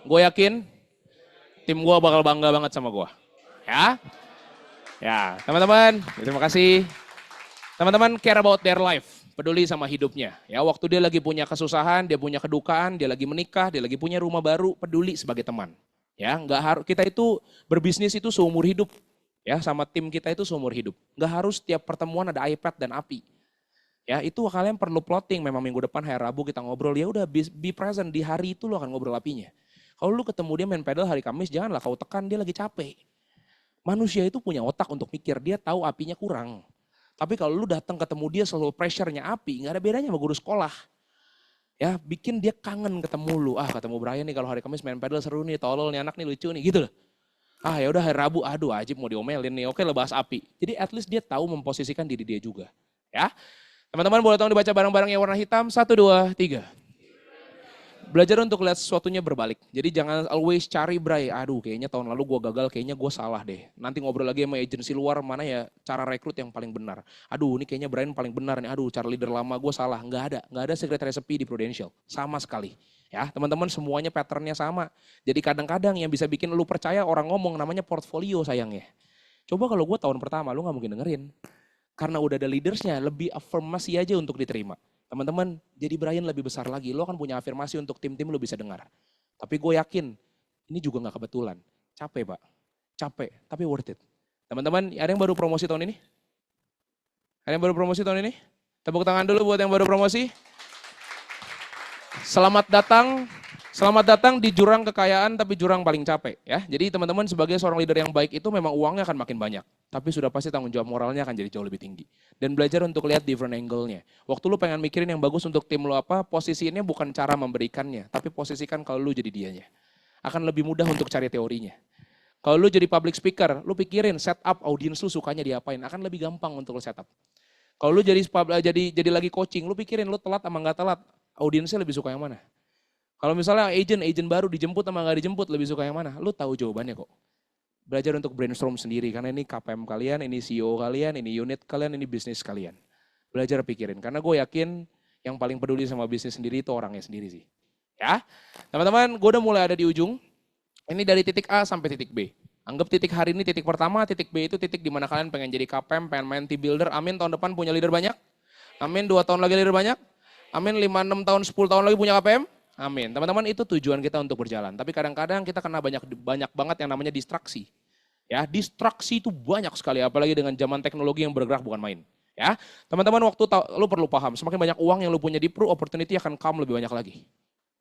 Gue yakin tim gue bakal bangga banget sama gue. Ya, ya, teman-teman, terima kasih. Teman-teman care about their life. Peduli sama hidupnya. Ya, waktu dia lagi punya kesusahan, dia punya kedukaan, dia lagi menikah, dia lagi punya rumah baru, peduli sebagai teman. Ya, nggak harus kita itu berbisnis itu seumur hidup. Ya, sama tim kita itu seumur hidup. Nggak harus tiap pertemuan ada iPad dan api. Ya, itu kalian perlu plotting. Memang minggu depan hari Rabu kita ngobrol, ya udah be present di hari itu lo akan ngobrol apinya. Kalau lu ketemu dia main pedal hari Kamis, janganlah kau tekan, dia lagi capek. Manusia itu punya otak untuk mikir, dia tahu apinya kurang. Tapi kalau lu datang ketemu dia selalu pressure-nya api, nggak ada bedanya sama guru sekolah. Ya, bikin dia kangen ketemu lu. Ah, ketemu Brian nih kalau hari Kamis main pedal seru nih, tolol nih anak nih lucu nih, gitu loh. Ah ya udah hari Rabu, aduh Ajib mau diomelin nih. Oke lah bahas api. Jadi at least dia tahu memposisikan diri dia juga. Ya. Teman-teman boleh tolong dibaca barang-barang yang warna hitam. 1, 2, 3. Belajar untuk lihat sesuatunya berbalik. Jadi jangan always cari Bray, aduh kayaknya tahun lalu gue gagal, kayaknya gue salah deh. Nanti ngobrol lagi sama agensi luar, mana ya cara rekrut yang paling benar. Aduh ini kayaknya Brian paling benar nih, aduh cara leader lama gue salah. Nggak ada secret recipe di Prudential. Sama sekali. Ya teman-teman semuanya patternnya sama. Jadi kadang-kadang yang bisa bikin lu percaya orang ngomong namanya portfolio sayangnya. Coba kalau gue tahun pertama lu gak mungkin dengerin. Karena udah ada leadersnya, lebih afirmasi aja untuk diterima. Teman-teman, jadi Brian lebih besar lagi. Lo kan punya afirmasi untuk tim-tim lo bisa dengar. Tapi gue yakin, ini juga gak kebetulan. Capek Pak, capek, tapi worth it. Teman-teman, ada yang baru promosi tahun ini? Ada yang baru promosi tahun ini? Tepuk tangan dulu buat yang baru promosi. Selamat datang di jurang kekayaan tapi jurang paling capek ya. Jadi teman-teman sebagai seorang leader yang baik itu memang uangnya akan makin banyak. Tapi sudah pasti tanggung jawab moralnya akan jadi jauh lebih tinggi. Dan belajar untuk lihat different angle-nya. Waktu lu pengen mikirin yang bagus untuk tim lu apa, posisinya bukan cara memberikannya. Tapi posisikan kalau lu jadi dianya. Akan lebih mudah untuk cari teorinya. Kalau lu jadi public speaker, lu pikirin setup audiens lu sukanya diapain. Akan lebih gampang untuk lu setup. Kalau lu jadi lagi coaching, lu pikirin lu telat sama nggak telat. Audiensnya lebih suka yang mana? Kalau misalnya agent baru dijemput sama nggak dijemput lebih suka yang mana? Lu tahu jawabannya kok. Belajar untuk brainstorm sendiri karena ini KPM kalian, ini CEO kalian, ini unit kalian, ini bisnis kalian. Belajar pikirin karena gue yakin yang paling peduli sama bisnis sendiri itu orangnya sendiri sih. Ya, teman-teman, gue udah mulai ada di ujung. Ini dari titik A sampai titik B. Anggap titik hari ini titik pertama, titik B itu titik di mana kalian pengen jadi KPM, pengen main team builder. Amin tahun depan punya leader banyak. Amin 2 tahun lagi leader banyak. Amin 5, 6 tahun, 10 tahun lagi punya KPM. Amin. Teman-teman itu tujuan kita untuk berjalan. Tapi kadang-kadang kita kena banyak banget yang namanya distraksi. Ya, distraksi itu banyak sekali apalagi dengan zaman teknologi yang bergerak bukan main. Ya, teman-teman lu perlu paham, semakin banyak uang yang lu punya di Pro, opportunity akan come lebih banyak lagi.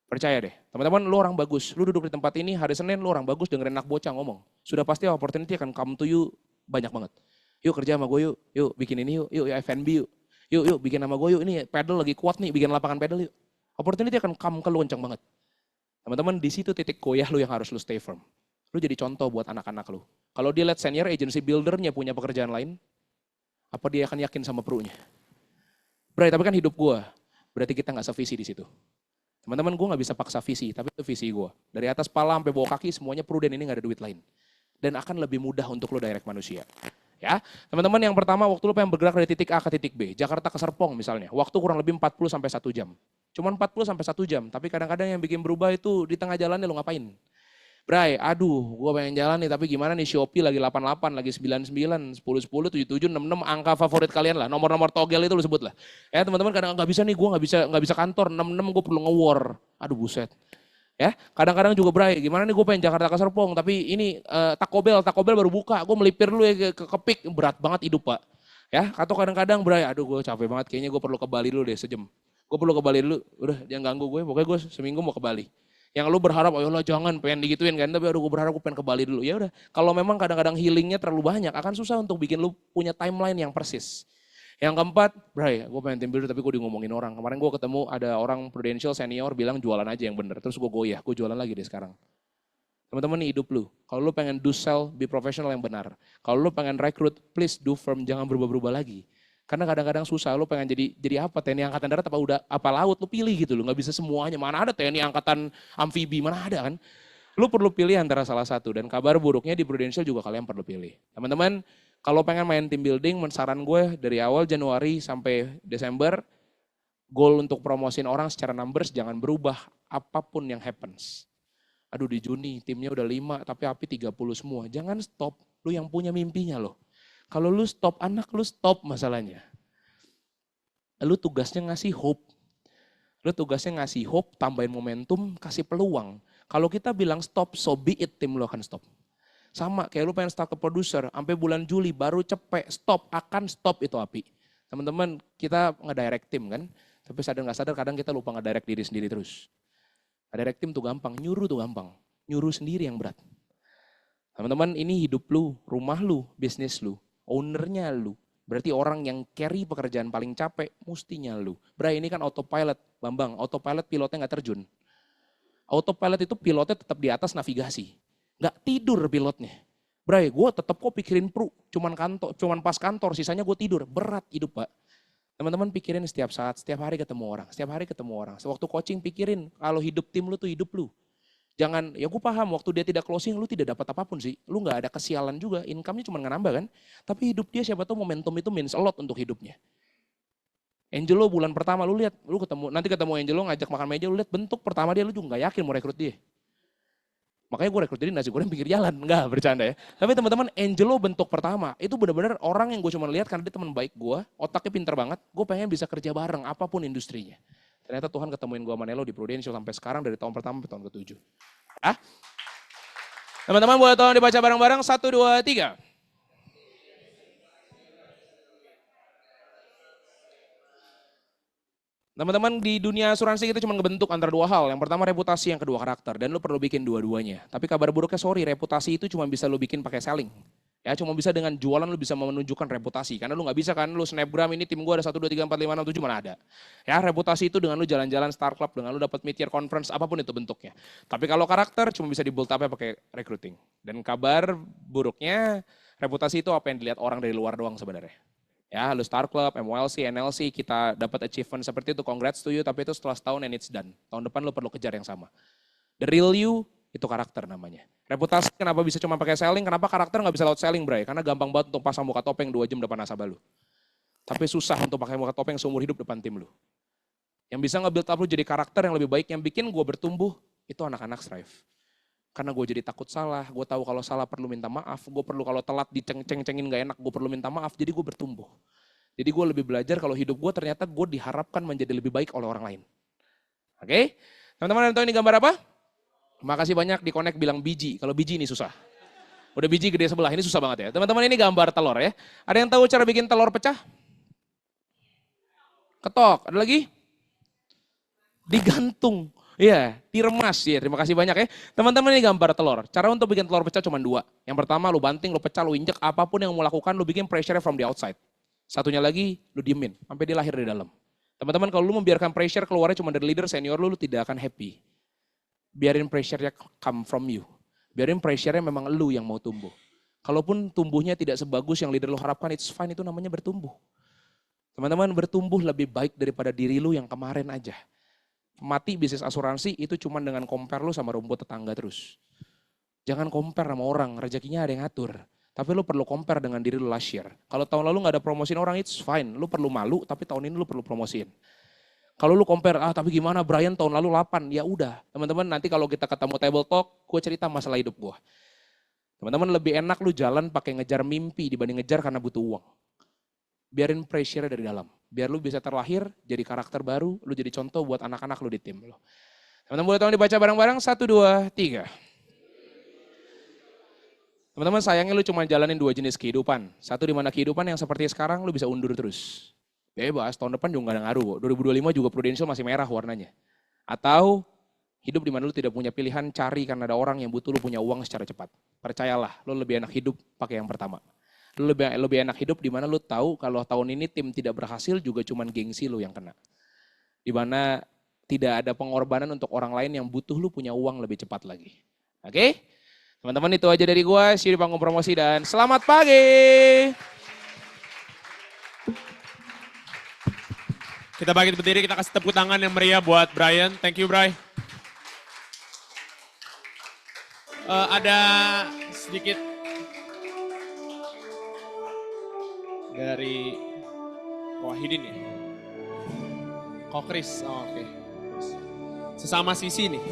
Percaya deh. Teman-teman lu orang bagus, lu duduk di tempat ini hari Senin lu orang bagus dengerin anak bocah ngomong. Sudah pasti opportunity akan come to you banyak banget. Yuk kerja sama gue yuk, yuk bikin ini yuk F&B yuk. Yuk bikin sama gue yuk, ini pedal lagi kuat nih, bikin lapangan pedal yuk. Opportunity akan come ke lu kencang banget. Teman-teman di situ titik goyah lu yang harus lu stay firm. Lu jadi contoh buat anak-anak lu. Kalau dia lihat senior agency buildernya punya pekerjaan lain, apa dia akan yakin sama Pro-nya? Berarti tapi kan hidup gue, berarti kita nggak sevisi di situ. Teman-teman gue nggak bisa paksa visi, tapi itu visi gue. Dari atas kepala sampai bawah kaki semuanya Pro dan ini nggak ada duit lain. Dan akan lebih mudah untuk lu direct manusia. Ya, teman-teman yang pertama waktu lu pengen bergerak dari titik A ke titik B, Jakarta ke Serpong misalnya, waktu kurang lebih 40 sampai 1 jam. Cuman 40 sampai 1 jam, tapi kadang-kadang yang bikin berubah itu di tengah jalannya lu ngapain? Bray, aduh, gue pengen jalan nih, tapi gimana nih Shopee lagi 88, lagi 99, 10, 10, 77, 66, angka favorit kalian lah, nomor-nomor togel itu lu sebut lah. Ya teman-teman kadang nggak bisa nih, gue nggak bisa kantor, 66 gue perlu nge-war. Aduh buset. Ya, kadang-kadang juga Bray, gimana nih gue pengen Jakarta ke Serpong, tapi ini Taco Bell baru buka, gue melipir dulu ya ke Pik, berat banget hidup Pak. Ya, atau kadang-kadang Bray, aduh gue capek banget, kayaknya gue perlu ke Bali dulu deh sejam. Gue perlu ke Bali dulu, udah jangan ganggu gue, pokoknya gue seminggu mau ke Bali. Yang lu berharap, oh lah jangan pengen digituin kan, tapi aduh gue berharap gue pengen ke Bali dulu. Ya udah, kalau memang kadang-kadang healingnya terlalu banyak, akan susah untuk bikin lu punya timeline yang persis. Yang keempat, Bray, gue pengen tim builder tapi gue ngomongin orang. Kemarin gue ketemu ada orang Prudential senior bilang jualan aja yang bener. Terus gue goyah, gue jualan lagi deh sekarang. Teman-teman nih hidup lu, kalau lu pengen do sell, be professional yang benar. Kalau lu pengen recruit, please do firm, jangan berubah-berubah lagi. Karena kadang-kadang susah, lu pengen jadi apa, TNI Angkatan Darat apa laut, lu pilih gitu, lu nggak bisa semuanya. Mana ada TNI Angkatan Amfibi, mana ada kan. Lu perlu pilih antara salah satu, dan kabar buruknya di Prudential juga kalian perlu pilih. Teman-teman, kalau pengen main team building, saran gue dari awal Januari sampai Desember, goal untuk promosin orang secara numbers jangan berubah apapun yang happens. Aduh di Juni timnya udah 5 tapi api 30 semua, jangan stop, lu yang punya mimpinya loh. Kalau lu stop anak, lu stop masalahnya. Lu tugasnya ngasih hope. Lu tugasnya ngasih hope, tambahin momentum, kasih peluang. Kalau kita bilang stop, so be it, tim lu akan stop. Sama kayak lu pengen start ke produser, sampai bulan Juli baru cepet, stop, akan stop itu api. Teman-teman kita ngedirect tim kan, tapi sadar nggak sadar kadang kita lupa ngedirect diri sendiri terus. Ngedirect tim tuh gampang, nyuruh tuh gampang. Nyuruh sendiri yang berat. Teman-teman ini hidup lu, rumah lu, bisnis lu. Ownernya lu, berarti orang yang carry pekerjaan paling capek mustinya lu. Bray ini kan autopilot, Bambang, autopilot pilotnya nggak terjun. Autopilot itu pilotnya tetap di atas navigasi, nggak tidur pilotnya. Bray, gue tetap kok pikirin cuman pas kantor, sisanya gue tidur. Berat hidup, Pak. Teman-teman pikirin setiap saat, setiap hari ketemu orang. Sewaktu coaching pikirin, kalau hidup tim lu tuh hidup lu. Jangan, ya gue paham waktu dia tidak closing lu tidak dapat apapun sih. Lu gak ada kesialan juga, income-nya cuma nambah kan. Tapi hidup dia siapa tahu momentum itu means a lot untuk hidupnya. Angelo bulan pertama lu lihat, nanti ketemu Angelo ngajak makan meja, lu lihat bentuk pertama dia lu juga gak yakin mau rekrut dia. Makanya gue rekrut jadi nasi goreng pinggir jalan, enggak bercanda ya. Tapi teman-teman, Angelo bentuk pertama, itu benar-benar orang yang gue cuma lihat karena dia teman baik gue, otaknya pinter banget, gue pengen bisa kerja bareng apapun industrinya. Ternyata Tuhan ketemuin gue sama Nelo di Prudential sampai sekarang dari tahun pertama sampai tahun ke-7. Ah? Teman-teman boleh tolong dibaca bareng-bareng, 1, 2, 3. Teman-teman di dunia asuransi kita cuma ngebentuk antara dua hal. Yang pertama reputasi, yang kedua karakter. Dan lu perlu bikin dua-duanya. Tapi kabar buruknya sorry, reputasi itu cuma bisa lu bikin pakai selling. Ya cuma bisa dengan jualan lu bisa menunjukkan reputasi. Karena lu gak bisa kan, lu snapgram ini tim gua ada 1, 2, 3, 4, 5, 6, 7 mana ada. Ya reputasi itu dengan lu jalan-jalan Star Club, dengan lu dapat mid-year conference, apapun itu bentuknya. Tapi kalau karakter cuma bisa di-build up pakai recruiting. Dan kabar buruknya, reputasi itu apa yang dilihat orang dari luar doang sebenarnya. Ya, lu Star Club, MLC, NLC, kita dapat achievement seperti itu, congrats to you, tapi itu setelah setahun and it's done. Tahun depan lu perlu kejar yang sama. The real you, itu karakter namanya. Reputasi kenapa bisa cuma pakai selling, kenapa karakter nggak bisa lewat selling, Bray? Karena gampang banget untuk pasang muka topeng 2 jam depan nasabah lu. Tapi susah untuk pakai muka topeng seumur hidup depan tim lu. Yang bisa nge-build up lu jadi karakter yang lebih baik, yang bikin gue bertumbuh, itu anak-anak Strive. Karena gue jadi takut salah, gue tahu kalau salah perlu minta maaf, gue perlu kalau telat diceng-cengin gak enak, gue perlu minta maaf, jadi gue bertumbuh. Jadi gue lebih belajar kalau hidup gue ternyata gue diharapkan menjadi lebih baik oleh orang lain. Oke? Teman-teman yang tahu ini gambar apa? Makasih banyak di connect bilang biji, kalau biji ini susah. Udah biji gede sebelah, ini susah banget ya. Teman-teman ini gambar telur ya. Ada yang tahu cara bikin telur pecah? Ketok, ada lagi? Digantung. Iya, diremas ya. Terima kasih banyak ya. Teman-teman ini gambar telur. Cara untuk bikin telur pecah cuma 2. Yang pertama lu banting, lu pecah, lu injek, apapun yang mau lakukan, lu bikin pressure from the outside. Satunya lagi, lu diemin sampai dia lahir dari dalam. Teman-teman kalau lu membiarkan pressure keluarnya cuma dari leader senior lu tidak akan happy. Biarin pressure-nya come from you. Biarin pressure-nya memang lu yang mau tumbuh. Kalaupun tumbuhnya tidak sebagus yang leader lu harapkan, it's fine, itu namanya bertumbuh. Teman-teman bertumbuh lebih baik daripada diri lu yang kemarin aja. Mati bisnis asuransi itu cuma dengan compare lu sama rumput tetangga terus. Jangan compare sama orang, rezekinya ada yang ngatur. Tapi lu perlu compare dengan diri lu last year. Kalau tahun lalu gak ada promosiin orang, it's fine. Lu perlu malu, tapi tahun ini lu perlu promosiin. Kalau lu compare, tapi gimana Brian tahun lalu 8, ya udah. Teman-teman nanti kalau kita ketemu table talk, gue cerita masalah hidup gue. Teman-teman lebih enak lu jalan pakai ngejar mimpi dibanding ngejar karena butuh uang. Biarin pressure dari dalam. Biar lu bisa terlahir, jadi karakter baru, lu jadi contoh buat anak-anak lu di tim lu. Teman-teman boleh tolong dibaca bareng-bareng, 1, 2, 3. Teman-teman sayangnya lu cuma jalanin 2 jenis kehidupan. Satu di mana kehidupan yang seperti sekarang lu bisa undur terus. Bebas, tahun depan juga gak ada ngaruh. 2025 juga Prudential masih merah warnanya. Atau hidup di mana lu tidak punya pilihan, cari karena ada orang yang butuh lu punya uang secara cepat. Percayalah, lu lebih enak hidup pakai yang pertama. Lu lebih enak hidup di mana lu tahu kalau tahun ini tim tidak berhasil juga cuman gengsi lu yang kena. Di mana tidak ada pengorbanan untuk orang lain yang butuh lu punya uang lebih cepat lagi. Oke? Teman-teman itu aja dari gua, see you di panggung promosi dan selamat pagi. Kita bangkit berdiri, kita kasih tepuk tangan yang meriah buat Brian. Thank you, Bray. Ada sedikit dari Wahidin ya? Kokris, oke. Sesama sisi nih.